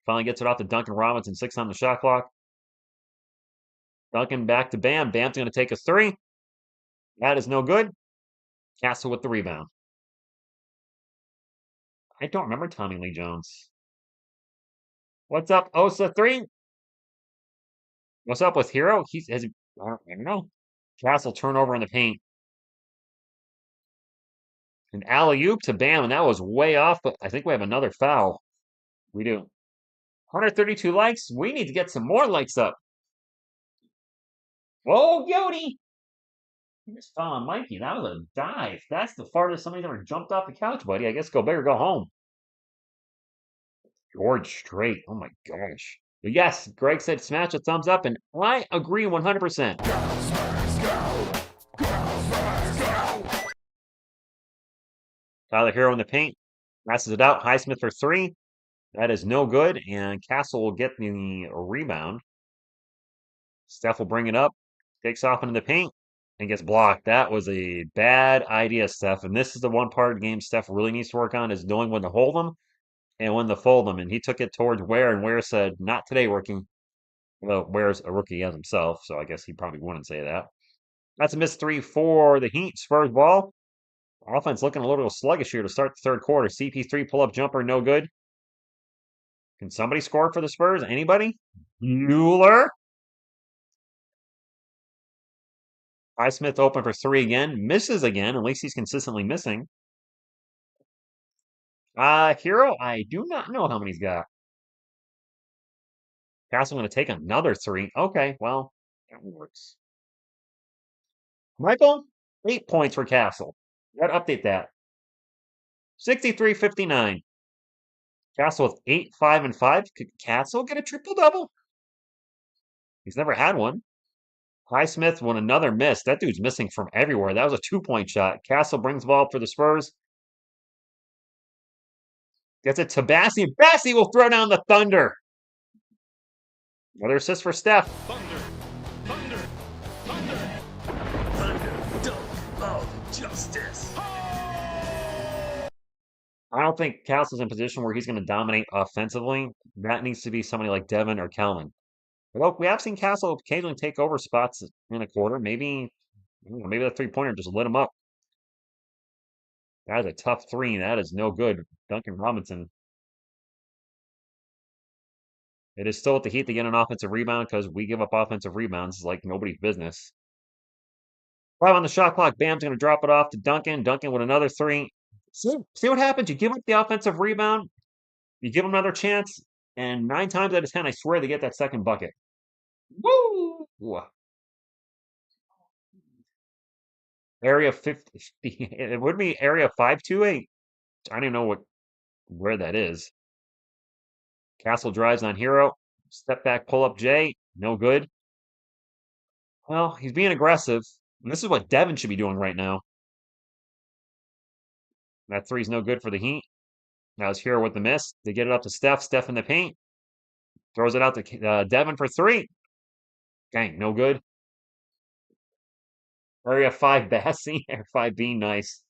Finally gets it off to Duncan Robinson. 6 on the shot clock. Duncan back to Bam. Bam's going to take a 3. That is no good. Castle with the rebound. I don't remember Tommy Lee Jones. What's up, Osa 3? What's up with Hero? I don't know. Castle turnover in the paint. An alley-oop to Bam, and that was way off, but I think we have another foul. We do. 132 likes. We need to get some more likes up. Whoa, Yodi! You just fell on Mikey. That was a dive. That's the farthest somebody's ever jumped off the couch, buddy. I guess go big or go home. George Strait. Oh my gosh. But yes, Greg said smash a thumbs up, and I agree 100%. Tyler Hero in the paint. Passes it out. Highsmith for 3. That is no good, and Castle will get the rebound. Steph will bring it up. Takes off into the paint and gets blocked. That was a bad idea, Steph. And this is the one part of the game Steph really needs to work on is knowing when to hold them and when to fold them. And he took it towards Ware, and Ware said, not today, rookie. Well, Ware's a rookie as himself, so I guess he probably wouldn't say that. That's a missed 3 for the Heat. Spurs ball. Offense looking a little sluggish here to start the third quarter. CP3 pull-up jumper, no good. Can somebody score for the Spurs? Anybody? Mueller? Highsmith open for 3 again. Misses again. At least he's consistently missing. Hero, I do not know how many he's got. Castle going to take another 3. Okay, well, that works. Michael, 8 points for Castle. Got to update that. 63-59. Castle with 8, 5, and 5. Could Castle get a triple-double? He's never had one. Highsmith won another miss. That dude's missing from everywhere. That was a 2-point shot. Castle brings the ball up for the Spurs. Gets it to Bassi. Bassi will throw down the Thunder. Another assist for Steph. Thunder. Thunder. Thunder. Thunder. Dunk of justice. I don't think Castle's in a position where he's going to dominate offensively. That needs to be somebody like Devin or Kelman. Well, we have seen Castle occasionally take over spots in a quarter. Maybe maybe that 3-pointer just lit him up. That is a tough 3. That is no good. Duncan Robinson. It is still at the Heat to get an offensive rebound because we give up offensive rebounds like nobody's business. 5 on the shot clock. Bam's going to drop it off to Duncan. Duncan with another three. See what happens? You give up the offensive rebound, you give them another chance, and 9 times out of 10, I swear they get that second bucket. Woo! Area 50. It would be area 528. I don't even know where that is. Castle drives on Hero. Step back, pull up J. No good. Well, he's being aggressive. And this is what Devin should be doing right now. That three's no good for the Heat. Now it's Hero with the miss. They get it up to Steph. Steph in the paint. Throws it out to Devin for three. Dang, no good. Area 5 Bassi. Area 5B, nice.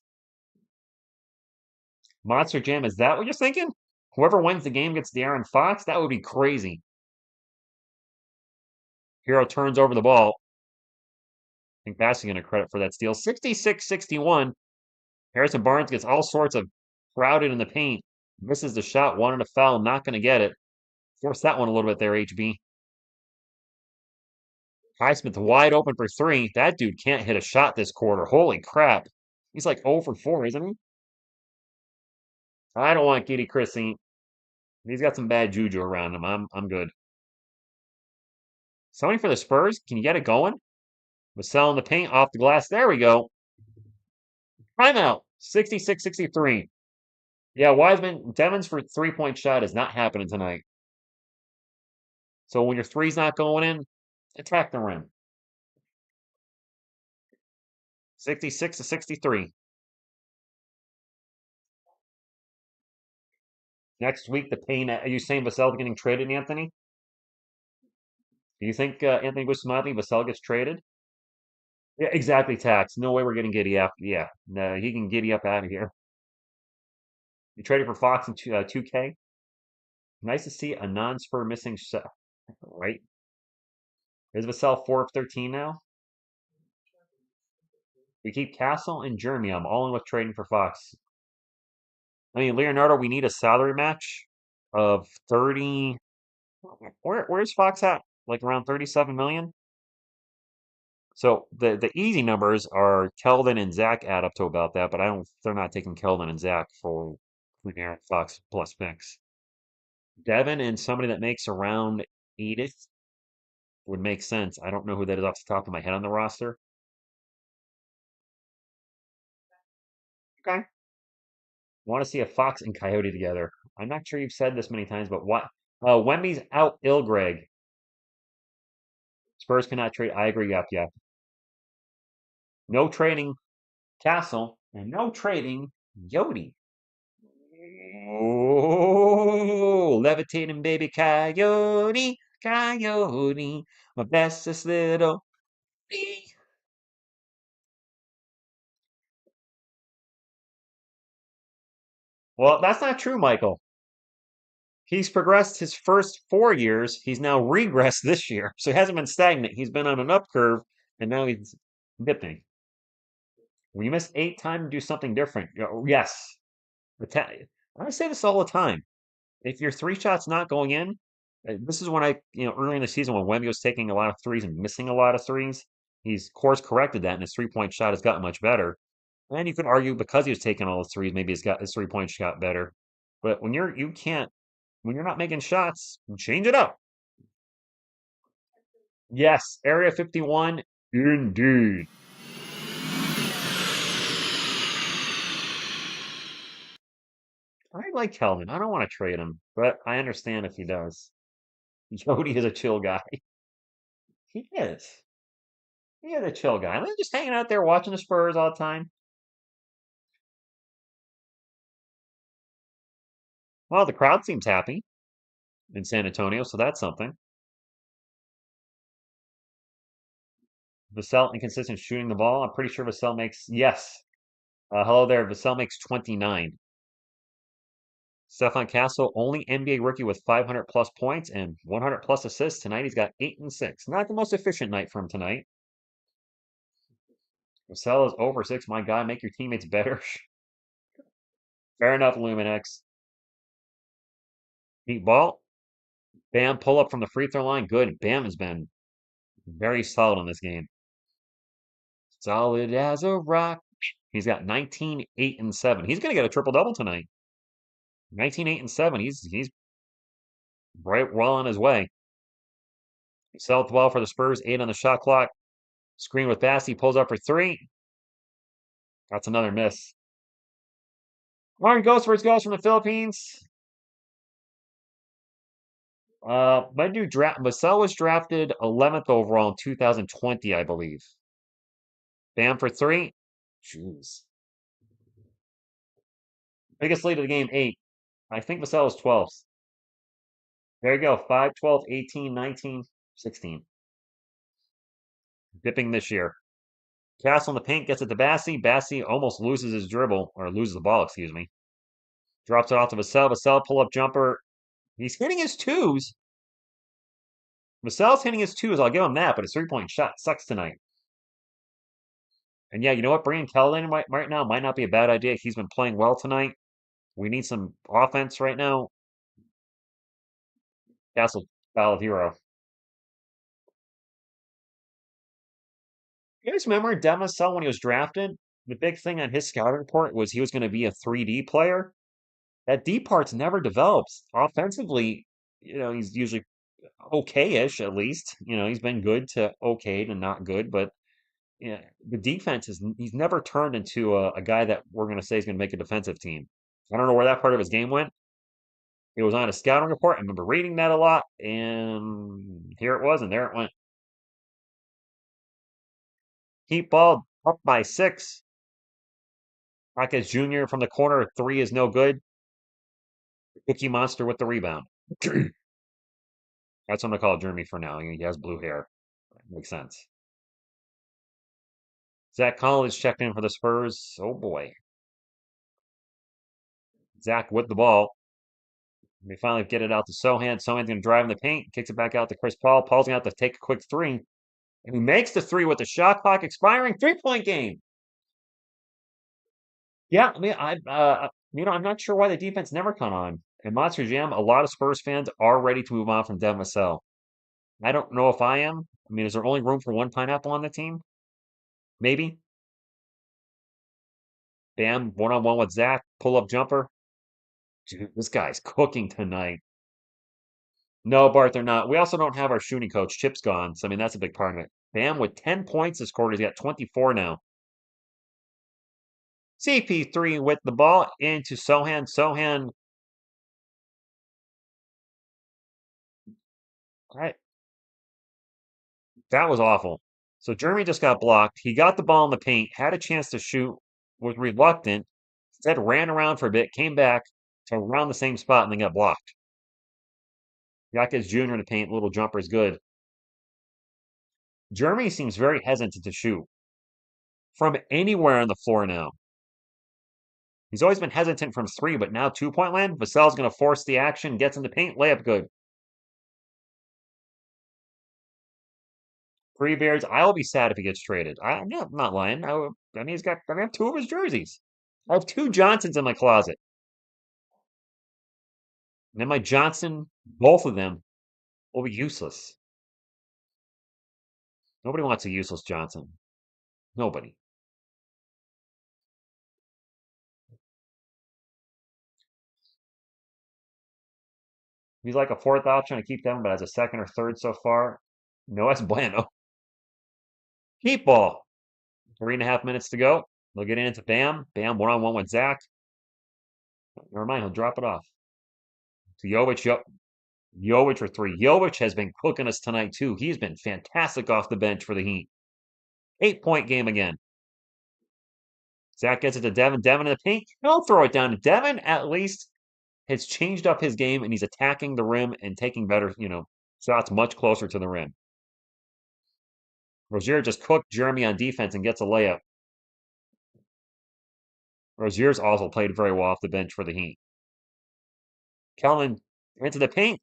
Monster Jam, is that what you're thinking? Whoever wins the game gets De'Aaron Fox? That would be crazy. Hero turns over the ball. I think Bassi going to credit for that steal. 66-61. Harrison Barnes gets all sorts of crowded in the paint. Misses the shot, wanted a foul, not going to get it. Force that one a little bit there, HB. Highsmith wide open for three. That dude can't hit a shot this quarter. Holy crap. He's like 0 for 4, isn't he? I don't want Giddy Chrissy. He's got some bad juju around him. I'm good. Somebody for the Spurs. Can you get it going? Vassell in the paint, off the glass. There we go. Timeout. 66-63. Yeah, Wiseman, Devon's for three-point shot is not happening tonight. So when your three's not going in, attack the rim. 66-63. Next week, the pain. Are you saying Vassell's getting traded, Anthony? Do you think Anthony Bustamante, Vassell gets traded? Yeah, exactly. Tax. No way we're getting Giddy up. Yeah, no, he can Giddy up out of here. You traded for Fox in 2K. Nice to see a non-spur missing set. Right? Is Vassell 4 of 13 now? We keep Castle and Jeremy. I'm all in with trading for Fox. I mean, Leonardo, we need a salary match of 30. Where's Fox at? Like around 37 million? So the easy numbers are Keldon and Zach add up to about that, but I don't. They're not taking Keldon and Zach for Aaron Fox plus picks. Devin and somebody that makes around 80 would make sense. I don't know who that is off the top of my head on the roster. Okay. Want to see a Fox and Coyote together. I'm not sure you've said this many times, but what? Wemby's out ill, Greg. Spurs cannot trade. I agree. Yep, yep. No trading Castle and no trading Yodi. Oh, levitating baby coyote, coyote, my bestest little bee. Well, that's not true, Michael. He's progressed his first 4 years. He's now regressed this year. So he hasn't been stagnant. He's been on an up curve, and now he's dipping. When you miss 8 times, do something different. Yes. I say this all the time. If your three shot's not going in, this is when early in the season when Wemby was taking a lot of threes and missing a lot of threes, he's course corrected that, and his 3-point shot has gotten much better. And you can argue because he was taking all the threes, maybe he's got his 3-point shot better. But when you're not making shots, change it up. Yes, Area 51, indeed. I like Kelvin. I don't want to trade him, but I understand if he does. Jody is a chill guy. He is. He is a chill guy. I'm just hanging out there watching the Spurs all the time. Well, the crowd seems happy in San Antonio, so that's something. Vassell inconsistent shooting the ball. I'm pretty sure Vassell makes yes. Hello there. Vassell makes 29. Stefan Castle, only NBA rookie with 500 plus points and 100 plus assists. Tonight he's got 8 and 6. Not the most efficient night for him tonight. Vassell is over 6. My God, make your teammates better. Fair enough, Luminex. Heat ball. Bam, pull up from the free throw line. Good. Bam has been very solid in this game. Solid as a rock. He's got 19, 8, and 7. He's going to get a triple-double tonight. 19, 8, and 7. He's right well on his way. South ball for the Spurs. 8 on the shot clock. Screen with Bassey. Pulls up for 3. That's another miss. Martin goes for his goals from the Philippines. My dude Vassell was drafted 11th overall in 2020, I believe. Bam for 3. Jeez. Biggest lead of the game, 8. I think Vassell was 12th. There you go. 5, 12, 18, 19, 16. Dipping this year. Castle in the paint gets it to Bassey. Bassey almost loses his dribble, or loses the ball, excuse me. Drops it off to Vassell. Vassell pull-up jumper. He's hitting his twos. Vassell's hitting his twos. I'll give him that, but his three-point shot sucks tonight. And yeah, you know what? Bringing Kel in right now might not be a bad idea. He's been playing well tonight. We need some offense right now. Castle, foul hero. You guys remember Devin Vassell when he was drafted? The big thing on his scouting report was he was going to be a 3D player. That D part's never developed. Offensively, he's usually okay-ish at least. He's been good to okay to not good, but yeah, the defense he's never turned into a guy that we're going to say is going to make a defensive team. I don't know where that part of his game went. It was on a scouting report. I remember reading that a lot, and here it was, and there it went. Heat ball up by 6. Rockets Jr. from the corner, 3 is no good. Cookie Monster with the rebound. That's what I'm going to call Jeremy for now. He has blue hair. That makes sense. Zach Collins checked in for the Spurs. Oh boy. Zach with the ball. They finally get it out to Sohan. Sohan's going to drive in the paint. Kicks it back out to Chris Paul. Paul's going to have to take a quick 3. And he makes the 3 with the shot clock expiring. 3-point game. Yeah, I mean, I'm not sure why the defense never caught on. In Monster Jam, a lot of Spurs fans are ready to move on from Devin Vassell. I don't know if I am. I mean, is there only room for one pineapple on the team? Maybe. Bam, one-on-one with Zach. Pull-up jumper. Dude, this guy's cooking tonight. No, Bart, they're not. We also don't have our shooting coach. Chip's gone. So, I mean, that's a big part of it. Bam with 10 points this quarter. He's got 24 now. CP3 with the ball into Sohan. Sohan. Right. That was awful. So Jeremy just got blocked. He got the ball in the paint, had a chance to shoot, was reluctant, instead ran around for a bit, came back to around the same spot, and then got blocked. Yaquez Jr. in the paint, little jumper is good. Jeremy seems very hesitant to shoot from anywhere on the floor now. He's always been hesitant from 3, but now 2-point land. Vassell's going to force the action, gets in the paint, layup good. Beards, I'll be sad if he gets traded. I'm not lying. I mean, I have 2 of his jerseys. I have 2 Johnsons in my closet. And then my Johnson, both of them, will be useless. Nobody wants a useless Johnson. Nobody. He's like a 4th option. I keep them, but as a 2nd or 3rd so far. No, that's bueno. Heat ball. 3.5 minutes to go. They'll get into Bam. Bam one-on-one with Zach. Never mind, he'll drop it off. To Jovic. Jovic for 3. Jovic has been cooking us tonight, too. He's been fantastic off the bench for the Heat. 8-point game again. Zach gets it to Devin. Devin in the paint. He'll throw it down to Devin. At least has changed up his game, and he's attacking the rim and taking better, shots much closer to the rim. Rozier just cooked Jeremy on defense and gets a layup. Rozier's also played very well off the bench for the Heat. Kellen into the paint.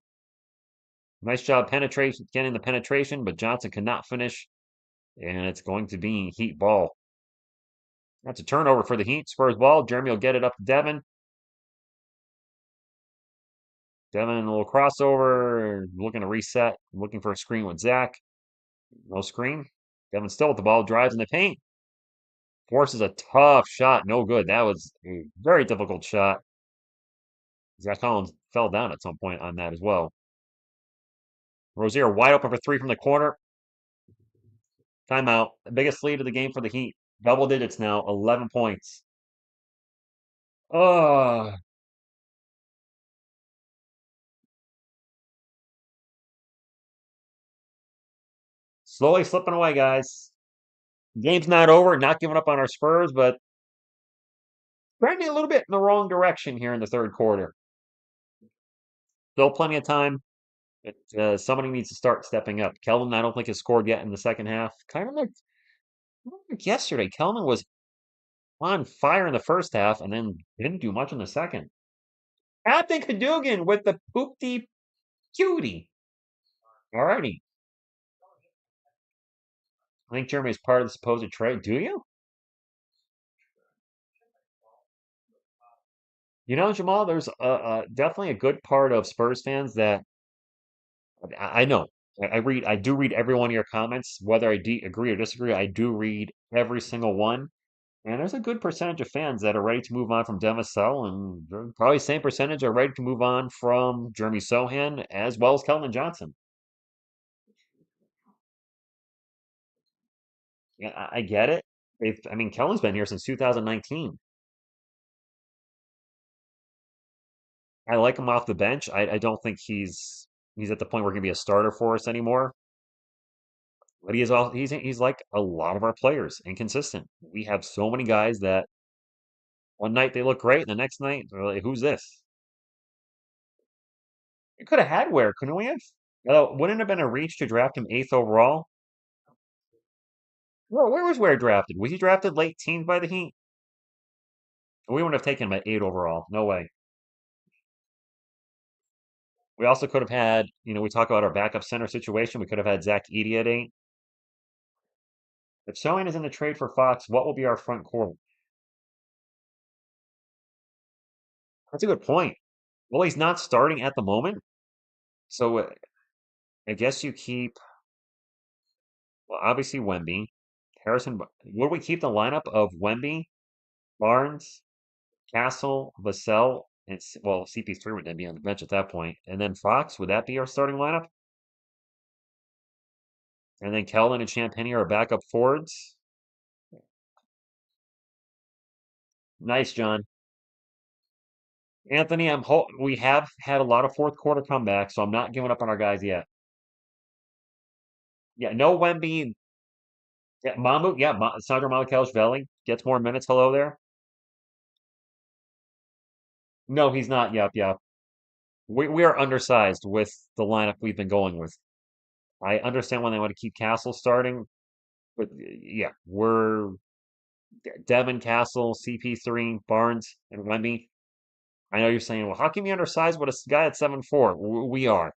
Nice job getting the penetration, but Johnson cannot finish. And it's going to be Heat ball. That's a turnover for the Heat. Spurs ball. Jeremy will get it up to Devin. Devin, a little crossover, looking to reset, looking for a screen with Zach. No screen. Devin still with the ball, drives in the paint, forces a tough shot. No good. That was a very difficult shot. Zach Collins fell down at some point on that as well. Rozier wide open for three from the corner. Timeout. The biggest lead of the game for the Heat. Double digits now, 11 points. Oh, slowly slipping away, guys. Game's not over. Not giving up on our Spurs, but trending a little bit in the wrong direction here in the third quarter. Still plenty of time. Somebody needs to start stepping up. Kelvin, I don't think has scored yet in the second half. Kind of like yesterday. Kelvin was on fire in the first half and then didn't do much in the second. Captain Cadogan with the poopty cutie. Alrighty. I think Jeremy is part of the supposed trade. Do you? You know, Jamal, there's definitely a good part of Spurs fans that I know. I do read every one of your comments, whether I agree or disagree. I do read every single one. And there's a good percentage of fans that are ready to move on from Demisel, and probably the same percentage are ready to move on from Jeremy Sohan as well as Kelvin Johnson. Yeah, I get it. I mean, Kelvin's been here since 2019. I like him off the bench. I don't think he's at the point where he can be a starter for us anymore. But he's like a lot of our players, inconsistent. We have so many guys that one night they look great, and the next night they're like, "Who's this?" We could have had Ware, couldn't we have? Wouldn't it have been a reach to draft him eighth overall? Well, where was Ware drafted? Was he drafted late teens by the Heat? We wouldn't have taken him at eight overall. No way. We also could have had, we talk about our backup center situation. We could have had Zach Edey at eight. If Sohan is in the trade for Fox, what will be our front court? That's a good point. Well, he's not starting at the moment, so I guess you keep, well, obviously Wemby, Harrison. Would we keep the lineup of Wemby, Barnes, Castle, Vassell, and well, CP3 would then be on the bench at that point, and then Fox? Would that be our starting lineup? And then Kelvin and Champagnie are backup forwards. Nice, John. Anthony, we have had a lot of fourth quarter comebacks, so I'm not giving up on our guys yet. Yeah, no Wemby. Yeah, Mamu. Yeah, Sandro Mamukelashvili gets more minutes. Hello there. No, he's not. Yep, yep. We are undersized with the lineup we've been going with. I understand when they want to keep Castle starting, but yeah, we're Devin, Castle, CP3, Barnes, and Wemby. I know you're saying, well, how can you be undersized with a guy at 7'4"? We are.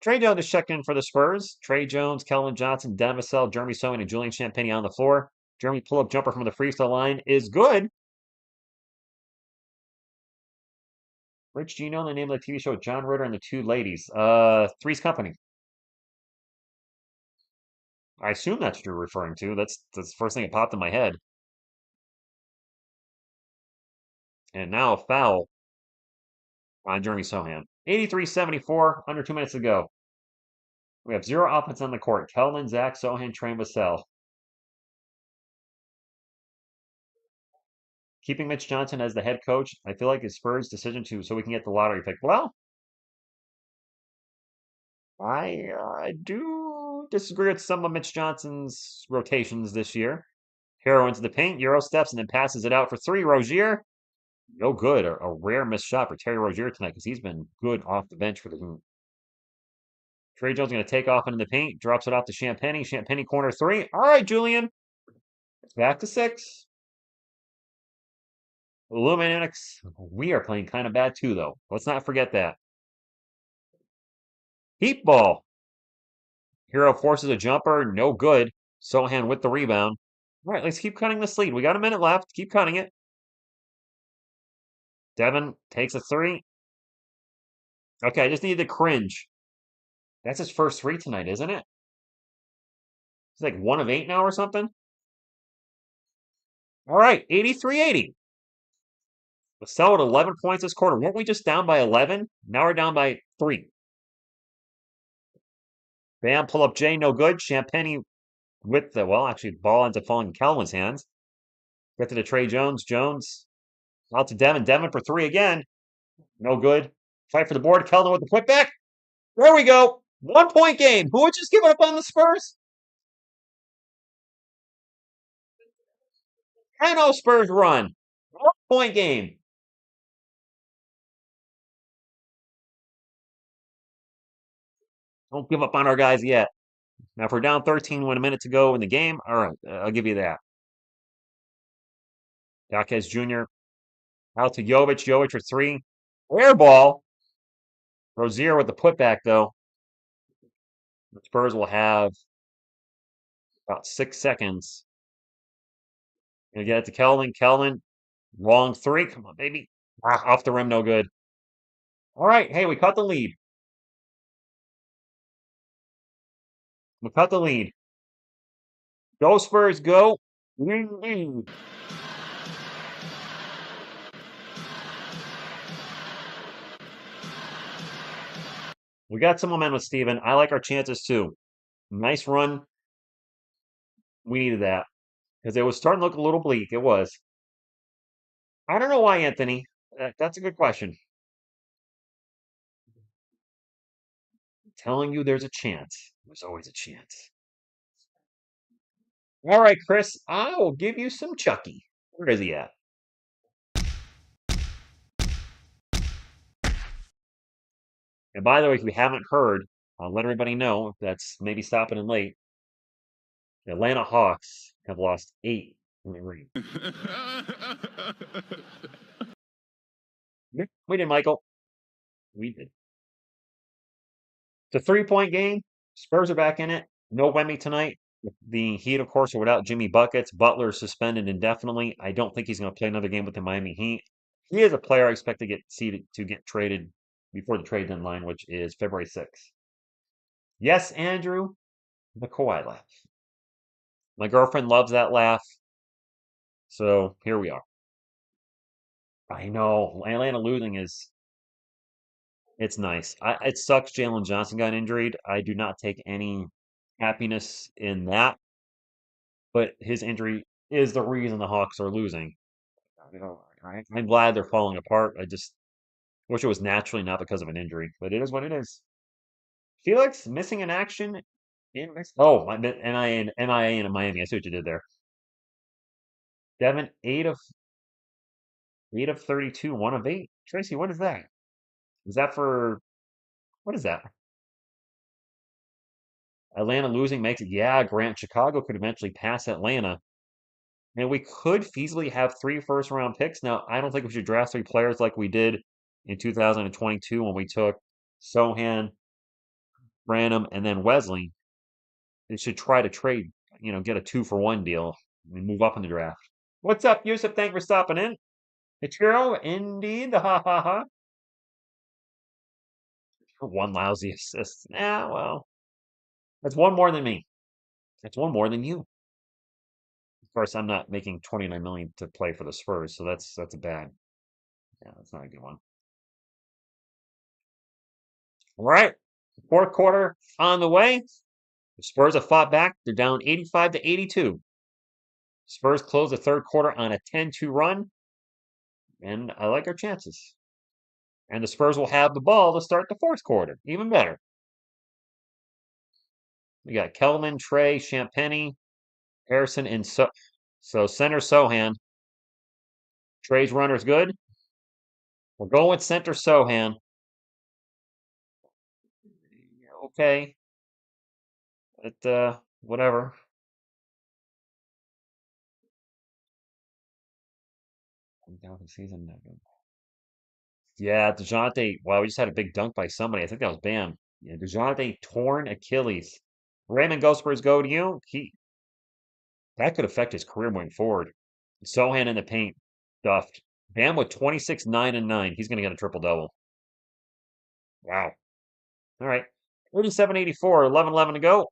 Trey Jones is checked in for the Spurs. Trey Jones, Kellen Johnson, Dan Vassell, Jeremy Sohan, and Julian Champagnie on the floor. Jeremy pull-up jumper from the free throw line is good. Rich, do you know the name of the TV show John Ritter and the Two Ladies? Three's Company. I assume that's what you're referring to. That's the first thing that popped in my head. And now a foul on Jeremy Sohan. 83-74, under 2 minutes to go. We have zero offense on the court. Keldon, Zach, Sohan, Trey, Vassell. Keeping Mitch Johnson as the head coach, I feel like it's Spurs' decision so we can get the lottery pick. Well, I do disagree with some of Mitch Johnson's rotations this year. Hero into the paint, Euro steps, and then passes it out for three. Rozier, no good. A rare missed shot for Terry Rozier tonight because he's been good off the bench for the Heat. Trey Jones going to take off into the paint, drops it off to Champagnie. Champagnie corner three. All right, Julian. It's back to six. Luminix, we are playing kind of bad too, though. Let's not forget that. Heat ball. Hero forces a jumper, no good. Sohan with the rebound. All right, let's keep cutting this lead. We got a minute left. Keep cutting it. Devin takes a three. Okay, I just need to cringe. That's his first three tonight, isn't it? He's like 1 of 8 now or something. All right, 83-80. Let's sell at 11 points this quarter. Weren't we just down by 11? Now we're down by 3. Bam, pull up J, no good. Champagne with the, well, actually, the ball ends up falling in Kelvin's hands. Get to the Trey Jones. Jones out to Devin. Devin for 3 again. No good. Fight for the board. Kelvin with the putback. There we go. 1-point game. Who had just given up on the Spurs? 10-0 Spurs run. 1-point game. Don't give up on our guys yet. Now, if we're down 13 with a minute to go in the game, all right, I'll give you that. Jaquez Jr. out to Jovic. Jovic for 3. Air ball. Rozier with the putback, though. The Spurs will have about 6 seconds. Gonna get it to Kelvin. Kelvin, long 3. Come on, baby. Off the rim, no good. All right, hey, we cut the lead. We cut the lead. Go Spurs, go. We got some momentum, Steven. I like our chances too. Nice run. We needed that because it was starting to look a little bleak. It was. I don't know why, Anthony. That's a good question. I'm telling you, there's a chance. There's always a chance. All right, Chris, I will give you some Chucky. Where is he at? And by the way, if you haven't heard, I'll let everybody know that's maybe stopping in late. The Atlanta Hawks have lost 8 in the ring. We did, Michael. We did. It's a 3-point game. Spurs are back in it. No Wemby tonight. The Heat, of course, are without Jimmy Buckets. Butler suspended indefinitely. I don't think he's going to play another game with the Miami Heat. He is a player I expect to get traded before the trade deadline, which is February 6th. Yes, Andrew, the Kawhi laugh. My girlfriend loves that laugh. So here we are. I know Atlanta losing it's nice. It sucks Jalen Johnson got injured. I do not take any happiness in that, but his injury is the reason the Hawks are losing. I'm glad they're falling apart. I just wish it was naturally, not because of an injury, but it is what it is. Felix missing in action in oh, I meant MIA in Miami. I see what you did there. Devin, 8 of 32, 1 of 8. Tracy, what is that? Is that for what is that? Atlanta losing makes it. Yeah, Grant, Chicago could eventually pass Atlanta. And we could feasibly have 3 first-round picks. Now, I don't think we should draft 3 players like we did in 2022 when we took Sohan, Branham, and then Wesley. They should try to trade, get a 2-for-1 deal and move up in the draft. What's up, Yusuf? Thank you for stopping in. Ichiro, indeed, the ha. One lousy assist. Yeah, well, that's one more than me. That's one more than you. Of course, I'm not making 29 million to play for the Spurs, so that's a bad. Yeah, that's not a good one. All right, 4th quarter on the way. The Spurs have fought back. They're down 85-82. Spurs close the 3rd quarter on a 10-2 run, and I like our chances. And the Spurs will have the ball to start the 4th quarter. Even better. We got Kelvin, Trey, Champagny, Harrison, and so center Sohan. Trey's runner's good. We're going with center Sohan. Okay. But whatever. Down the season. Yeah, DeJounte. Wow, we just had a big dunk by somebody. I think that was Bam. Yeah, DeJounte torn Achilles. Raymond Gospers, go to you. That could affect his career moving forward. Sohan in the paint, stuffed. Bam with 26, 9, and 9. He's going to get a triple-double. Wow. All right. 87-84, 11-11 to go.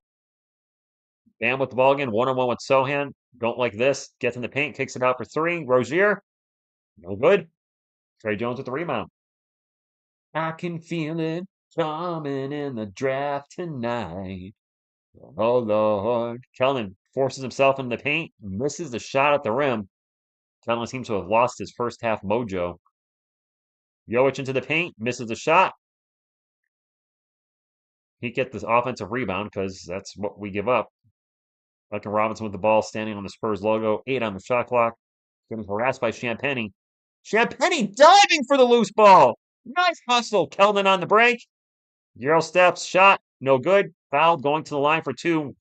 Bam with the ball again, one-on-one with Sohan. Don't like this. Gets in the paint, kicks it out for three. Rozier, no good. Trey Jones with the rebound. I can feel it coming in the draft tonight. Oh, Lord. Kellen forces himself into the paint, misses the shot at the rim. Kellen seems to have lost his first half mojo. Jovic into the paint, misses the shot. He gets this offensive rebound because that's what we give up. Duncan Robinson with the ball, standing on the Spurs logo, 8 on the shot clock. Getting harassed by Champagny. Champagny diving for the loose ball. Nice hustle. Keldon on the break. 0 steps, shot, no good. Foul going to the line for 2.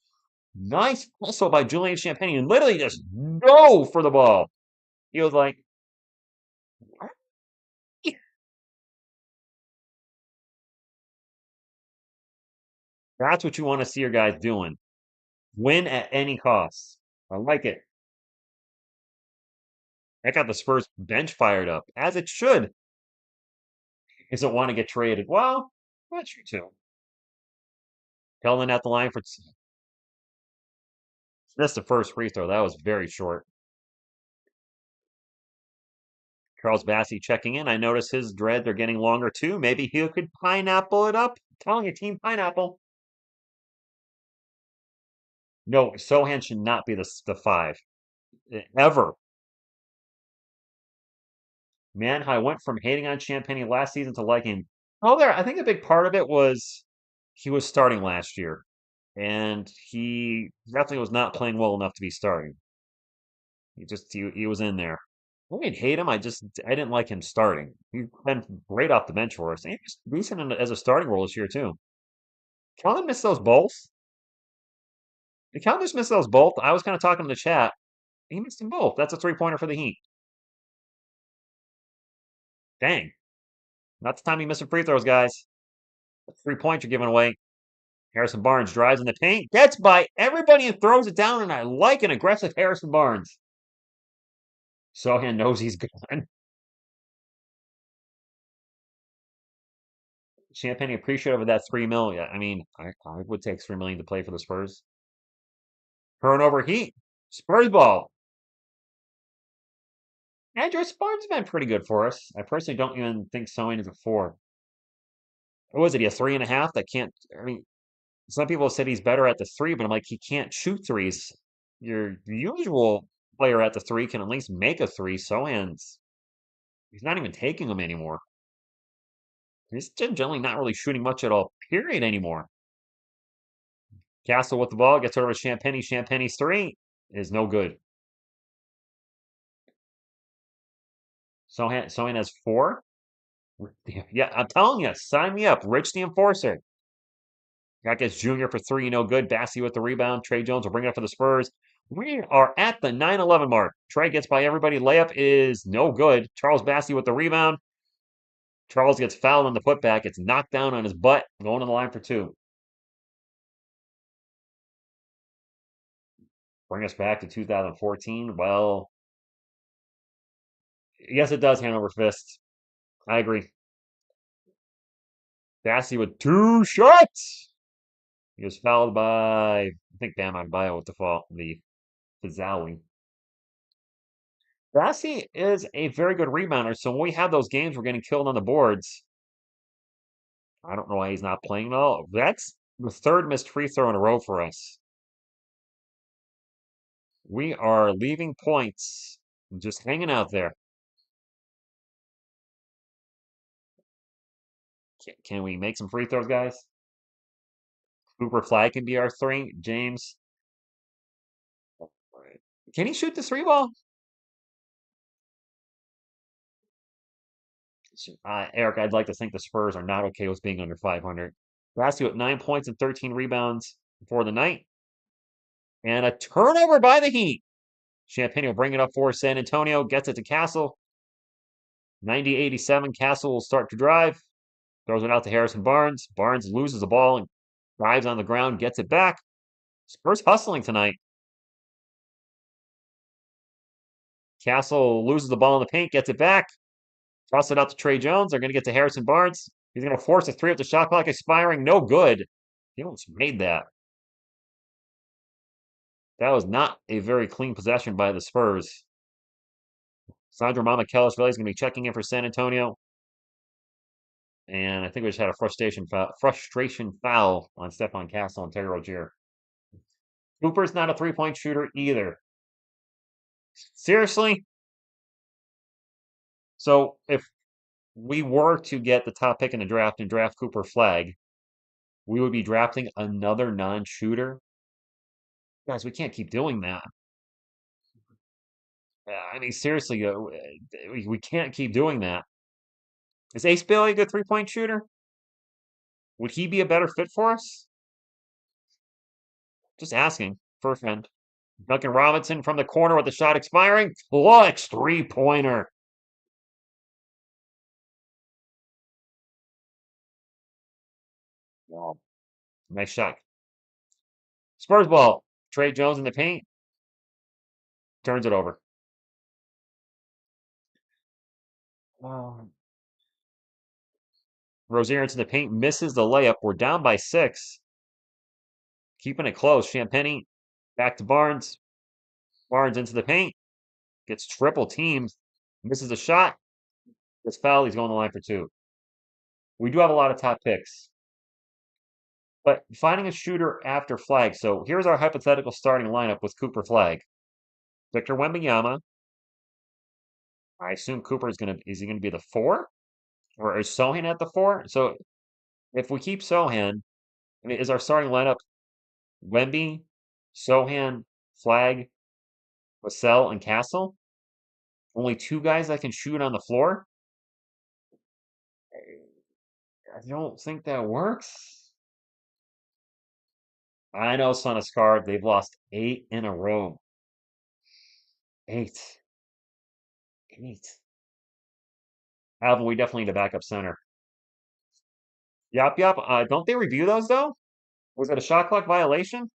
Nice hustle by Julian Champagny and literally just dove for the ball. He was like, what? That's what you want to see your guys doing. Win at any cost. I like it. That got the Spurs bench fired up, as it should. Doesn't want to get traded. Well, that's true too. Keldon at the line for that's the first free throw. That was very short. Charles Bassey checking in. I notice his dreads are getting longer too. Maybe he could pineapple it up. I'm telling you, Team Pineapple. No, Sohan should not be the 5. Ever. Man, I went from hating on Champagne last season to liking him. Oh, I think a big part of it was he was starting last year. And he definitely was not playing well enough to be starting. He was in there. I didn't hate him. I didn't like him starting. He's been great off the bench for us. And he's decent as a starting role this year too. Calvin missed those both. Did Calvin just miss those both? I was kind of talking in the chat. He missed them both. That's a 3-pointer for the Heat. Dang. Not the time he missing free throws, guys. 3 points you're giving away. Harrison Barnes drives in the paint, gets by everybody and throws it down, and I like an aggressive Harrison Barnes. Sohan knows he's gone. Champagne appreciative of that 3 mil. Yeah, I mean, I would take 3 million to play for the Spurs. Turnover Heat. Spurs ball. Andrew Barnes has been pretty good for us. I personally don't even think Sohan is a 4. What was it? He a 3.5? That can't. I mean, some people have said he's better at the 3, but I'm like, he can't shoot threes. Your usual player at the 3 can at least make a 3. He's not even taking them anymore. He's generally not really shooting much at all, period, anymore. Castle with the ball, gets over to Champagny. Champagny's 3 is no good. Sohan has 4. Yeah, I'm telling you, sign me up. Rich the Enforcer. That gets Junior for 3, no good. Bassey with the rebound. Trey Jones will bring it up for the Spurs. We are at the 9-11 mark. Trey gets by everybody. Layup is no good. Charles Bassey with the rebound. Charles gets fouled on the putback. It's knocked down on his butt. Going on the line for 2. Bring us back to 2014. Well, yes, it does hand over fist. I agree. Bassey with 2 shots. He was fouled by, I think, Bam Adebayo with the fault. The Fazali. Bassey is a very good rebounder, so when we have those games, we're getting killed on the boards. I don't know why he's not playing well. That's the 3rd missed free throw in a row for us. We are leaving points, just hanging out there. Can we make some free throws, guys? Cooper Flag can be our 3. James. Can he shoot the 3 ball? Eric, I'd like to think the Spurs are not okay with being under 500. Bassey with 9 points and 13 rebounds for the night. And a turnover by the Heat. Champagne will bring it up for San Antonio. Gets it to Castle. 90-87. Castle will start to drive. Throws it out to Harrison Barnes. Barnes loses the ball and drives on the ground. Gets it back. Spurs hustling tonight. Castle loses the ball in the paint, gets it back. Toss it out to Trey Jones. They're going to get to Harrison Barnes. He's going to force a three with the shot clock expiring. No good. He almost made that. That was not a very clean possession by the Spurs. Sandro Mamakellishvili is going to be checking in for San Antonio. And I think we just had a frustration foul on Stephon Castle and Terry Rozier. Cooper's not a three-point shooter either. Seriously? So if we were to get the top pick in the draft and draft Cooper Flag, we would be drafting another non-shooter. Guys, we can't keep doing that. I mean, seriously, we can't keep doing that. Is Ace Bailey a good three-point shooter? Would he be a better fit for us? Just asking for a friend. Duncan Robinson from the corner with the shot expiring. Clutch three-pointer. Wow. Nice shot. Spurs ball. Trey Jones in the paint. Turns it over. Rozier into the paint. Misses the layup. We're down by 6. Keeping it close. Champagnie back to Barnes. Barnes into the paint. Gets triple teamed. Misses a shot. Gets fouled. He's going to the line for 2. We do have a lot of top picks. But finding a shooter after Flag. So here's our hypothetical starting lineup with Cooper Flag. Victor Wembanyama. I assume Cooper is he gonna be the 4? Or is Sohan at the 4? So if we keep Sohan, I mean, is our starting lineup Wemby, Sohan, Flag, Vassell, and Castle? Only 2 guys that can shoot on the floor? I don't think that works. I know, Son of Scar, they've lost 8 in a row. 8. 8. Alvin, we definitely need a backup center. Yep. Don't they review those, though? Was it a shot clock violation?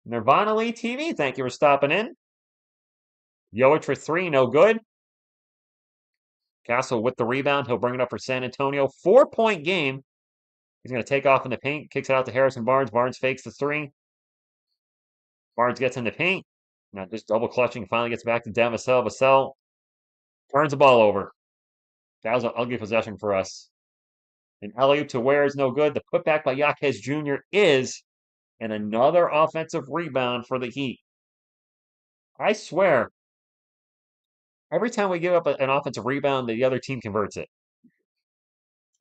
Nirvana Lee TV, thank you for stopping in. Jovic for 3, no good. Castle with the rebound. He'll bring it up for San Antonio. 4-point game. He's going to take off in the paint. Kicks it out to Harrison Barnes. Barnes fakes the 3. Barnes gets in the paint. Now just double clutching. Finally gets back to Dan Vassell. Vassell turns the ball over. That was an ugly possession for us. And alley-oop to Ware is no good. The putback by Jaquez Jr. is, and another offensive rebound for the Heat. I swear, every time we give up an offensive rebound, the other team converts it.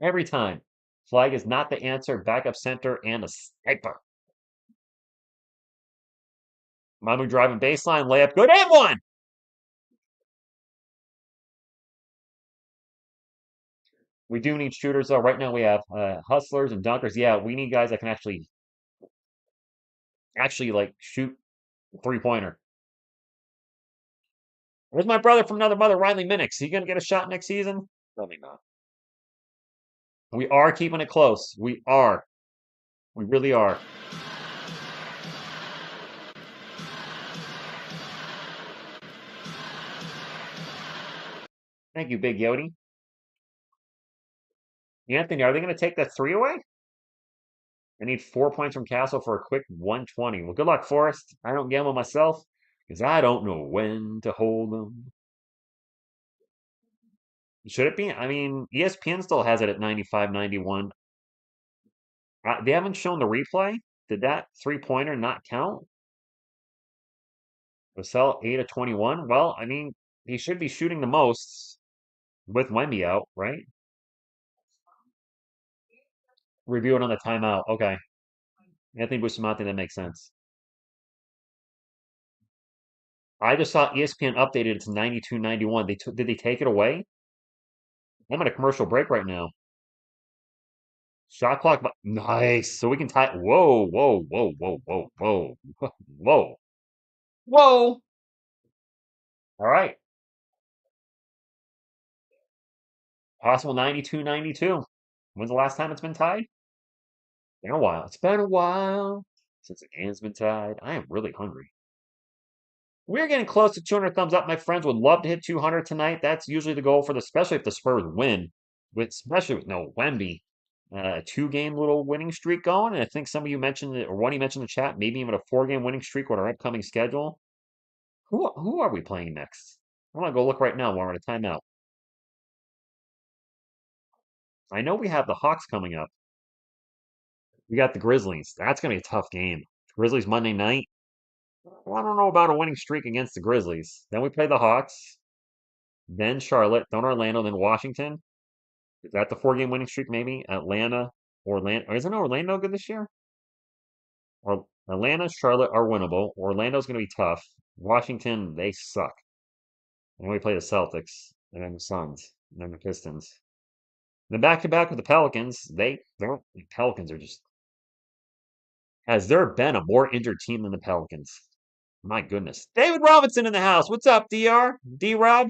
Every time. Flag is not the answer. Backup center and a sniper. Mamu driving baseline. Layup good. And 1! We do need shooters, though. Right now we have hustlers and dunkers. Yeah, we need guys that can actually like shoot three-pointer. Where's my brother from another mother, Riley Minix? He gonna get a shot next season? Probably not. We are keeping it close. We are. We really are. Thank you, Big Yodi. Anthony, are they going to take that 3 away? I need 4 points from Castle for a quick 120. Well, good luck, Forrest. I don't gamble myself because I don't know when to hold them. Should it be? I mean, ESPN still has it at 95, 91. They haven't shown the replay. Did that three-pointer not count? Vassell 8 of 21. Well, I mean, he should be shooting the most with Wemby out, right? Review it on the timeout. Okay. Anthony Bustamante, that makes sense. I just saw ESPN updated it to 92, 91. Did they take it away? I'm at a commercial break right now. Shot clock. Nice. So we can tie. Whoa, whoa, whoa, whoa, whoa, whoa, whoa, whoa. All right. Possible 92, 92. When's the last time it's been tied? Been a while. It's been a while since the game's been tied. I am really hungry. We're getting close to 200 thumbs up. My friends would love to hit 200 tonight. That's usually the goal for the, especially if the Spurs win, with especially with no Wemby. A two-game little winning streak going, and I think some of you mentioned it, or one of you mentioned in the chat, maybe even a four-game winning streak with our upcoming schedule. Who are we playing next? I want to go look right now while we're at a timeout. I know we have the Hawks coming up. We got the Grizzlies. That's gonna be a tough game. Grizzlies Monday night. Well, I don't know about a winning streak against the Grizzlies. Then we play the Hawks, then Charlotte, then Orlando, then Washington. Is that the four-game winning streak? Maybe Atlanta, Orlando. Or isn't Orlando good this year? Or Atlanta, Charlotte are winnable. Orlando's going to be tough. Washington, they suck. And we play the Celtics, and then the Suns, and then the Pistons. Then back to back with the Pelicans. The Pelicans are just. Has there been a more injured team than the Pelicans? My goodness. David Robinson in the house. What's up, DR? D Rob?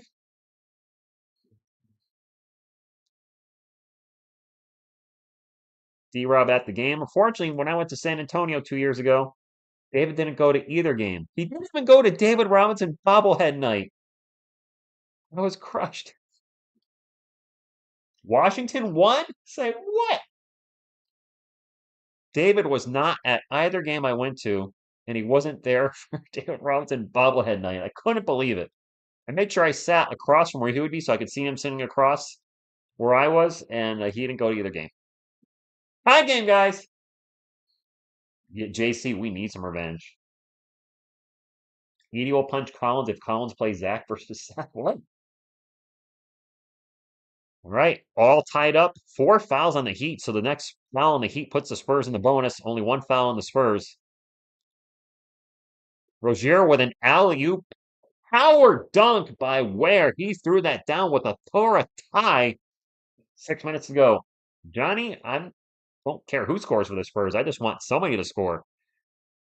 D Rob at the game. Unfortunately, when I went to San Antonio 2 years ago, David didn't go to either game. He didn't even go to David Robinson bobblehead night. I was crushed. Washington won? Say what? David was not at either game I went to, and he wasn't there for David Robinson bobblehead night. I couldn't believe it. I made sure I sat across from where he would be so I could see him sitting across where I was, and he didn't go to either game. Hi, game, guys. Yeah, JC, we need some revenge. Edie will punch Collins if Collins plays Zach versus Zach. What? All right, all tied up. 4 fouls on the Heat, so the next foul on the Heat puts the Spurs in the bonus. Only 1 foul on the Spurs. Rozier with an alley-oop power dunk by Ware. He threw that down with a Torah tie. 6 minutes to go. Johnny, I don't care who scores for the Spurs. I just want somebody to score.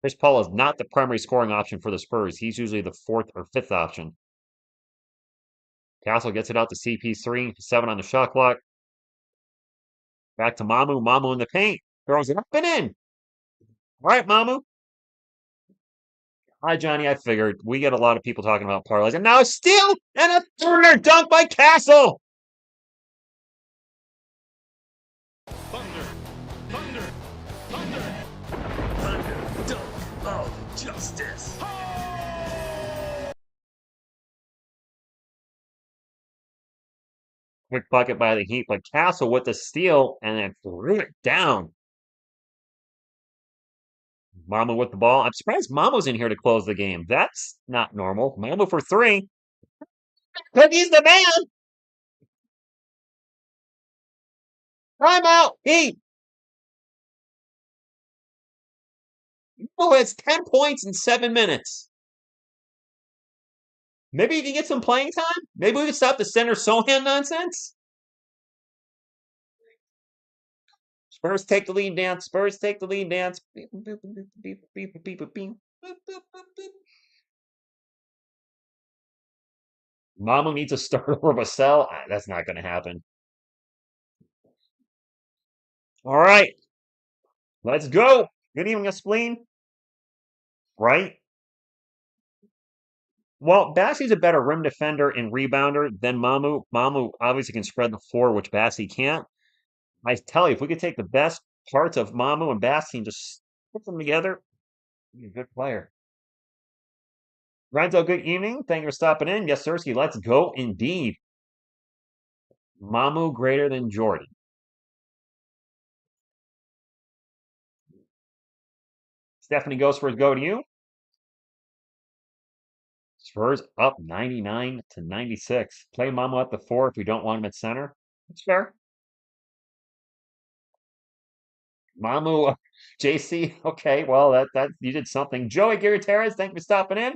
Chris Paul is not the primary scoring option for the Spurs. He's usually the fourth or fifth option. Castle gets it out to CP3. 7 on the shot clock. Back to Mamu. Mamu in the paint. Throws it up and in. All right, Mamu. Hi, Johnny. I figured we get a lot of people talking about parlays. And now a steal and a thunder dunk by Castle. Thunder, thunder, thunder, thunder, dunk of justice. Quick bucket by the Heat, but Castle with the steal and then threw it down. Mamu with the ball. I'm surprised Mamu's in here to close the game. That's not normal. Mamu for 3. But he's the man. Timeout. Heat. Mamu has 10 points in 7 minutes. Maybe he can get some playing time. Maybe we can stop the center Sohan nonsense. Spurs take the lead dance. Spurs take the lead dance. Mamu needs a start over Vassell. That's not going to happen. All right. Let's go. Good evening, Spleen. Right? Well, Bassey's a better rim defender and rebounder than Mamu. Mamu obviously can spread the floor, which Bassey can't. I tell you, if we could take the best parts of Mamu and Bassey and just put them together, he's a good player. Renzo, good evening. Thank you for stopping in. Yes, Sirski, let's go indeed. Mamu greater than Jordan. Stephanie goes for his go to you. Spurs up 99 to 96. Play Mamu at the 4 if we don't want him at center. That's fair. Mamu, JC. Okay, well that you did something. Joey Gutierrez, thank you for stopping in.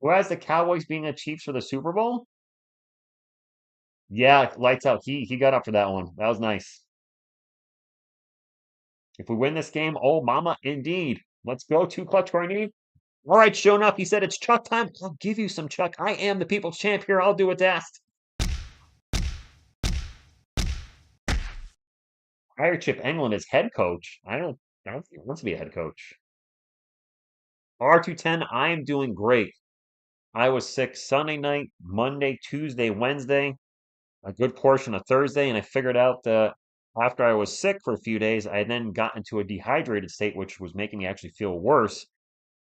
Who has the Cowboys being the Chiefs for the Super Bowl? Yeah, lights out. He got up for that one. That was nice. If we win this game, oh mama, indeed. Let's go to Clutch Corny. All right, showing up. He said it's Chuck time. I'll give you some Chuck. I am the people's champ here. I'll do what's asked. Hired Chip England as head coach. I don't think he wants to be a head coach. R210, I am doing great. I was sick Sunday night, Monday, Tuesday, Wednesday, a good portion of Thursday, and I figured out that after I was sick for a few days, I then got into a dehydrated state, which was making me actually feel worse,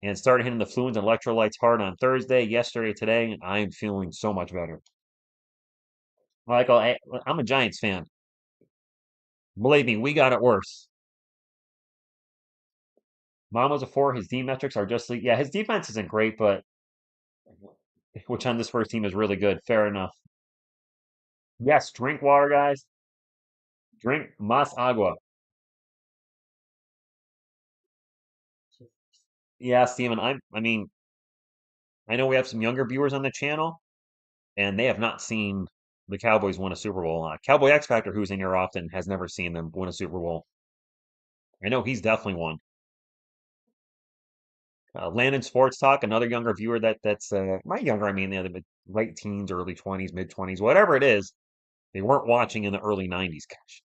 and started hitting the fluids and electrolytes hard on Thursday, yesterday, today, and I am feeling so much better. Michael, I'm a Giants fan. Believe me, we got it worse. Mom was a four. His D metrics are just, yeah, his defense isn't great, but which on this first team is really good. Fair enough. Yes, drink water, guys. Drink más agua. Yeah, Steven, I mean, I know we have some younger viewers on the channel, and they have not seen the Cowboys win a Super Bowl. Cowboy X Factor, who's in here often, has never seen them win a Super Bowl. I know he's definitely won. Landon Sports Talk, another younger viewer that's not younger, I mean, the late teens, early 20s, mid 20s, whatever it is. They weren't watching in the early 90s. Gosh.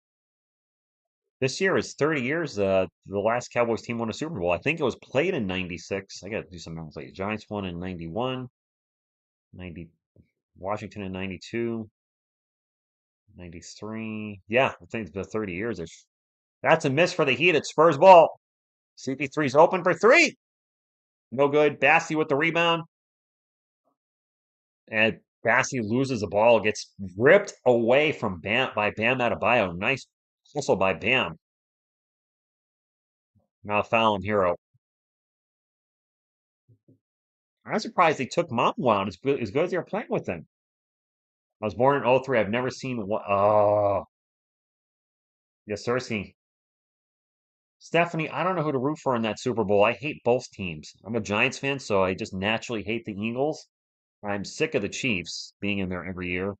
This year is 30 years. The last Cowboys team won a Super Bowl. I think it was played in 96. I got to do some math late. Giants won in 91, 90, Washington in 92, 93. Yeah, I think it's been 30 years. That's a miss for the Heat at Spurs ball. CP3's open for three. No good. Bassie with the rebound. And Bassie loses the ball, gets ripped away from Bam Adebayo. Nice hustle by Bam. Now foul on Hero. I'm surprised they took Mamo out as good as they were playing with him. I was born in '03. I've never seen what. Oh, yes, sir. Stephanie, I don't know who to root for in that Super Bowl. I hate both teams. I'm a Giants fan, so I just naturally hate the Eagles. I'm sick of the Chiefs being in there every year.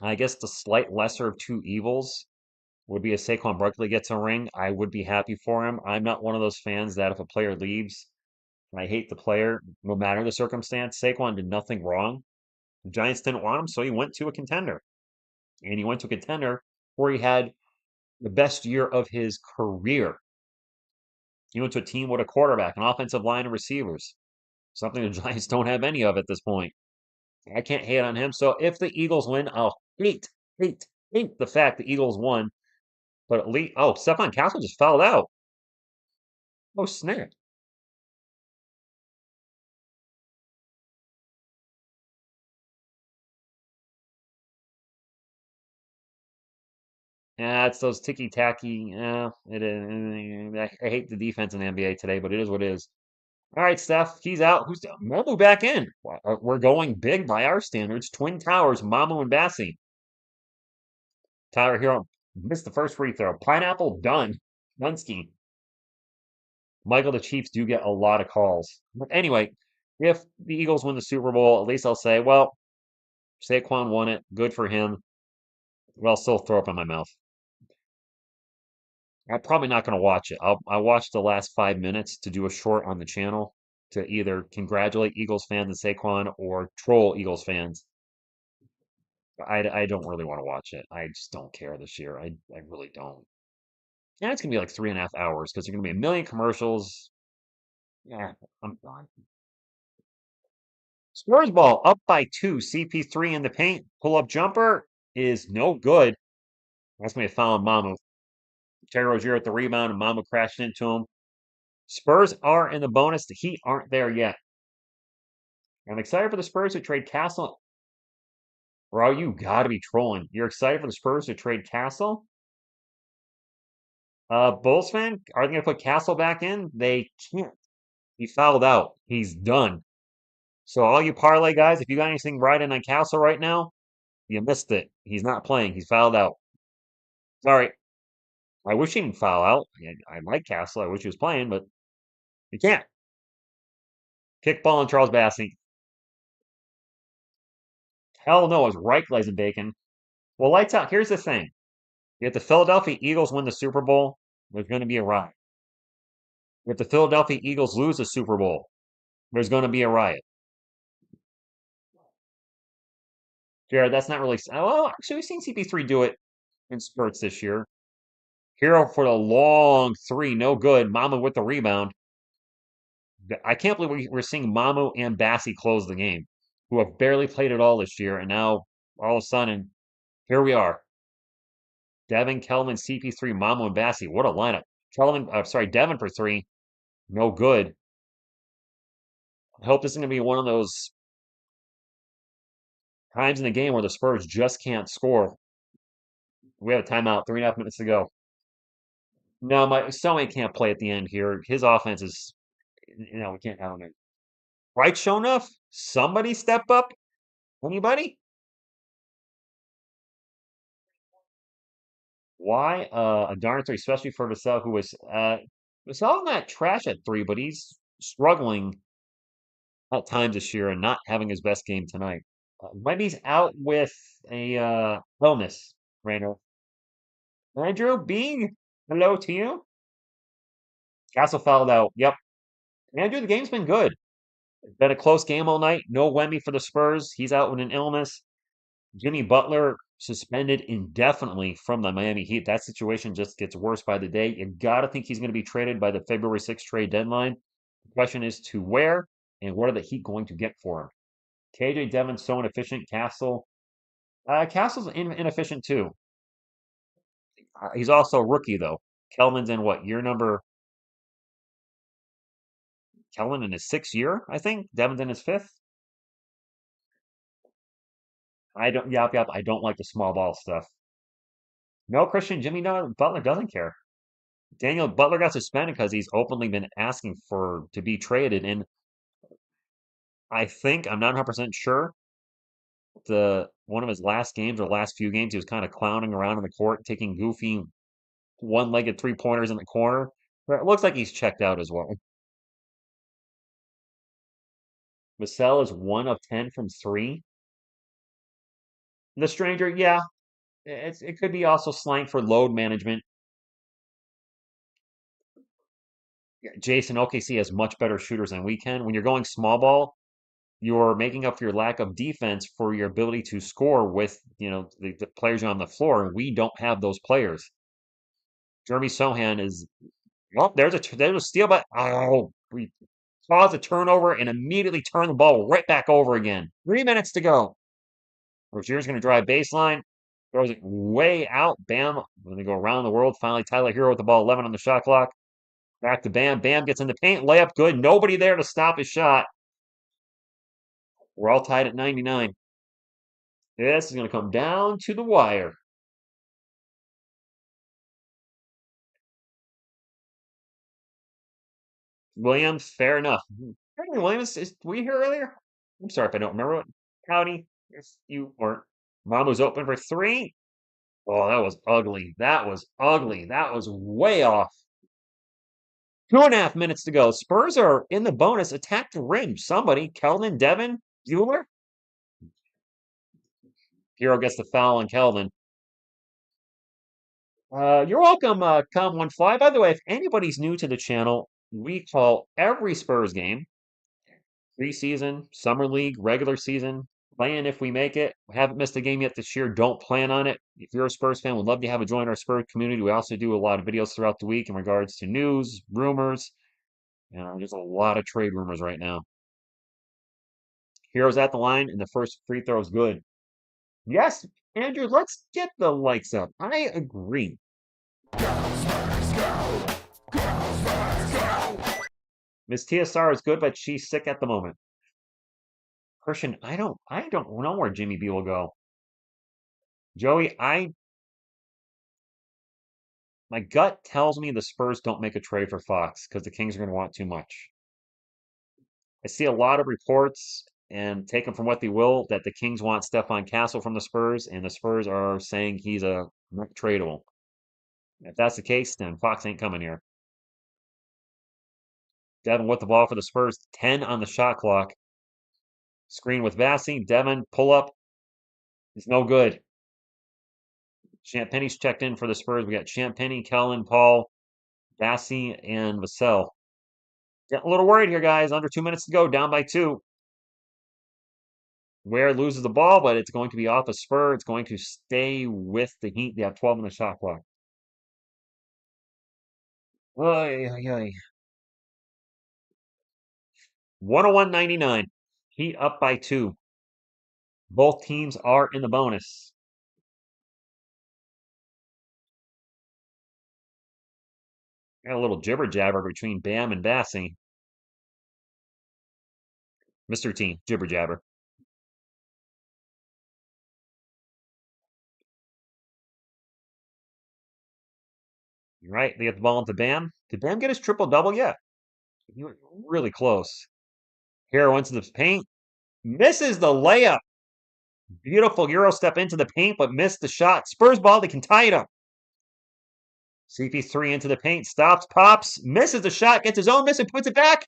I guess the slight lesser of two evils would be if Saquon Barkley gets a ring. I would be happy for him. I'm not one of those fans that if a player leaves, I hate the player, no matter the circumstance. Saquon did nothing wrong. The Giants didn't want him, so he went to a contender. And he went to a contender where he had the best year of his career. He went to a team with a quarterback, an offensive line, and receivers. Something the Giants don't have any of at this point. I can't hate on him. So if the Eagles win, I'll hate the fact the Eagles won. But at least, oh, Stephon Castle just fouled out. Oh, snap. Yeah, it's those ticky tacky. Yeah, it is. I hate the defense in the NBA today, but it is what it is. All right, Steph, he's out. Who's Mamu back in? We're going big by our standards. Twin Towers, Mamu and Bassie. Tyler Hero missed the first free throw. Pineapple done. Dunsky. Michael, the Chiefs do get a lot of calls. But anyway, if the Eagles win the Super Bowl, at least I'll say, well, Saquon won it. Good for him. Well, I'll still throw up in my mouth. I'm probably not going to watch it. I'll watch the last 5 minutes to do a short on the channel to either congratulate Eagles fans and Saquon or troll Eagles fans. I don't really want to watch it. I just don't care this year. I really don't. Yeah, it's gonna be like 3.5 hours because there's gonna be a million commercials. Yeah, I'm done. Spurs ball up by two. CP3 in the paint. Pull up jumper is no good. That's gonna be a foul on Mamu. Terry Rozier at the rebound and Mamu crashed into him. Spurs are in the bonus. The Heat aren't there yet. I'm excited for the Spurs to trade Castle. Bro, you gotta be trolling. You're excited for the Spurs to trade Castle? Bulls fan, are they gonna put Castle back in? They can't. He fouled out. He's done. So all you parlay guys, if you got anything riding on Castle right now, you missed it. He's not playing. He's fouled out. Sorry. I wish he didn't foul out. I like Castle. I wish he was playing, but he can't. Kickball and Charles Bassey. Hell no, it's Reich Bacon. Well, lights out. Here's the thing. If the Philadelphia Eagles win the Super Bowl, there's going to be a riot. If the Philadelphia Eagles lose the Super Bowl, there's going to be a riot. Jared, that's not really. Well, actually, we've seen CP3 do it in spurts this year. Hero for the long three, no good. Mama with the rebound. I can't believe we're seeing Mamu and Bassi close the game, who have barely played at all this year, and now all of a sudden, here we are. Devin, Kelvin, CP3, Mamu, and Bassi. What a lineup. Devin for three, no good. I hope this is going to be one of those times in the game where the Spurs just can't score. We have a timeout, 3.5 minutes to go. No, my Stomach can't play at the end here. His offense is, we can't have him. Right, show enough. Somebody step up. Anybody? Why? A darn three, especially for Vassell, who Vassell's not trash at three, but he's struggling at times this year and not having his best game tonight. Maybe he's out with a illness, Randall. Andrew B, hello to you. Castle fouled out. Yep. Andrew, the game's been good. It's been a close game all night. No Wemby for the Spurs. He's out with an illness. Jimmy Butler suspended indefinitely from the Miami Heat. That situation just gets worse by the day. You got to think he's going to be traded by the February 6th trade deadline. The question is to where and what are the Heat going to get for him? KJ Devon's so inefficient. Castle's inefficient too. He's also a rookie though. Kelvin's in what year number? Kelvin in his 6th year, I think. Devon's in his 5th. Yep. I don't like the small ball stuff. No, Christian, Butler doesn't care. Daniel Butler got suspended because he's openly been asking to be traded, and I'm not 100% sure. The one of his last games or last few games, he was kind of clowning around in the court, taking goofy one-legged three-pointers in the corner. But it looks like he's checked out as well. Vassell is 1 of 10 from three. The stranger, yeah, it could be also slang for load management. Jason, OKC has much better shooters than we can. When you're going small ball, you're making up for your lack of defense for your ability to score with, the players on the floor, and we don't have those players. Jeremy Sohan is, there's a steal, but we cause a turnover and immediately turn the ball right back over again. 3 minutes to go. Rozier's going to drive baseline, throws it way out. Bam. When they go around the world, finally Tyler Hero with the ball, 11 on the shot clock. Back to Bam. Bam gets in the paint, layup good. Nobody there to stop his shot. We're all tied at 99. This is going to come down to the wire. Williams, fair enough. Williams, were you here earlier? I'm sorry if I don't remember what. Howdy. Yes, you weren't. Mom was open for three. Oh, that was ugly. That was ugly. That was way off. 2.5 minutes to go. Spurs are in the bonus. Attack the rim. Somebody. Keldon, Devin, Bueller. Hero gets the foul on Keldon. You're welcome, Come One Fly. By the way, if anybody's new to the channel, we call every Spurs game preseason, summer league, regular season, playing if we make it. We haven't missed a game yet this year. Don't plan on it. If you're a Spurs fan, we'd love to have you join our Spurs community. We also do a lot of videos throughout the week in regards to news, rumors. There's a lot of trade rumors right now. Hero's at the line, and the first free throw is good. Yes, Andrew, let's get the lights up. I agree. Miss TSR is good, but she's sick at the moment. Christian, I don't know where Jimmy B will go. Joey, my gut tells me the Spurs don't make a trade for Fox because the Kings are going to want too much. I see a lot of reports, and take them from what they will, that the Kings want Stephon Castle from the Spurs, and the Spurs are saying he's not tradable. If that's the case, then Fox ain't coming here. Devin with the ball for the Spurs, 10 on the shot clock. Screen with Vassie. Devin, pull up. It's no good. Champagne's checked in for the Spurs. We got Champagne, Kellen, Paul, Vassie, and Vassell. Getting a little worried here, guys. Under 2 minutes to go, down by 2. Ware loses the ball, but it's going to be off a Spur. It's going to stay with the Heat. They have 12 on the shot clock. Oy, oy, oy. 101.99. Heat up by 2. Both teams are in the bonus. Got a little jibber jabber between Bam and Bassey. Mr. Team, jibber jabber. Right, they get the ball into Bam. Did Bam get his triple double yet? He was really close. Hero into the paint. Misses the layup. Beautiful Euro step into the paint, but missed the shot. Spurs ball, they can tie it up. CP3 into the paint, stops, pops, misses the shot, gets his own miss and puts it back.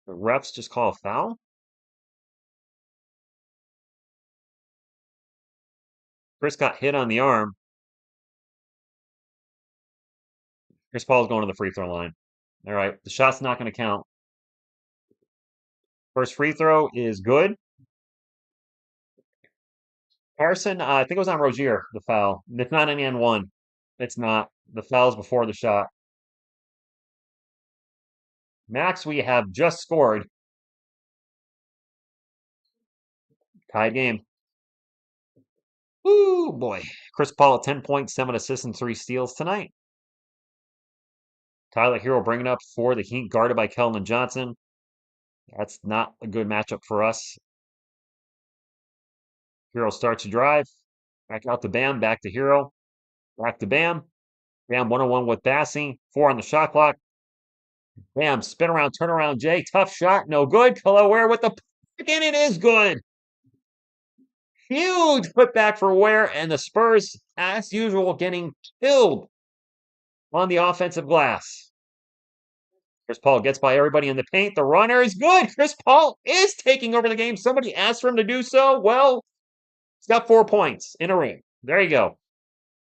The refs just call a foul. Chris got hit on the arm. Chris Paul's going to the free throw line. All right, the shot's not going to count. First free throw is good. Harrison, I think it was on Rozier, the foul. It's not an N1. It's not. The foul's before the shot. Max, we have just scored. Tied game. Ooh, boy. Chris Paul at 10 points, 7 assists, and 3 steals tonight. Tyler Hero bringing up for the Heat, guarded by Keldon Johnson. That's not a good matchup for us. Hero starts to drive. Back out to Bam, back to Hero. Back to Bam. Bam 1-on-1 with Bassey. 4 on the shot clock. Bam, spin around, turn around, Jay. Tough shot, no good. Khalil Ware with the pick, and it is good. Huge putback for Ware, and the Spurs, as usual, getting killed on the offensive glass. Chris Paul gets by everybody in the paint. The runner is good. Chris Paul is taking over the game. Somebody asked for him to do so. Well, he's got 4 points in a ring. There you go.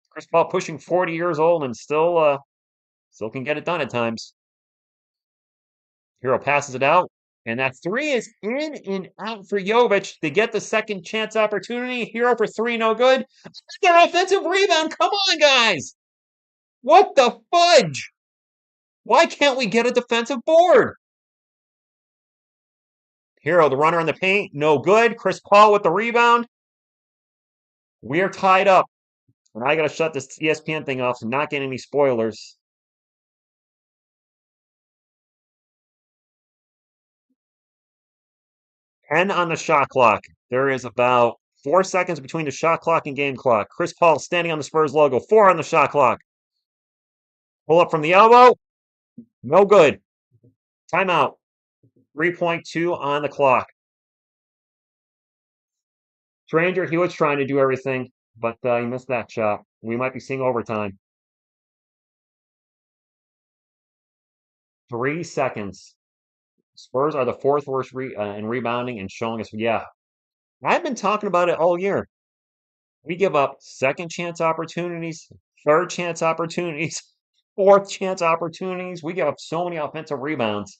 Chris Paul pushing 40 years old and still can get it done at times. Hero passes it out, and that 3 is in and out for Jovic. They get the second chance opportunity. Hero for 3, no good. Their offensive rebound. Come on, guys. What the fudge? Why can't we get a defensive board? Hero, the runner in the paint, no good. Chris Paul with the rebound. We are tied up. And I got to shut this ESPN thing off and not get any spoilers. And on the shot clock, there is about 4 seconds between the shot clock and game clock. Chris Paul standing on the Spurs logo. 4 on the shot clock. Pull up from the elbow. No good. Timeout. 3.2 on the clock. Stranger, he was trying to do everything, but he missed that shot. We might be seeing overtime. 3 seconds. Spurs are the 4th worst in rebounding and showing us, yeah. I've been talking about it all year. We give up second chance opportunities, third chance opportunities, fourth chance opportunities. We give up so many offensive rebounds.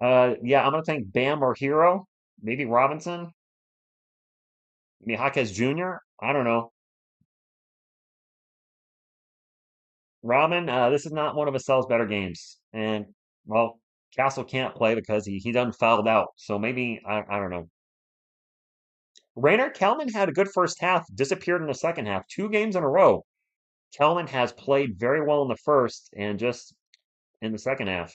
Yeah, I'm gonna think Bam or Hero, maybe Robinson, maybe Jaquez Jr. I don't know. Robin, this is not one of Vassell's better games, and well, Castle can't play because he done fouled out. So maybe I don't know. Raynard Kelman had a good first half, disappeared in the second half, 2 games in a row. Kelman has played very well in the first and just in the second half.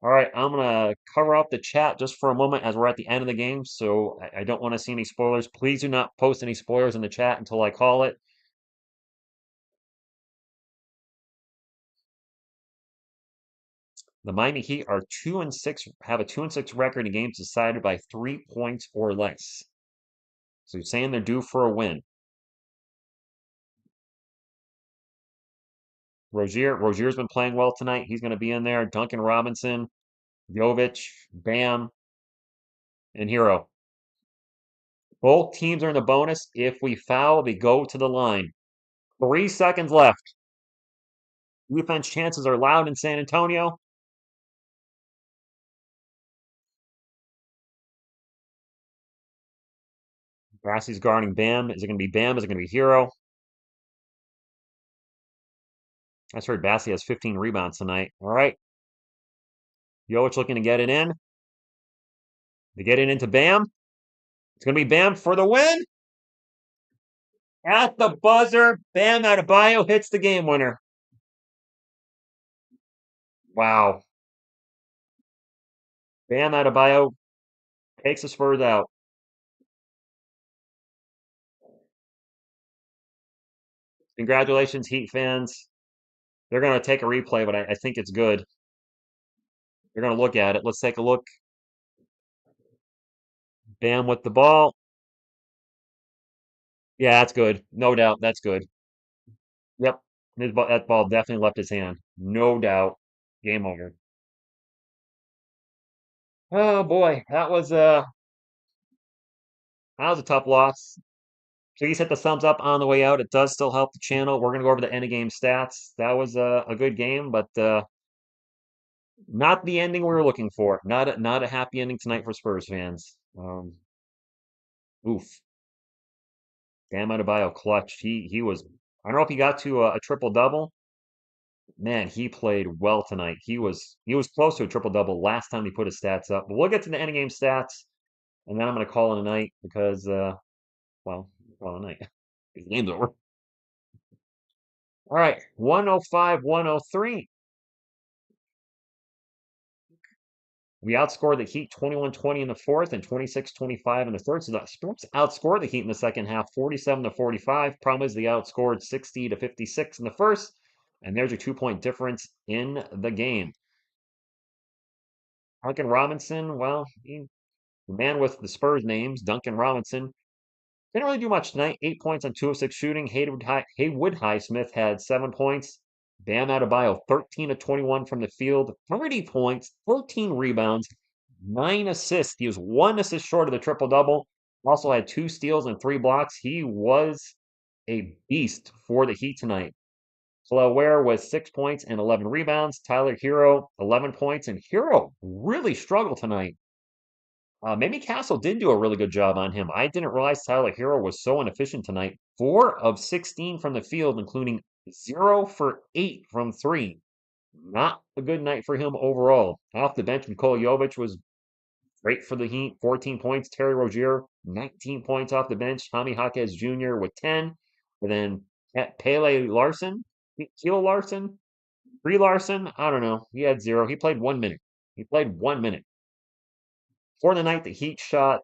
All right, I'm gonna cover up the chat just for a moment as we're at the end of the game, so I don't want to see any spoilers. Please do not post any spoilers in the chat until I call it. The Miami Heat are 2-6, have a 2-6 record in games decided by 3 points or less. So you're saying they're due for a win. Rozier's been playing well tonight. He's going to be in there. Duncan Robinson, Jovic, Bam, and Hero. Both teams are in the bonus. If we foul, they go to the line. 3 seconds left. Defense chances are loud in San Antonio. Bassey's guarding Bam. Is it going to be Bam? Is it going to be Hero? I just heard Bassey has 15 rebounds tonight. All right. Jovic looking to get it in. To get it into Bam. It's going to be Bam for the win. At the buzzer, Bam Adebayo hits the game winner. Wow. Bam Adebayo takes the Spurs out. Congratulations, Heat fans. They're going to take a replay, but I think it's good. They're going to look at it. Let's take a look. Bam with the ball. Yeah, that's good. No doubt. That's good. Yep. That ball definitely left his hand. No doubt. Game over. Oh boy, that was a tough loss. Please hit the thumbs up on the way out. It does still help the channel. We're gonna go over the end of game stats. That was a good game, but not the ending we were looking for. Not a happy ending tonight for Spurs fans. Oof. Bam Adebayo clutch. He was. I don't know if he got to a triple double. Man, he played well tonight. He was close to a triple double last time he put his stats up. But we'll get to the end of game stats, and then I'm gonna call it a night because well, call it a night. The game's over. All right, 105, 103. We outscored the Heat 21-20 in the fourth and 26-25 in the third. So the Spurs outscored the Heat in the second half 47-45. Problem is they outscored 60-56 in the first. And there's your 2-point difference in the game. Duncan Robinson, well, the man with the Spurs names, Duncan Robinson, didn't really do much tonight. 8 points on 2 of 6 shooting. Haywood Highsmith had 7 points. Bam Adebayo, 13 of 21 from the field, 30 points, 14 rebounds, 9 assists. He was 1 assist short of the triple double. Also had 2 steals and 3 blocks. He was a beast for the Heat tonight. Kel'el Ware with 6 points and 11 rebounds. Tyler Hero, 11 points, and Hero really struggled tonight. Maybe Castle did do a really good job on him. I didn't realize Tyler Hero was so inefficient tonight. 4 of 16 from the field, including 0 for 8 from 3. Not a good night for him overall. Off the bench, Nikola Jovic was great for the Heat. 14 points. Terry Rozier, 19 points off the bench. Tommy Hawkes Jr. with 10. And then Pele Larson, Keel Larson, Brie Larson, I don't know. He had 0. He played 1 minute. He played 1 minute. For the night, the Heat shot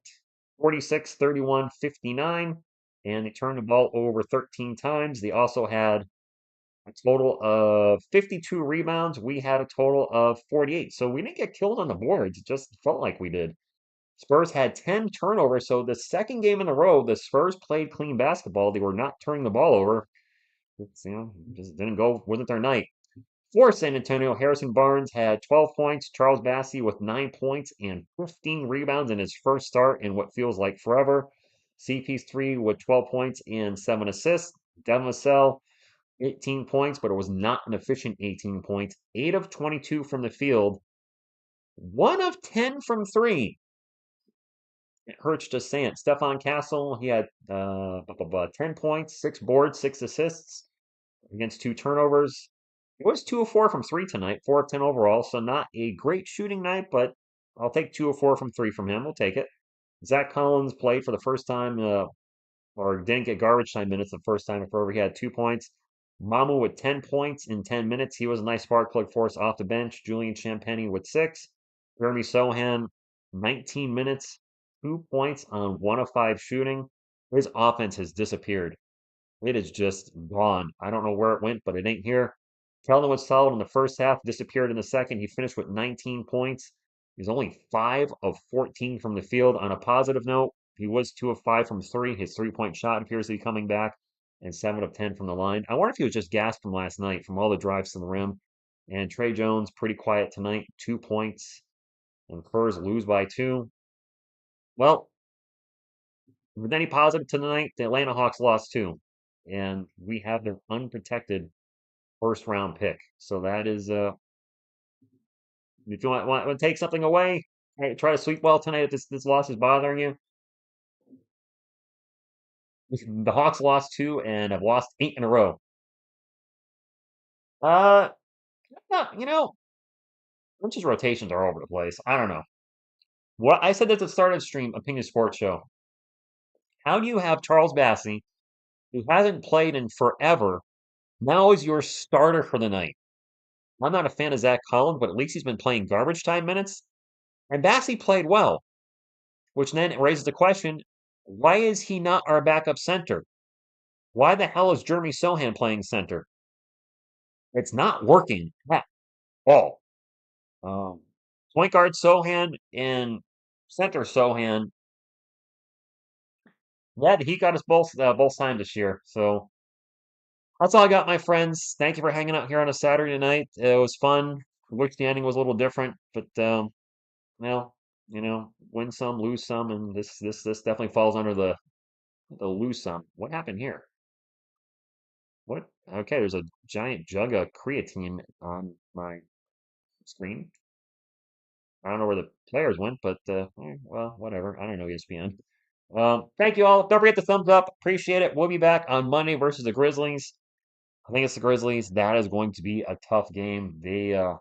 46, 31, 59, and they turned the ball over 13 times. They also had a total of 52 rebounds. We had a total of 48. So we didn't get killed on the boards. It just felt like we did. Spurs had 10 turnovers. So the second game in a row, the Spurs played clean basketball. They were not turning the ball over. Just didn't go, wasn't their night. For San Antonio, Harrison Barnes had 12 points. Charles Bassey with 9 points and 15 rebounds in his first start in what feels like forever. CP3 with 12 points and 7 assists. Devin Vassell, 18 points, but it was not an efficient 18 points. 8 of 22 from the field. 1 of 10 from 3. It hurts just saying it. Stefan Castle, he had 10 points, 6 boards, 6 assists against 2 turnovers. It was 2 of 4 from 3 tonight, 4 of 10 overall, so not a great shooting night, but I'll take 2 of 4 from 3 from him. We'll take it. Zach Collins played for the first time, or didn't get garbage time minutes the first time for over. He had 2 points. Mamu with 10 points in 10 minutes. He was a nice spark plug for us off the bench. Julian Champagny with 6. Jeremy Sohan, 19 minutes, 2 points on 1 of 5 shooting. His offense has disappeared. It is just gone. I don't know where it went, but it ain't here. Keldon was solid in the first half, disappeared in the second. He finished with 19 points. He's only 5 of 14 from the field. On a positive note, he was 2 of 5 from 3. His 3-point shot appears to be coming back, and 7 of 10 from the line. I wonder if he was just gassed from last night from all the drives to the rim. And Trey Jones, pretty quiet tonight, 2 points. And Spurs lose by 2. Well, with any positive tonight, the Atlanta Hawks lost 2. And we have them unprotected first round pick. So that is if you want to take something away, hey, try to sleep well tonight if this loss is bothering you. The Hawks lost 2 and have lost 8 in a row. Uh, yeah, Lynch's rotations are all over the place. I don't know. What I said at the start of the stream, Opinion Sports Show. How do you have Charles Bassey, who hasn't played in forever, now is your starter for the night? I'm not a fan of Zach Collins, but at least he's been playing garbage time minutes. And Bassey played well, which then raises the question, why is he not our backup center? Why the hell is Jeremy Sohan playing center? It's not working at all. Um, Point guard Sohan and center Sohan. Yeah, he got us both signed this year. So that's all I got, my friends. Thank you for hanging out here on a Saturday night. It was fun. Wish the ending was a little different, but well, win some, lose some, and this definitely falls under the lose some. What happened here? What? Okay, there's a giant jug of creatine on my screen. I don't know where the players went, but well, whatever. I don't know ESPN. Thank you all. Don't forget the thumbs up. Appreciate it. We'll be back on Monday versus the Grizzlies. I think it's the Grizzlies. That is going to be a tough game. Yeah,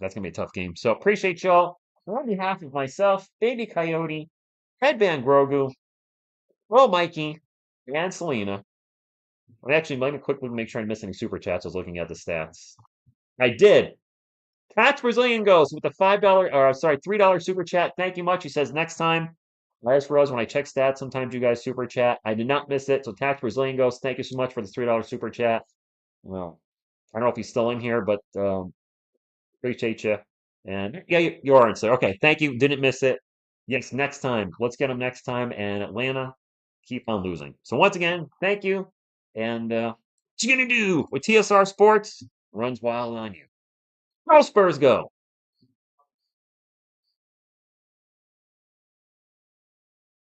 that's gonna be a tough game. So appreciate y'all. On behalf of myself, Baby Coyote, Headband Grogu, Well Mikey, and Selena. Actually, let me quickly make sure I didn't miss any super chats. I was looking at the stats. I did. Tax Brazilian Ghost with the $5, or sorry, $3 super chat. Thank you much. He says next time. I just realized when I check stats, sometimes you guys super chat. I did not miss it. So Tax Brazilian Ghost, thank you so much for the $3 super chat. Well, I don't know if he's still in here, but appreciate you. And yeah, you are in, sir. Okay, thank you. Didn't miss it. Yes, next time. Let's get him next time. And Atlanta, keep on losing. So once again, thank you. And what you gonna do with TSR Sports? Runs wild on you. Go Spurs go.